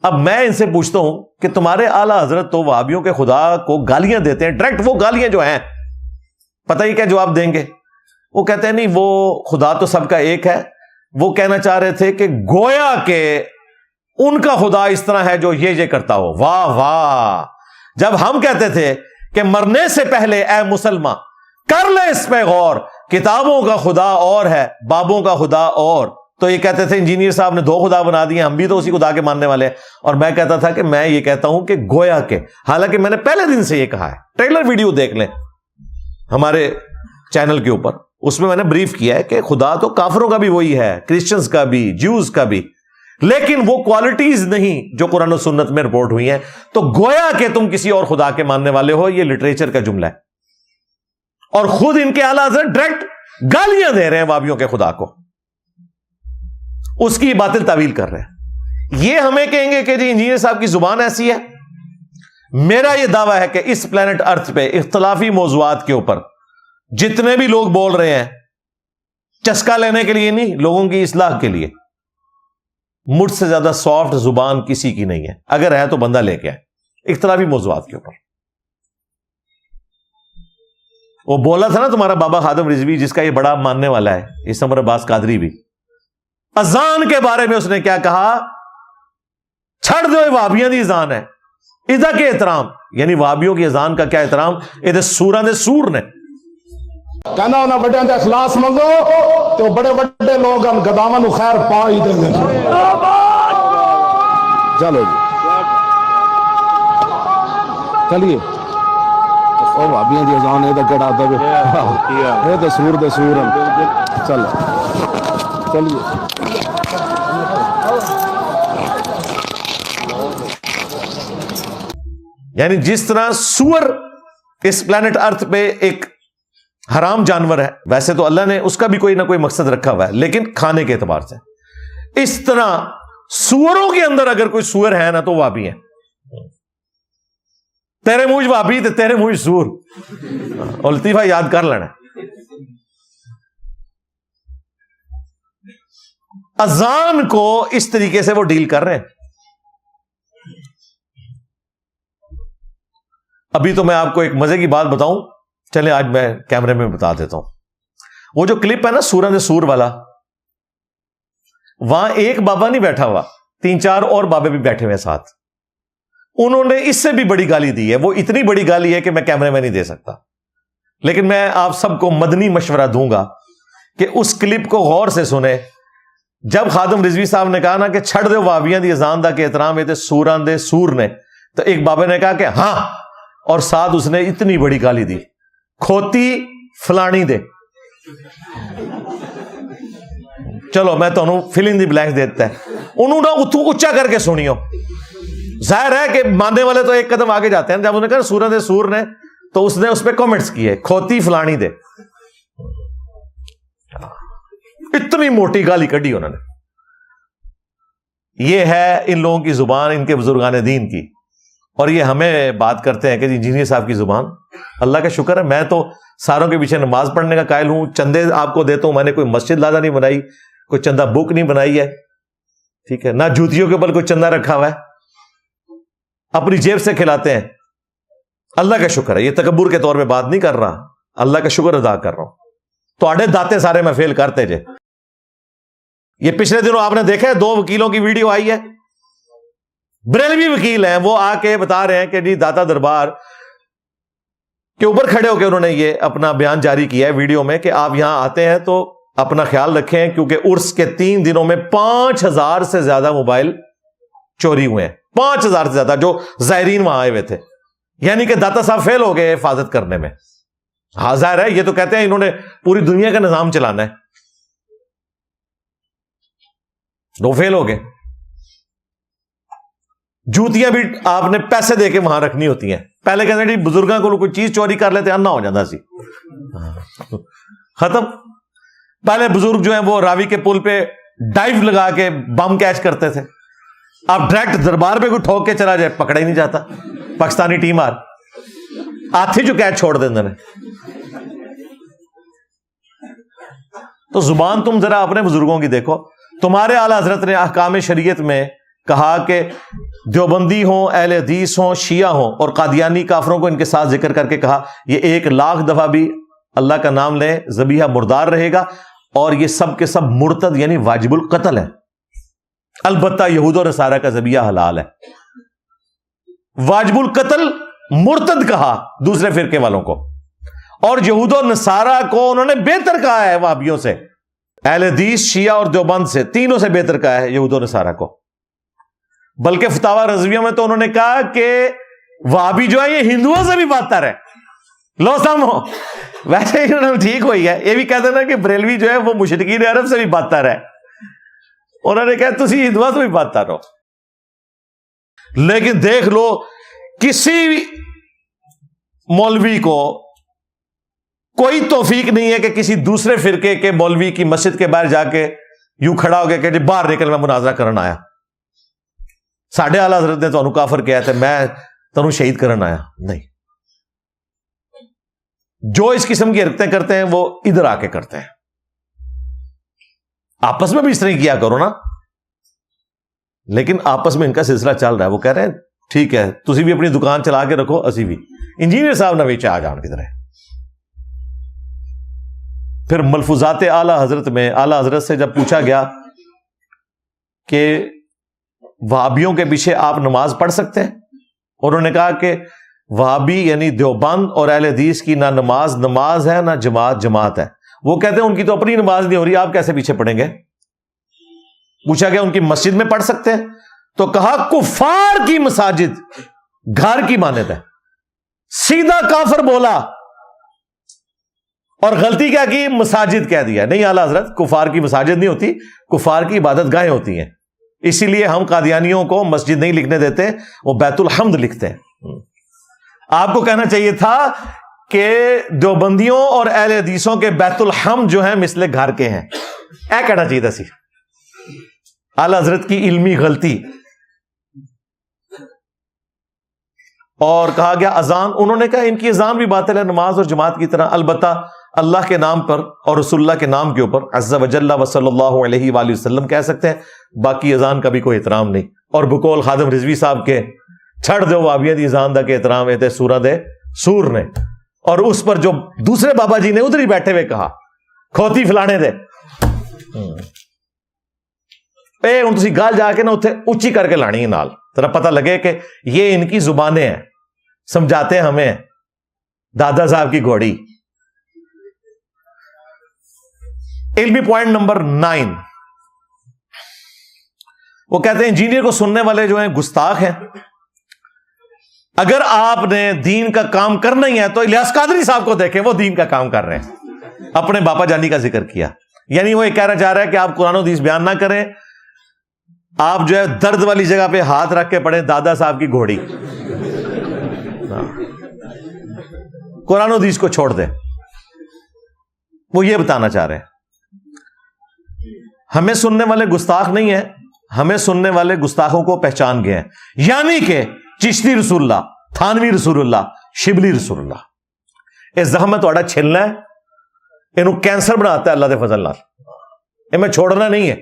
اب میں ان سے پوچھتا ہوں کہ تمہارے اعلی حضرت تو وہابیوں کے خدا کو گالیاں دیتے ہیں ڈائریکٹ، وہ گالیاں جو ہیں پتہ ہی کیا جواب دیں گے؟ وہ کہتے ہیں نہیں وہ خدا تو سب کا ایک ہے. وہ کہنا چاہ رہے تھے کہ گویا کہ ان کا خدا اس طرح ہے جو یہ کرتا ہو. واہ واہ. جب ہم کہتے تھے کہ مرنے سے پہلے اے مسلمان کر لے اس پہ غور, کتابوں کا خدا اور ہے, بابوں کا خدا اور, تو یہ کہتے تھے انجینئر صاحب نے 2 خدا بنا دیے, ہم بھی تو اسی خدا کے ماننے والے ہیں. اور میں کہتا تھا کہ میں یہ کہتا ہوں کہ گویا کہ, حالانکہ میں نے پہلے دن سے یہ کہا ہے, ٹریلر ویڈیو دیکھ لیں ہمارے چینل کے اوپر, اس میں نے بریف کیا ہے کہ خدا تو کافروں کا بھی وہی ہے, کرسچنز کا بھی, جیوز کا بھی, لیکن وہ کوالٹیز نہیں جو قرآن و سنت میں رپورٹ ہوئی ہیں. تو گویا کہ تم کسی اور خدا کے ماننے والے ہو, یہ لٹریچر کا جملہ ہے. اور خود ان کے اعلیٰ حضرت ڈائریکٹ گالیاں دے رہے ہیں وابیوں کے خدا کو, اس کی باطل تعویل کر رہے ہیں. یہ ہمیں کہیں گے کہ جی انجینئر صاحب کی زبان ایسی ہے. میرا یہ دعویٰ ہے کہ اس پلانٹ ارتھ پہ اختلافی موضوعات کے اوپر جتنے بھی لوگ بول رہے ہیں, چسکا لینے کے لیے نہیں, لوگوں کی اصلاح کے لیے, مجھ سے زیادہ سافٹ زبان کسی کی نہیں ہے. اگر ہے تو بندہ لے کے آئے اختلافی موضوعات کے اوپر. وہ بولا تھا نا تمہارا بابا خادم رضوی, جس کا یہ بڑا ماننے والا ہے, اس عمر عباس قادری بھی, اذان کے بارے میں اس نے کیا کہا, چھڑ دو وہابیاں دی اذان ہے, ادا کے احترام, یعنی وہابیوں کی اذان کا کیا احترام, یہ سوراں دے سور نے. کہنا انہاں بڑے دے اخلاص منگو تو بڑے بڑے لوگ ہم گداواں نو خیر پا ہی دیں گے. چلو جی چلیے, او بھابیاں دی اذان اے تے کڑا دے اے تے سور دے سور ہیں. چلو چلیے. یعنی جس طرح سور اس پلانٹ ارتھ پہ ایک حرام جانور ہے, ویسے تو اللہ نے اس کا بھی کوئی نہ کوئی مقصد رکھا ہوا ہے, لیکن کھانے کے اعتبار سے, اس طرح سوروں کے اندر اگر کوئی سور ہے نا تو وہابی ہیں. تیرے منہ وہابی تے تیرے منہ سور. اور لطیفہ یاد کر لینا, اذان کو اس طریقے سے وہ ڈیل کر رہے ہیں. ابھی تو میں آپ کو ایک مزے کی بات بتاؤں, چلے آج میں کیمرے میں بتا دیتا ہوں. وہ جو کلپ ہے نا سورہ نے سور والا, وہاں ایک بابا نہیں بیٹھا ہوا, 3-4 اور بابے بھی بیٹھے ہوئے ساتھ. انہوں نے اس سے بھی بڑی گالی دی ہے. وہ اتنی بڑی گالی ہے کہ میں کیمرے میں نہیں دے سکتا, لیکن میں آپ سب کو مدنی مشورہ دوں گا کہ اس کلپ کو غور سے سنیں. جب خادم رضوی صاحب نے کہا نا کہ چھڑ دے وہابیاں دی اذان دا کے احترام یہ سوراں دے سور نے, تو ایک بابے نے کہا کہ ہاں, اور ساتھ اس نے اتنی بڑی گالی دی, کھوتی فلانی دے. چلو میں تو فل ان دی بلینکس دیتا ہے, انہوں نے اتو اچا کر کے سنیو. ظاہر ہے کہ ماننے والے تو ایک قدم آگے جاتے ہیں. جب انہوں نے کہا سورہ دے سور نے, تو اس نے اس پہ کامنٹس کیے, کھوتی فلانی دے. اتنی موٹی گالی کڈی انہوں نے. یہ ہے ان لوگوں کی زبان, ان کے بزرگان دین کی. اور یہ ہمیں بات کرتے ہیں کہ جی انجینئر صاحب کی زبان. اللہ کا شکر ہے میں تو ساروں کے پیچھے نماز پڑھنے کا قائل ہوں, چندے آپ کو دیتا ہوں. میں نے کوئی مسجد لادہ نہیں بنائی, کوئی چندہ بک نہیں بنائی ہے, ٹھیک ہے, نہ جوتیوں کے اوپر کوئی چندہ رکھا ہوا ہے, اپنی جیب سے کھلاتے ہیں. اللہ کا شکر ہے, یہ تکبر کے طور پہ بات نہیں کر رہا, اللہ کا شکر ادا کر رہا ہوں. تو آڑے داتے سارے میں فیل کرتے جے. یہ پچھلے دنوں آپ نے دیکھا ہے 2 وکیلوں کی ویڈیو آئی ہے, بریلوی وکیل ہیں, وہ آ کے بتا رہے ہیں کہ جی داتا دربار کے اوپر کھڑے ہو کے انہوں نے یہ اپنا بیان جاری کیا ہے ویڈیو میں کہ آپ یہاں آتے ہیں تو اپنا خیال رکھیں, کیونکہ عرس کے 3 دنوں میں 5000 سے زیادہ موبائل چوری ہوئے ہیں. 5000 سے زیادہ جو زائرین وہاں آئے ہوئے تھے. یعنی کہ داتا صاحب فیل ہو گئے حفاظت کرنے میں. ہاں ظاہر ہے, یہ تو کہتے ہیں انہوں نے پوری دنیا کا نظام چلانا ہے, وہ فیل ہو گئے. جوتیاں بھی آپ نے پیسے دے کے وہاں رکھنی ہوتی ہیں. پہلے کہتے ہیں بزرگاں کو کوئی چیز چوری کر لیتے انا ہو جاتا سی, ختم. پہلے بزرگ جو ہیں وہ راوی کے پل پہ ڈائیو لگا کے بم کیچ کرتے تھے. اب ڈائریکٹ دربار پہ کوئی ٹھوک کے چلا جائے پکڑا ہی نہیں جاتا. پاکستانی ٹیم ہاتھی جو کیچ چھوڑ دیں. تو زبان تم ذرا اپنے بزرگوں کی دیکھو. تمہارے اعلی حضرت نے احکام شریعت میں کہا کہ دیوبندی ہوں, اہل حدیث ہوں, شیعہ ہوں, اور قادیانی کافروں کو ان کے ساتھ ذکر کر کے کہا یہ 1 لاکھ دفعہ بھی اللہ کا نام لیں ذبیحہ مردار رہے گا، اور یہ سب کے سب مرتد یعنی واجب القتل ہے۔ البتہ یہود و نصارہ کا ذبیحہ حلال ہے۔ واجب القتل مرتد کہا دوسرے فرقے والوں کو، اور یہود و نصارہ کو انہوں نے بہتر کہا ہے وہابیوں سے، اہل حدیث، شیعہ اور دیوبند سے، تینوں سے بہتر کہا ہے یہود و نصارہ کو۔ بلکہ فتاوی رضویہ میں تو انہوں نے کہا کہ وہابی جو ہے یہ ہندوؤں سے بھی بدتر ہے۔ لو سامو، ویسے ہی انہوں نے ٹھیک ہوئی ہے، یہ بھی کہتے ہیں نا کہ بریلوی جو ہے وہ مشرکین عرب سے بھی بدتر ہے، انہوں نے کہا تسی ہندوؤں سے بھی بدتر ہو۔ لیکن دیکھ لو کسی مولوی کو کوئی توفیق نہیں ہے کہ کسی دوسرے فرقے کے مولوی کی مسجد کے باہر جا کے یوں کھڑا ہو گیا کہ جی باہر نکل میں مناظرہ کرنا آیا، ساڈے اعلیٰ حضرت نے تو کافر کیا تھا، میں تنوں شہید کرنا آیا۔ نہیں، جو اس قسم کی حرکتیں کرتے ہیں وہ ادھر آ کے کرتے ہیں، آپس میں بھی اس طرح کیا کرو نا۔ لیکن آپس میں ان کا سلسلہ چل رہا ہے، وہ کہہ رہے ہیں ٹھیک ہے تسی بھی اپنی دکان چلا کے رکھو، اسی بھی انجینئر صاحب نویچ آ جان کدھر ہے۔ پھر ملفوظات اعلیٰ حضرت میں اعلیٰ حضرت سے جب پوچھا گیا کہ وہابیوں کے پیچھے آپ نماز پڑھ سکتے ہیں، انہوں نے کہا کہ وہابی یعنی دیوبند اور اہل حدیث کی نہ نماز ہے نہ جماعت ہے۔ وہ کہتے ہیں ان کی تو اپنی نماز نہیں ہو رہی، آپ کیسے پیچھے پڑھیں گے؟ پوچھا گیا ان کی مسجد میں پڑھ سکتے ہیں، تو کہا کفار کی مساجد گھر کی مانند ہے، سیدھا کافر بولا، اور غلطی کیا کی؟ مساجد کہہ دیا۔ نہیں اعلیٰ حضرت، کفار کی مساجد نہیں ہوتی، کفار کی عبادت گاہیں ہوتی ہیں، اسی لیے ہم قادیانیوں کو مسجد نہیں لکھنے دیتے، وہ بیت الحمد لکھتے ہیں۔ آپ کو کہنا چاہیے تھا کہ دیوبندیوں اور اہل حدیثوں کے بیت الحمد جو ہیں مثل گھر کے ہیں، اے کہنا چاہیے تھا سی۔ اعلیٰ حضرت کی علمی غلطی۔ اور کہا گیا اذان، انہوں نے کہا ان کی اذان بھی باطل ہے نماز اور جماعت کی طرح، البتہ اللہ کے نام پر اور رسول اللہ کے نام کے اوپر عز وجل و صلی اللہ علیہ وآلہ وسلم کہہ سکتے ہیں، باقی اذان کا بھی کوئی احترام نہیں۔ اور بقول خادم رضوی صاحب کے چھڑ دو وابیاں دی اذان دا کے احترام ہے سورہ دے سور نے، اور اس پر جو دوسرے بابا جی نے ادھر ہی بیٹھے ہوئے کہا کھوتی فلانے دے، اے ہن تسی گل جا کے نا اتنے اچھی کر کے لانی ہے نال، ذرا پتہ لگے کہ یہ ان کی زبانیں ہیں، سمجھاتے ہیں ہمیں دادا صاحب کی گھوڑی۔ علمی پوائنٹ نمبر 9، وہ کہتے ہیں انجینئر کو سننے والے جو ہیں گستاخ ہیں۔ اگر آپ نے دین کا کام کرنا ہی ہے تو الیاس قادری صاحب کو دیکھیں، وہ دین کا کام کر رہے ہیں، اپنے باپا جانی کا ذکر کیا، یعنی وہ یہ کہنا چاہ رہا ہے کہ آپ قرآن و حدیث بیان نہ کریں، آپ جو ہے درد والی جگہ پہ ہاتھ رکھ کے پڑھیں دادا صاحب کی گھوڑی، قرآن و حدیث کو چھوڑ دیں۔ وہ یہ بتانا چاہ رہے ہیں ہمیں سننے والے گستاخ نہیں ہیں، ہمیں سننے والے گستاخوں کو پہچان گئے ہیں، یعنی کہ چشتی رسول اللہ، تھانوی رسول اللہ، شبلی رسول اللہ۔ اس زخم میں تھوڑا چھلنا ہے، انہوں کینسر بناتا ہے اللہ دے فضل نال، یہ میں چھوڑنا نہیں ہے،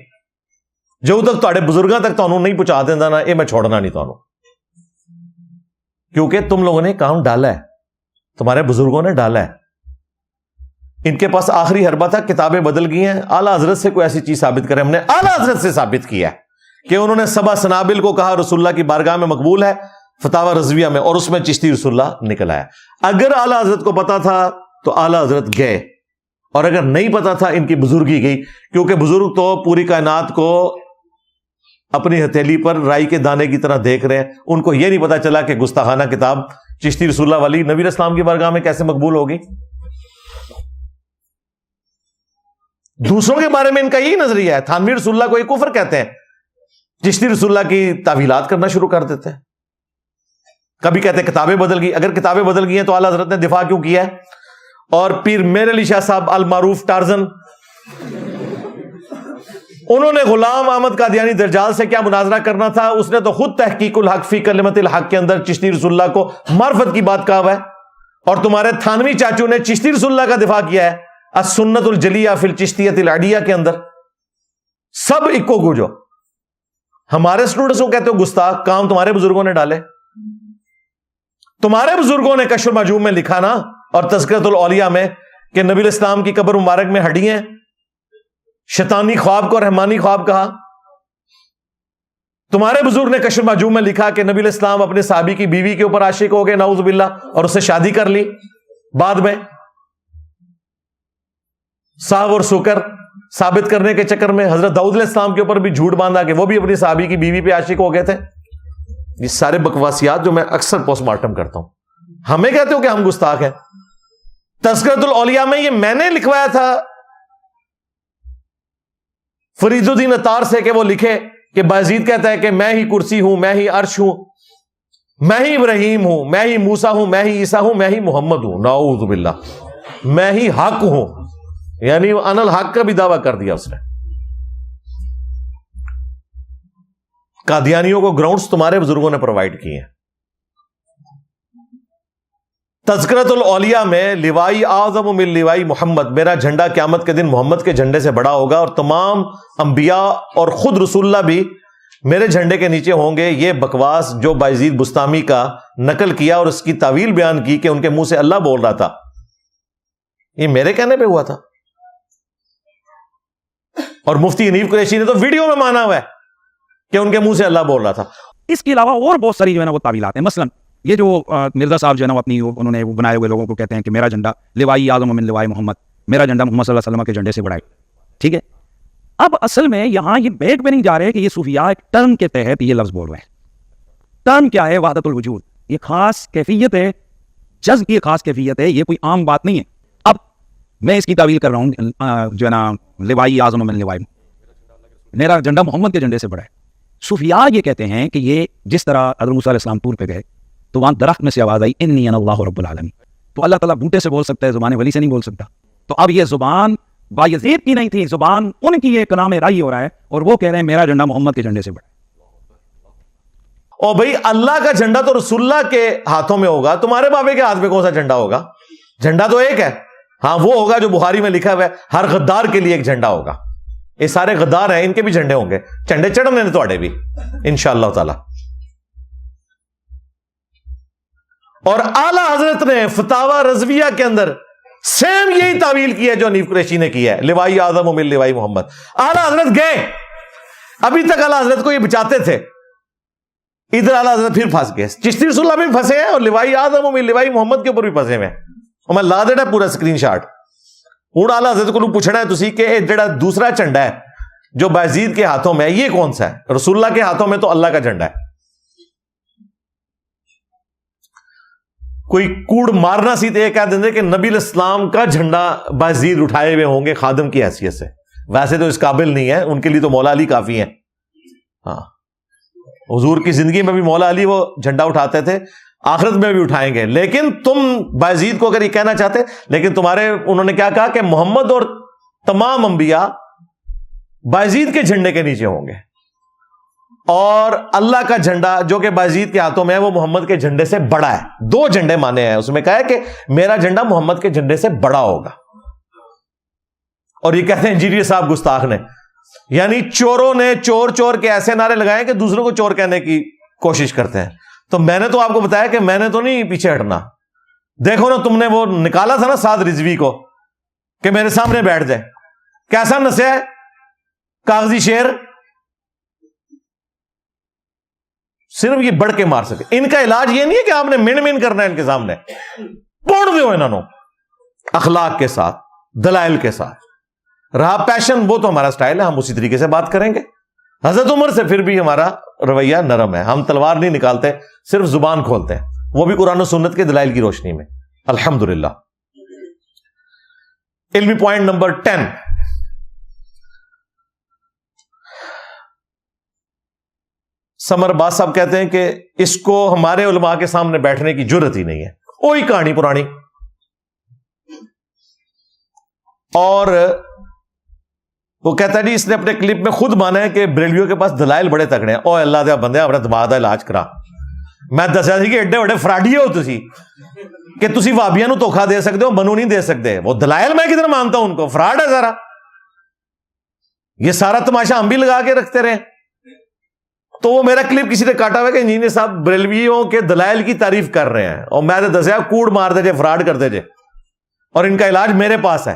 جو تک تھوڑے بزرگاں تک تانوں نہیں پہنچا دینا نا، یہ میں چھوڑنا نہیں تانوں، کیونکہ تم لوگوں نے کام ڈالا ہے، تمہارے بزرگوں نے ڈالا ہے۔ ان کے پاس آخری حربہ تھا، کتابیں بدل گئی ہیں، اعلیٰ حضرت سے کوئی ایسی چیز ثابت کرے، ہم نے اعلیٰ حضرت سے ثابت کیا ہے کہ انہوں نے سبع سنابل کو کہا رسول اللہ کی بارگاہ میں مقبول ہے، فتاوی رضویہ میں، اور اس میں چشتی رسول اللہ نکل آیا۔ اگر اعلیٰ حضرت کو پتا تھا تو اعلیٰ حضرت گئے، اور اگر نہیں پتا تھا ان کی بزرگی گئی، کیونکہ بزرگ تو پوری کائنات کو اپنی ہتھیلی پر رائی کے دانے کی طرح دیکھ رہے ہیں، ان کو یہ نہیں پتا چلا کہ گستاخانہ کتاب چشتی رسول اللہ والی نبی اسلام کی بارگاہ میں کیسے مقبول ہوگی۔ دوسروں کے بارے میں ان کا یہی نظریہ ہے، تھانوی رسول اللہ کو یہ کفر کہتے ہیں، چشتی رسول اللہ کی تعویلات کرنا شروع کر دیتے ہیں، کبھی کہتے ہیں کتابیں بدل گئی۔ اگر کتابیں بدل گئی ہیں تو اعلیٰ حضرت نے دفاع کیوں کیا ہے؟ اور پیر میر علی شاہ صاحب المعروف ٹارزن، انہوں نے غلام احمد قادیانی دجال سے کیا مناظرہ کرنا تھا؟ اس نے تو خود تحقیق الحق فی کلمت الحق کے اندر چشتی رسول اللہ کو معرفت کی بات کہا ہوا ہے، اور تمہارے تھانوی چاچو نے چشتی رسول اللہ کا دفاع کیا ہے السنت الجلیہ فی الچشتیۃ العڈیہ کے اندر۔ سب اکو گوجو، ہمارے اسٹوڈنٹس کو کہتے ہو گستاخ، کام تمہارے بزرگوں نے ڈالے، تمہارے بزرگوں نے کشف المحجوب میں لکھا نا، اور تذکرۃ الاولیاء میں، کہ نبی علیہ السلام کی قبر مبارک میں ہڈی ہیں؟ شیطانی خواب کو رحمانی خواب کہا؟ تمہارے بزرگ نے کشف المحجوب میں لکھا کہ نبی علیہ السلام اپنے صحابی کی بیوی کے اوپر عاشق ہو گئے نعوذ باللہ اور اس سے شادی کر لی بعد میں صاحب اور سکر ثابت کرنے کے چکر میں حضرت داؤد علیہ السلام کے اوپر بھی جھوٹ باندھا کہ وہ بھی اپنی صحابی کی بیوی پہ عاشق ہو گئے تھے. یہ سارے بکواسیات جو میں اکثر پوسٹ مارٹم کرتا ہوں. ہمیں کہتے ہو کہ ہم گستاخ ہیں. تذکرۃ الاولیاء میں یہ میں نے لکھوایا تھا فرید الدین عطار سے کہ وہ لکھے کہ بایزید کہتا ہے کہ میں ہی کرسی ہوں، میں ہی عرش ہوں، میں ہی ابراہیم ہوں، میں ہی موسیٰ ہوں، میں ہی عیسیٰ ہوں، میں ہی محمد ہوں. نعوذ باللہ. میں ہی حق ہوں، یعنی انا الحق کا بھی دعویٰ کر دیا اس نے. قادیانیوں کو گراؤنڈز تمہارے بزرگوں نے پرووائڈ کیے ہیں. تذکرۃ الاولیاء میں لوائی اعظم من لوائی محمد، میرا جھنڈا قیامت کے دن محمد کے جھنڈے سے بڑا ہوگا اور تمام انبیاء اور خود رسول اللہ بھی میرے جھنڈے کے نیچے ہوں گے. یہ بکواس جو بایزید بستامی کا نقل کیا اور اس کی تعویل بیان کی کہ ان کے منہ سے اللہ بول رہا تھا، یہ میرے کہنے پہ ہوا تھا. اور مفتی انیف قریشی نے تو ویڈیو میں مانا ہوا ہے کہ ان کے منہ سے اللہ بول رہا تھا. اس کے علاوہ اور بہت ساری جو ہے نا وہ تعویلات ہیں. مثلا یہ جو مرزا صاحب جو ہے نا اپنی انہوں نے وہ بنائے ہوئے لوگوں کو کہتے ہیں کہ میرا جھنڈا لوائی اعظم من لوائی محمد، میرا جھنڈا محمد صلی اللہ علیہ وسلم کے جھنڈے سے بڑا ہے. ٹھیک ہے، اب اصل میں یہاں یہ بیٹ میں نہیں جا رہے کہ یہ صوفیاء ایک ٹرم کے تحت یہ لفظ بول رہے ہیں. ٹرم کیا ہے؟ وحدت الوجود. یہ خاص کیفیت ہے، جذب کی خاص کیفیت ہے، یہ کوئی عام بات نہیں ہے. اب میں اس کی تعویل کر رہا ہوں جو ہے نا لوائی اعظم من لوائی، میرا جھنڈا محمد کے جھنڈے سے بڑا ہے. صوفیاء یہ کہتے ہیں کہ یہ جس طرح حضرت موسیٰ علیہ السلام طور پہ گئے تو وہاں درخت میں سے آواز آئی انی انا اللہ رب العالمین، تو اللہ تعالیٰ بوٹے سے بول سکتا ہے، زبان ولی سے نہیں بول سکتا. تو اب یہ زبان بایزید کی نہیں تھی، زبان ان کی ایک کلام رائی ہو رہا ہے اور وہ کہہ رہے ہیں میرا جھنڈا محمد کے جھنڈے سے بڑا ہے. اور بھائی اللہ کا جھنڈا تو رسول اللہ کے ہاتھوں میں ہوگا، تمہارے بابے کے ہاتھ میں کون سا جھنڈا ہوگا؟ جھنڈا تو ایک ہے. ہاں وہ ہوگا جو بخاری میں لکھا ہوا ہے ہر غدار کے لیے ایک جھنڈا ہوگا. یہ سارے غدار ہیں، ان کے بھی جھنڈے ہوں گے، جھنڈے چڑھنے تھوڑے بھی انشاءاللہ تعالی. اور اعلی حضرت نے فتاوی رضویہ کے اندر سیم یہی تعویل کی ہے جو حنیف قریشی نے کی ہے، لوائی اعظم من لوائی محمد. اعلی حضرت گئے، ابھی تک اعلی حضرت کو یہ بچاتے تھے، ادھر اعلی حضرت پھر پھنس گئے. چشتی رسول اللہ بھی پھنسے ہیں اور لوائی اعظم من لوائی محمد کے اوپر بھی پھنسے ہوئے ہیں. اور میں لا دینا پورا اسکرین شاٹ. ہوں اعلی حضرت کو پوچھنا ہے تسی کہ جڑا دوسرا جھنڈا ہے جو بایزید کے ہاتھوں میں ہے یہ کون سا ہے؟ رسول اللہ کے ہاتھوں میں تو اللہ کا جھنڈا ہے. کوئی کوڑ مارنا سی تو یہ کہہ دیں کہ نبی علیہ السلام کا جھنڈا بایزید اٹھائے ہوئے ہوں گے خادم کی حیثیت سے. ویسے تو اس قابل نہیں ہے، ان کے لیے تو مولا علی کافی ہیں. ہاں حضور کی زندگی میں بھی مولا علی وہ جھنڈا اٹھاتے تھے، آخرت میں بھی اٹھائیں گے. لیکن تم بایزید کو اگر یہ کہنا چاہتے، لیکن تمہارے انہوں نے کیا کہا کہ محمد اور تمام انبیاء بایزید کے جھنڈے کے نیچے ہوں گے اور اللہ کا جھنڈا جو کہ بایزید کے ہاتھوں میں ہے وہ محمد کے جھنڈے سے بڑا ہے. دو جھنڈے مانے ہیں، اس میں کہا ہے کہ میرا جھنڈا محمد کے جھنڈے سے بڑا ہوگا. اور یہ کہتے ہیں انجینئر صاحب گستاخ نے، یعنی چوروں نے چور چور کے ایسے نعرے لگائے کہ دوسروں کو چور کہنے کی کوشش کرتے ہیں. تو میں نے تو آپ کو بتایا کہ میں نے تو نہیں پیچھے ہٹنا. دیکھو نا تم نے وہ نکالا تھا نا سعد رضوی کو کہ میرے سامنے بیٹھ جائے، کیسا نسے ہے کاغذی شیر. صرف یہ بڑھ کے مار سکے. ان کا علاج یہ نہیں ہے کہ آپ نے من من کرنا ہے ان کے سامنے، پوڑ دو انہوں اخلاق کے ساتھ دلائل کے ساتھ. رہا پیشن وہ تو ہمارا سٹائل ہے، ہم اسی طریقے سے بات کریں گے. حضرت عمر سے پھر بھی ہمارا رویہ نرم ہے، ہم تلوار نہیں نکالتے، صرف زبان کھولتے ہیں، وہ بھی قرآن و سنت کے دلائل کی روشنی میں الحمدللہ. علمی پوائنٹ نمبر 10، سمر باز صاحب کہتے ہیں کہ اس کو ہمارے علماء کے سامنے بیٹھنے کی جرت ہی نہیں ہے، وہی کہانی پرانی. اور وہ کہتا ہے جی اس نے اپنے کلپ میں خود مانا ہے کہ بریلویوں کے پاس دلائل بڑے تگڑے ہیں. او اللہ دے بندے اپنا دماغ کا علاج کرا. میں دسیا سی کہ ایڈے بڑے فراڈی ہو تسی کہ تسی وابیاں نو دھوکا دے سکتے ہو، منو نہیں دے سکتے. وہ دلائل میں کدھر مانتا ہوں ان کو، فراڈ ہے سارا. یہ سارا تماشا ہم بھی لگا کے رکھتے رہے. تو وہ میرا کلپ کسی نے کاٹا ہوا کہ انجینئر صاحب بریلویوں کے دلائل کی تعریف کر رہے ہیں اور میں نے دسیا کوڑ مار دے جے، فراڈ کر دے جے. اور ان کا علاج میرے پاس ہے،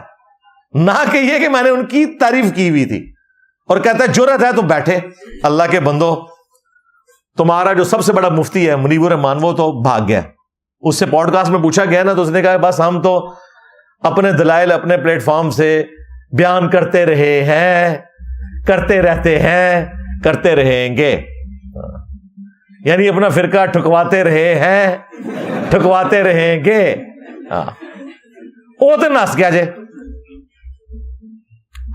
نہ کہ یہ کہ میں نے ان کی تعریف کی ہوئی تھی. اور کہتا ہے جرأت ہے تو بیٹھے. اللہ کے بندو، تمہارا جو سب سے بڑا مفتی ہے منیب الرحمان وہ تو بھاگ گیا. اس سے پوڈ کاسٹ میں پوچھا گیا نا تو اس نے کہا بس ہم تو اپنے دلائل اپنے پلیٹ فارم سے بیان کرتے رہے ہیں، کرتے رہتے ہیں، کرتے رہیں گے. یعنی اپنا فرقہ ٹھکواتے رہے ہیں، ٹھکواتے رہیں گے. وہ تو نس گیا جے.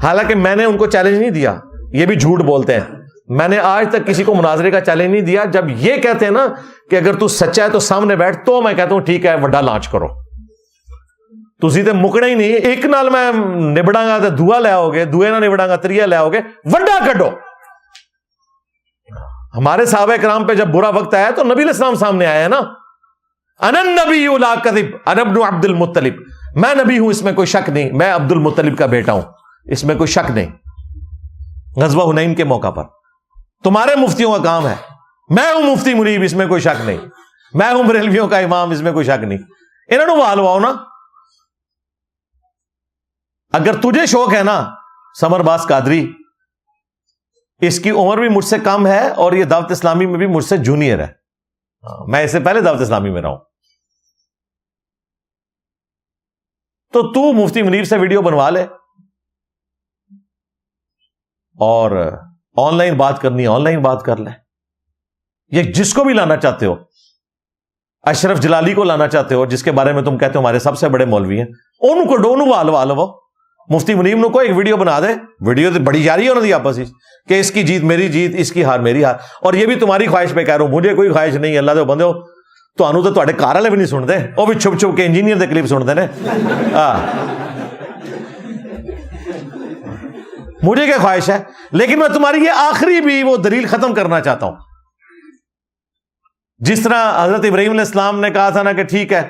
حالانکہ میں نے ان کو چیلنج نہیں دیا، یہ بھی جھوٹ بولتے ہیں. میں نے آج تک کسی کو مناظرے کا چیلنج نہیں دیا. جب یہ کہتے ہیں نا کہ اگر تو سچا ہے تو سامنے بیٹھ، تو میں کہتا ہوں ٹھیک ہے وڈا لانچ کرو. تسی تے مکنا ہی نہیں. ایک نال میں نبڑا گا تو دعا لے آؤ گے، دوے نال نبڑا گا تریا لے آؤ گے. وڈا کڈو. ہمارے صحابہ کرام پہ جب برا وقت آیا تو نبی علیہ السلام سامنے آیا ہے نا. انا النبی لا کذب انا ابن عبد المطلب. میں نبی ہوں، اس میں کوئی شک نہیں. میں عبد المطلب کا بیٹا ہوں، اس میں کوئی شک نہیں. غزوہ حنین کے موقع پر تمہارے مفتیوں کا کام ہے. میں ہوں مفتی منیب، اس میں کوئی شک نہیں. میں ہوں بریلویوں کا امام، اس میں کوئی شک نہیں. انہوں نے وہ لواؤ نا. اگر تجھے شوق ہے نا سمر باز قادری، اس کی عمر بھی مجھ سے کم ہے اور یہ دعوت اسلامی میں بھی مجھ سے جونیئر ہے. میں اس سے پہلے دعوت اسلامی میں رہا ہوں. تو مفتی منیب سے ویڈیو بنوا لے اور آن لائن بات کرنی آن لائن بات کر لے. یہ جس کو بھی لانا چاہتے ہو، اشرف جلالی کو لانا چاہتے ہو جس کے بارے میں تم کہتے ہو ہمارے سب سے بڑے مولوی ہیں، انہوں کو ڈونوں والوا لو. مفتی منیب نو کو ایک ویڈیو بنا دے. ویڈیو تو بڑی جاری ہے انہوں نے آپس کہ اس کی جیت میری جیت، اس کی ہار میری ہار. اور یہ بھی تمہاری خواہش پہ کہہ رہا ہوں، مجھے کوئی خواہش نہیں. اللہ دے بندے ہو تو تواڈے گھر والے بھی نہیں سنتے، وہ بھی چھپ چھپ کے انجینئر دے کلپ سنتے ہیں. مجھے کیا خواہش ہے، لیکن میں تمہاری یہ آخری بھی وہ دلیل ختم کرنا چاہتا ہوں. جس طرح حضرت ابراہیم علیہ السلام نے کہا تھا نا کہ ٹھیک ہے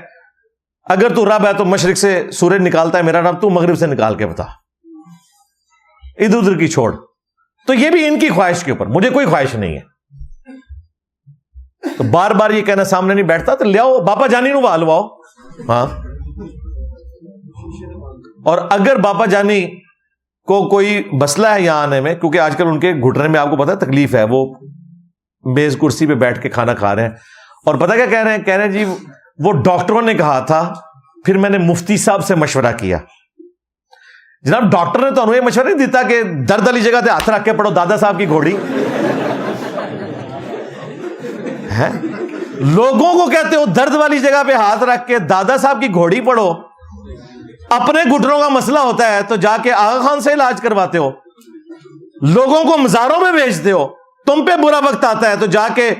اگر تو رب ہے تو مشرق سے سورج نکالتا ہے میرا رب، تو مغرب سے نکال کے بتا، ادھر ادھر کی چھوڑ. تو یہ بھی ان کی خواہش کے اوپر، مجھے کوئی خواہش نہیں ہے. تو بار بار یہ کہنا سامنے نہیں بیٹھتا تو لیاؤ باپا جانی نو والواؤ. ہاں، اور اگر باپا جانی کو کوئی مسئلہ ہے یہاں آنے میں، کیونکہ آج کل ان کے گھٹنے میں آپ کو پتا تکلیف ہے، وہ میز کرسی پہ بیٹھ کے کھانا کھا رہے ہیں. اور پتہ کیا کہہ رہے ہیں جی وہ ڈاکٹروں نے کہا تھا، پھر میں نے مفتی صاحب سے مشورہ کیا. جناب ڈاکٹر نے تو انہوں یہ مشورہ نہیں دیتا کہ درد والی جگہ پہ ہاتھ رکھ کے پڑھو دادا صاحب کی گھوڑی ہے. لوگوں کو کہتے ہو درد والی جگہ پہ ہاتھ رکھ کے دادا صاحب کی گھوڑی پڑھو. اپنے گھٹنوں کا مسئلہ ہوتا ہے تو جا کے آغا خان سے علاج کرواتے ہو. لوگوں کو مزاروں میں بھیجتے ہو. تم پہ برا وقت آتا ہے تو جا کے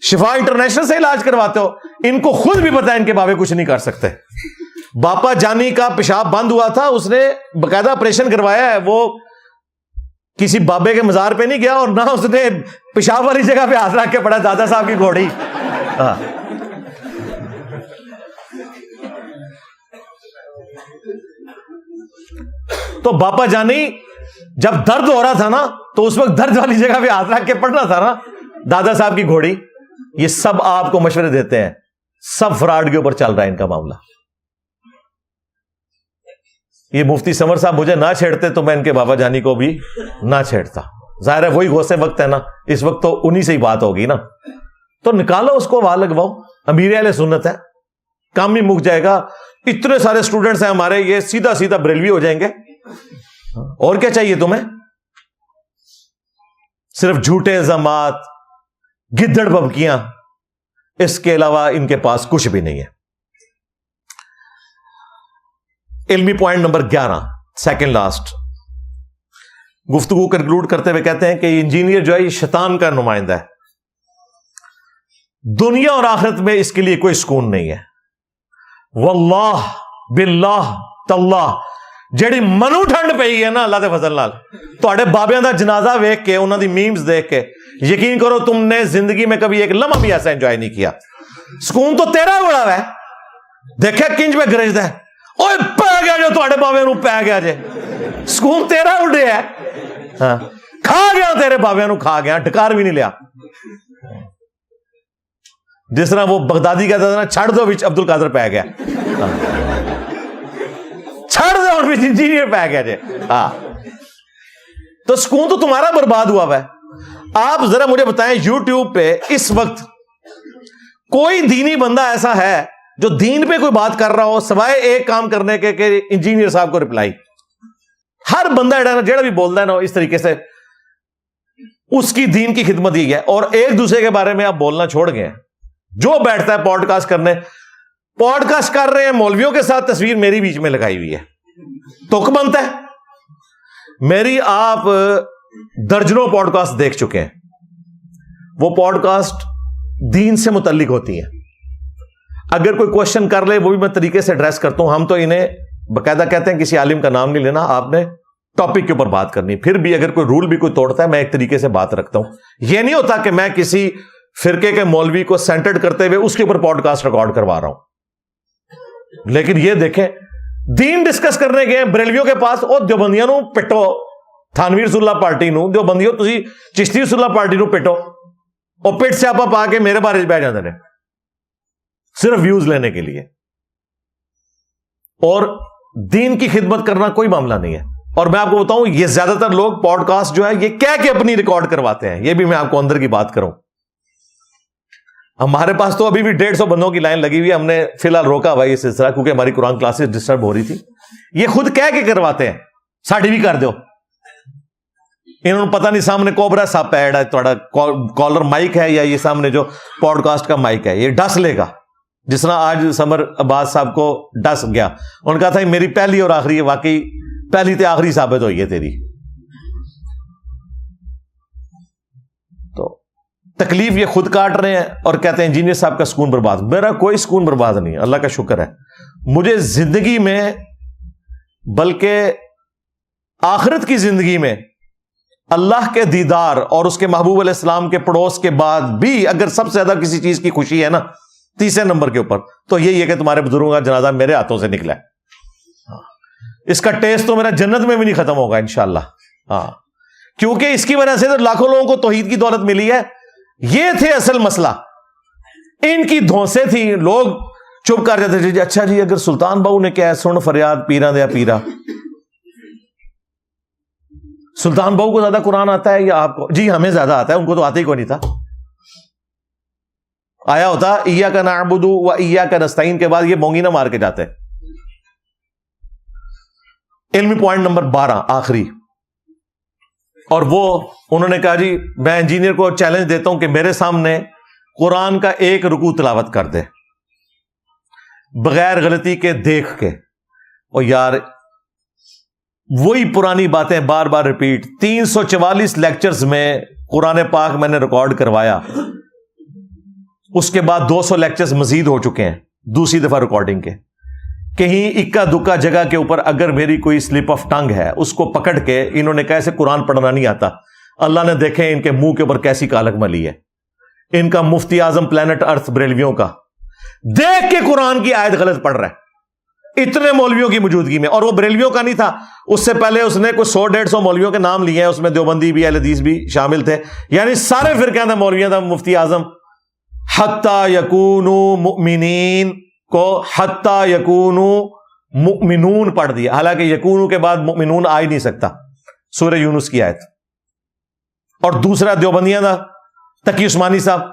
شفا انٹرنیشنل سے علاج کرواتے ہو. ان کو خود بھی پتا ہے ان کے بابے کچھ نہیں کر سکتے. باپا جانی کا پیشاب بند ہوا تھا، اس نے باقاعدہ آپریشن کروایا ہے. وہ کسی بابے کے مزار پہ نہیں گیا اور نہ اس نے پیشاب والی جگہ پہ ہاتھ رکھ کے پڑھا دادا صاحب کی گھوڑی. تو باپا جانی جب درد ہو رہا تھا نا تو اس وقت درد والی جگہ پہ ہاتھ رکھ کے پڑھنا تھا نا دادا صاحب کی گھوڑی. یہ سب آپ کو مشورے دیتے ہیں، سب فراڈ کے اوپر چل رہا ہے ان کا معاملہ. یہ مفتی سمر صاحب مجھے نہ چھیڑتے تو میں ان کے بابا جانی کو بھی نہ چھیڑتا. ظاہر ہے وہی غوث وقت ہے نا، اس وقت تو انہی سے ہی بات ہوگی نا. تو نکالو اس کو، وہاں لگواؤ. امیر اہل سنت ہے، کام بھی مک جائے گا. اتنے سارے اسٹوڈنٹس ہیں ہمارے، یہ سیدھا سیدھا بریلوی ہو جائیں گے. اور کیا چاہیے تمہیں؟ صرف جھوٹے الزامات، گدڑ بھبکیاں، اس کے علاوہ ان کے پاس کچھ بھی نہیں ہے. علمی پوائنٹ نمبر 11، سیکنڈ لاسٹ. گفتگو کنکلوڈ کرتے ہوئے کہتے ہیں کہ انجینئر جو ہے یہ شیطان کا نمائندہ ہے. دنیا اور آخرت میں اس کے لیے کوئی سکون نہیں ہے. واللہ باللہ تاللہ جیڑی منو ٹھنڈ پئی ہے نا اللہ دے فضل نال تواڈے بابیاں دا جنازہ ویکھ کے، انہاں دی میمز دیکھ کے، یقین کرو تم نے زندگی میں کبھی ایک لمحہ بھی ایسا انجوائے نہیں کیا. سکون تو تیرا بڑا ہے. دیکھے کنج پہ گرجدا ہے، اوئے پے گیا جو تواڈے بابے نو پے گیا جے. سکون تیرا اڑے ہے. ہاں کھا گیا تیرے بابے نو، کھا گیا، ڈکار بھی نہیں لیا. جس طرح وہ بغدادی کہتا تھا نا چھڑ دو وچ عبد القادر پہ گیا. چھڑ دے اور انجینئر پہ گیا جے. ہاں تو سکون تو تمہارا برباد ہوا ہے. آپ ذرا مجھے بتائیں یوٹیوب پہ اس وقت کوئی دینی بندہ ایسا ہے جو دین پہ کوئی بات کر رہا ہو سوائے ایک کام کرنے کے کہ انجینئر صاحب کو رپلائی. ہر بندہ جڑا بھی بولتا ہے نا اس طریقے سے اس کی دین کی خدمت ہی ہے. اور ایک دوسرے کے بارے میں آپ بولنا چھوڑ گئے. جو بیٹھتا ہے پوڈ کاسٹ کرنے، پوڈ کاسٹ کر رہے ہیں مولویوں کے ساتھ، تصویر میری بیچ میں لگائی ہوئی ہے، تک بنتا ہے. میری آپ درجنوں پوڈ کاسٹ دیکھ چکے ہیں. وہ پوڈ کاسٹ دین سے متعلق ہوتی ہیں. اگر کوئی کوشچن کر لے وہ بھی میں طریقے سے ایڈریس کرتا ہوں. ہم تو انہیں باقاعدہ کہتے ہیں کسی عالم کا نام نہیں لینا، آپ نے ٹاپک کے اوپر بات کرنی. پھر بھی اگر کوئی رول بھی کوئی توڑتا ہے میں ایک طریقے سے بات رکھتا ہوں. یہ نہیں ہوتا کہ میں کسی فرقے کے مولوی کو سینٹرڈ کرتے ہوئے اس کے اوپر پوڈ کاسٹ ریکارڈ کروا رہا ہوں. لیکن یہ دیکھیں دین ڈسکس کرنے گئے بریلویوں کے پاس، اور دیوبندیاں نو پٹو، تھانوی رسول اللہ پارٹی نو دیوبندیوں تسی چشتی رسول اللہ پارٹی نو پٹو، اور پٹ سیاپا پا کے میرے بارے بہ جاندے نے صرف ویوز لینے کے لیے. اور دین کی خدمت کرنا کوئی معاملہ نہیں ہے. اور میں آپ کو بتاؤں یہ زیادہ تر لوگ پوڈ کاسٹ جو ہے یہ کہہ کے اپنی ریکارڈ کرواتے ہیں. یہ بھی میں آپ کو اندر کی بات کروں، ہمارے پاس تو ابھی بھی 150 بندوں کی لائن لگی ہوئی ہے. ہم نے فی الحال روکا ہوا یہ سلسلہ کیونکہ ہماری قرآن کلاسز ڈسٹرب ہو رہی تھی. یہ خود کہہ کے کرواتے ہیں ساڑی بھی کر دو. انہوں نے پتہ نہیں سامنے کوبرا سپ ایڈ ہے، تھوڑا کالر مائک ہے یا یہ سامنے جو پوڈ کاسٹ کا مائک ہے یہ ڈس لے گا. جس طرح آج سمر عباس صاحب کو ڈس گیا، انہوں نے کہا تھا میری پہلی اور آخری ہے، واقعی پہلی تے آخری ثابت ہوئی ہے تیری. تو تکلیف یہ خود کاٹ رہے ہیں اور کہتے ہیں انجینئر صاحب کا سکون برباد. میرا کوئی سکون برباد نہیں، اللہ کا شکر ہے. مجھے زندگی میں بلکہ آخرت کی زندگی میں اللہ کے دیدار اور اس کے محبوب علیہ السلام کے پڑوس کے بعد بھی اگر سب سے زیادہ کسی چیز کی خوشی ہے نا تیسرے نمبر کے اوپر تو یہی ہے کہ تمہارے بزرگوں کا جنازہ میرے ہاتھوں سے نکلا ہے. اس کا ٹیسٹ تو میرا جنت میں بھی نہیں ختم ہوگا انشاءاللہ. ہاں کیونکہ اس کی وجہ سے تو لاکھوں لوگوں کو توحید کی دولت ملی ہے. یہ تھے اصل مسئلہ، ان کی دھونسے تھی. لوگ چپ کر جاتے تھے، اچھا جی اگر سلطان بہو نے کیا ہے سن فریاد پیرا دیا پیرا. سلطان بہو کو زیادہ قرآن آتا ہے یا آپ کو؟ جی ہمیں زیادہ آتا ہے، ان کو تو آتا ہی کوئی نہیں تھا. آیا ہوتا ایاک نعبد و ایاک نستعین کے بعد یہ مونگی نہ مار کے جاتے. علمی پوائنٹ نمبر 12 آخری، اور وہ انہوں نے کہا جی میں انجینئر کو چیلنج دیتا ہوں کہ میرے سامنے قرآن کا ایک رکوع تلاوت کر دے بغیر غلطی کے دیکھ کے. اور یار وہی پرانی باتیں بار بار ریپیٹ. 344 لیکچرز میں قرآن پاک میں نے ریکارڈ کروایا، اس کے بعد 200 لیکچرز مزید ہو چکے ہیں دوسری دفعہ ریکارڈنگ کے. کہیں اکا دکا جگہ کے اوپر اگر میری کوئی سلپ آف ٹنگ ہے اس کو پکڑ کے انہوں نے کیسے قرآن پڑھنا نہیں آتا، اللہ نے دیکھے ان کے منہ کے اوپر کیسی کالک ملی ہے. ان کا مفتی اعظم پلانٹ ارتھ بریلویوں کا دیکھ کے قرآن کی آیت غلط پڑھ رہا ہے اتنے مولویوں کی موجودگی میں. اور وہ بریلویوں کا نہیں تھا، اس سے پہلے اس نے کوئی 100-150 مولویوں کے نام لیے ہیں، اس میں دیوبندی بھی اہل حدیث بھی شامل تھے. یعنی سارے فرقے دا مولویوں دا مفتی اعظم حتی یکونوا مؤمنین کو حتی یکونوا مؤمنون پڑھ دیا، حالانکہ یکونو کے بعد مؤمنون آ ہی نہیں سکتا، سورہ یونس کی آیت. اور دوسرا دیوبندیاں دا تقی عثمانی صاحب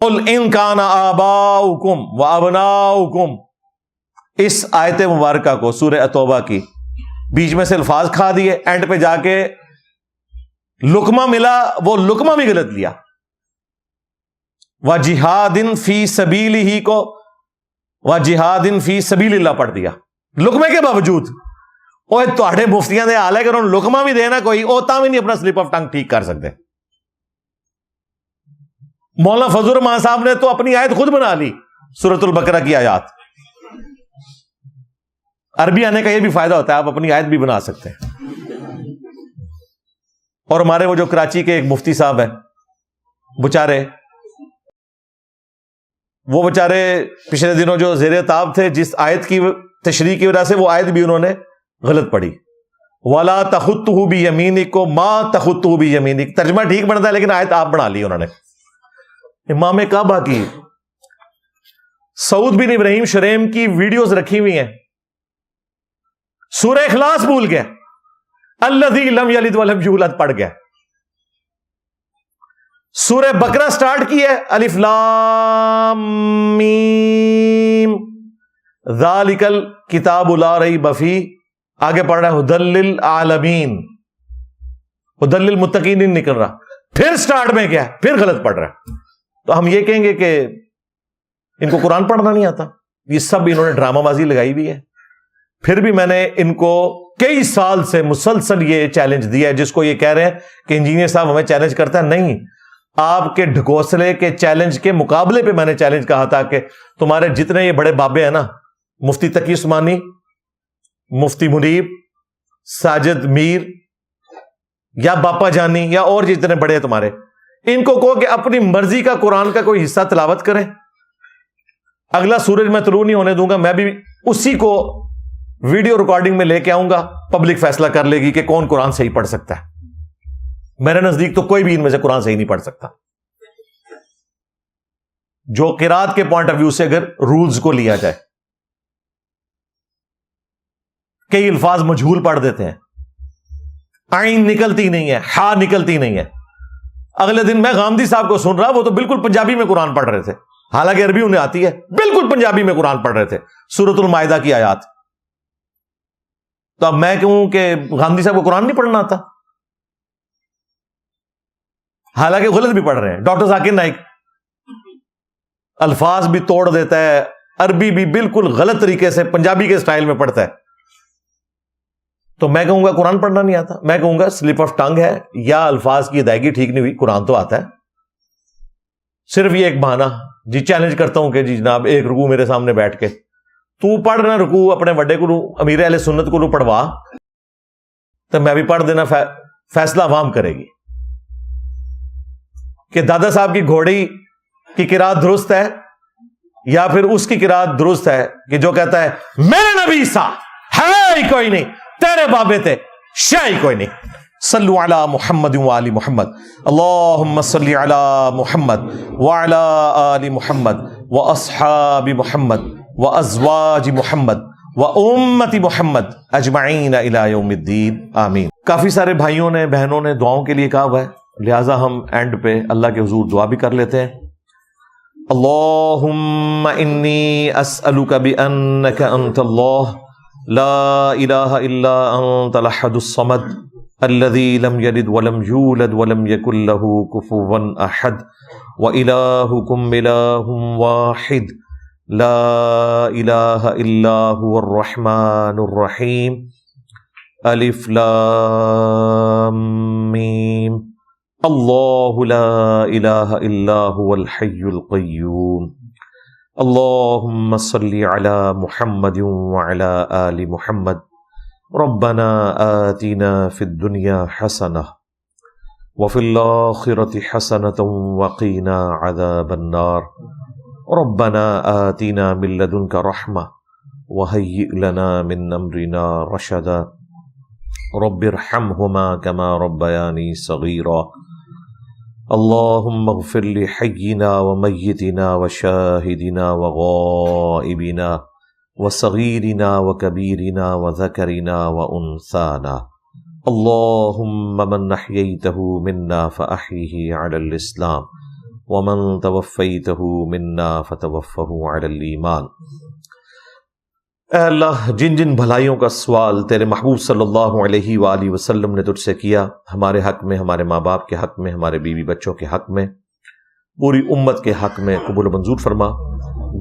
قل ان کان آباؤکم وابناؤکم، اس آیت مبارکہ کو سورہ توبہ کی بیچ میں سے الفاظ کھا دیے، اینڈ پہ جا کے لقمہ ملا وہ لقمہ بھی غلط لیا. وَجِہَادٍ فِي سَبِيلِهِ کو وَجِہَادٍ فِي سَبِيلِ اللہ پڑھ دیا لقمے کے باوجود. اوہ تواڈے مفتیاں دے حال ہے کہ انہوں لقمہ بھی دینا کوئی اوتا بھی نہیں اپنا سلپ آف ٹنگ ٹھیک کر سکتے. مولانا فضل الرحمان صاحب نے تو اپنی آیت خود بنا لی سورۃ البقرہ کی آیات. عربی آنے کا یہ بھی فائدہ ہوتا ہے، آپ اپنی آیت بھی بنا سکتے ہیں. اور ہمارے وہ جو کراچی کے ایک مفتی صاحب ہیں بچارے، وہ بچارے پچھلے دنوں جو زیر تاب تھے، جس آیت کی تشریح کی وجہ سے وہ آیت بھی انہوں نے غلط پڑھی. وَلَا تَخُطُّهُ بِيَمِينِكَ کو مَا تَخُطُّهُ بِيَمِينِكَ، ترجمہ ٹھیک بنتا ہے لیکن آیت آپ بنا لی انہوں نے. امام کعبہ کی سعود بن ابراہیم شریم کی ویڈیوز رکھی ہوئی ہیں، سورہ اخلاص بھول گیا, الذی لم یلد ولم یولد پڑھ گیا. سورہ بقرہ سٹارٹ کی ہے, الف لام میم ذالک الکتاب لا ریب فیہ, آگے پڑھ رہا ہے ھدی للعالمین, ھدی للمتقین نہیں نکل رہا, پھر سٹارٹ میں کیا ہے, پھر غلط پڑھ رہا ہے. تو ہم یہ کہیں گے کہ ان کو قرآن پڑھنا نہیں آتا. یہ سب انہوں نے ڈرامہ بازی لگائی ہوئی ہے. پھر بھی میں نے ان کو کئی سال سے مسلسل یہ چیلنج دیا ہے, جس کو یہ کہہ رہے ہیں کہ انجینئر صاحب ہمیں چیلنج کرتا ہے. نہیں, آپ کے ڈھکوسلے کے چیلنج کے مقابلے پہ میں نے چیلنج کہا تھا کہ تمہارے جتنے یہ بڑے بابے ہیں نا, مفتی تقی عثمانی, مفتی منیب, ساجد میر یا باپا جانی یا اور جتنے بڑے ہیں تمہارے, ان کو کہو کہ اپنی مرضی کا قرآن کا کوئی حصہ تلاوت کریں. اگلا سورج میں طلوع نہیں ہونے دوں گا, میں بھی اسی کو ویڈیو ریکارڈنگ میں لے کے آؤں گا, پبلک فیصلہ کر لے گی کہ کون قرآن صحیح پڑھ سکتا ہے. میرے نزدیک تو کوئی بھی ان میں سے قرآن صحیح نہیں پڑھ سکتا. جو قرات کے پوائنٹ آف ویو سے اگر رولز کو لیا جائے, کئی الفاظ مجہول پڑھ دیتے ہیں, عین نکلتی نہیں ہے, ہا نکلتی نہیں ہے. اگلے دن میں غامدی صاحب کو سن رہا, وہ تو بالکل پنجابی میں قرآن پڑھ رہے تھے, حالانکہ عربی انہیں آتی ہے, بالکل پنجابی میں قرآن پڑھ رہے تھے, سورۃ المائدہ کی آیات. تو اب میں کہوں کہ غامدی صاحب کو قرآن نہیں پڑھنا آتا, حالانکہ غلط بھی پڑھ رہے ہیں. ڈاکٹر ذاکر نائک الفاظ بھی توڑ دیتا ہے, عربی بھی بالکل غلط طریقے سے پنجابی کے سٹائل میں پڑھتا ہے. تو میں کہوں گا قرآن پڑھنا نہیں آتا. میں کہوں گا سلپ آف ٹنگ ہے, یا الفاظ کی ادائیگی ٹھیک نہیں ہوئی. قرآن تو آتا ہے, صرف یہ ایک بہانہ. جی چیلنج کرتا ہوں کہ جی جناب ایک رکوع میرے سامنے بیٹھ کے تو پڑھ نہ رکوع اپنے بڑے کو امیر اہل سنت کو پڑھوا, تو میں بھی پڑھ دینا, فیصلہ عوام کرے گی کہ دادا صاحب کی گھوڑی کی قرات درست ہے یا پھر اس کی قرات درست ہے کہ جو کہتا ہے میرے نبی سا ہے ہی کوئی نہیں, تیرے بابے تھے شاہی کوئی نہیں. صلو علی محمد وآل محمد, اللہم صلی علی محمد وعلی آل محمد واصحاب محمد وازواج محمد وامت محمد اجمعین الی یوم الدین, آمین. کافی سارے بھائیوں نے بہنوں نے دعاؤں کے لیے کہا ہوا ہے, لہٰذا ہم اینڈ پہ اللہ کے حضور دعا بھی کر لیتے ہیں. اللہم انی اسألک بانک انت اللہ لا الہ الا انت الاحد الصمد الذي لم يلد ولم يولد ولم يكن له كفوا احد والهكم اله واحد لا اله الا هو الرحمن الرحيم الف لام میم اللہ لا الہ الا هو الحي القيوم اللهم صل على محمد وعلى آل محمد ربنا آتنا في الدنيا حسنة وفي الآخرة حسنة وقنا عذاب النار ربنا آتنا من لدنك رحمة وهيئ لنا من أمرنا رشدا رب ارحمهما كما ربياني صغيرا اللهم اغفر لحينا وميتنا وشاهدنا وغائبنا وصغيرنا وكبيرنا وذكرنا وأنثانا اللهم من أحييته منا فأحيه على الإسلام ومن توفيته منا فتوفه على الإيمان. اے اللہ, جن جن بھلائیوں کا سوال تیرے محبوب صلی اللہ علیہ وآلہ وسلم نے تجھ سے کیا, ہمارے حق میں, ہمارے ماں باپ کے حق میں, ہمارے بیوی بچوں کے حق میں, پوری امت کے حق میں قبول و منظور فرما.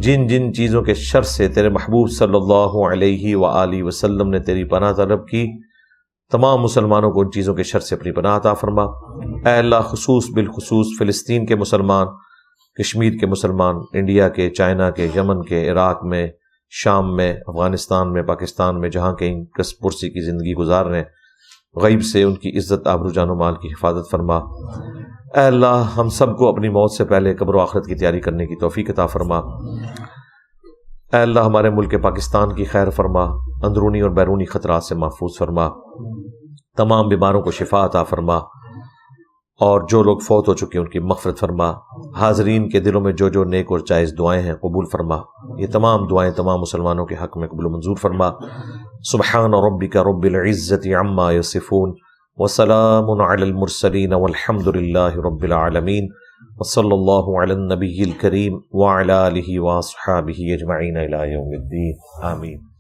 جن جن چیزوں کے شر سے تیرے محبوب صلی اللہ علیہ وآلہ وسلم نے تیری پناہ طلب کی, تمام مسلمانوں کو ان چیزوں کے شر سے اپنی پناہ عطا فرما. اے اللہ, خصوص بالخصوص فلسطین کے مسلمان, کشمیر کے مسلمان, انڈیا کے, چائنا کے, یمن کے, عراق میں, شام میں, افغانستان میں, پاکستان میں, جہاں کہیں کس پرسی کی زندگی گزار رہے ہیں, غیب سے ان کی عزت, آبرو, جان و مال کی حفاظت فرما. اے اللہ, ہم سب کو اپنی موت سے پہلے قبر و آخرت کی تیاری کرنے کی توفیق عطا فرما. اے اللہ, ہمارے ملک پاکستان کی خیر فرما, اندرونی اور بیرونی خطرات سے محفوظ فرما, تمام بیماروں کو شفا عطا فرما, اور جو لوگ فوت ہو چکے ان کی مغفرت فرما. حاضرین کے دلوں میں جو جو نیک اور جائز دعائیں ہیں قبول فرما. یہ تمام دعائیں تمام مسلمانوں کے حق میں قبول و منظور فرما. سبحان ربک رب العزت عما یصفون وسلام علی المرسلین والحمد للہ رب العالمین وصلی اللہ علی النبی الکریم وعلی آلہ واصحابہ اجمعین الی یوم الدین آمین.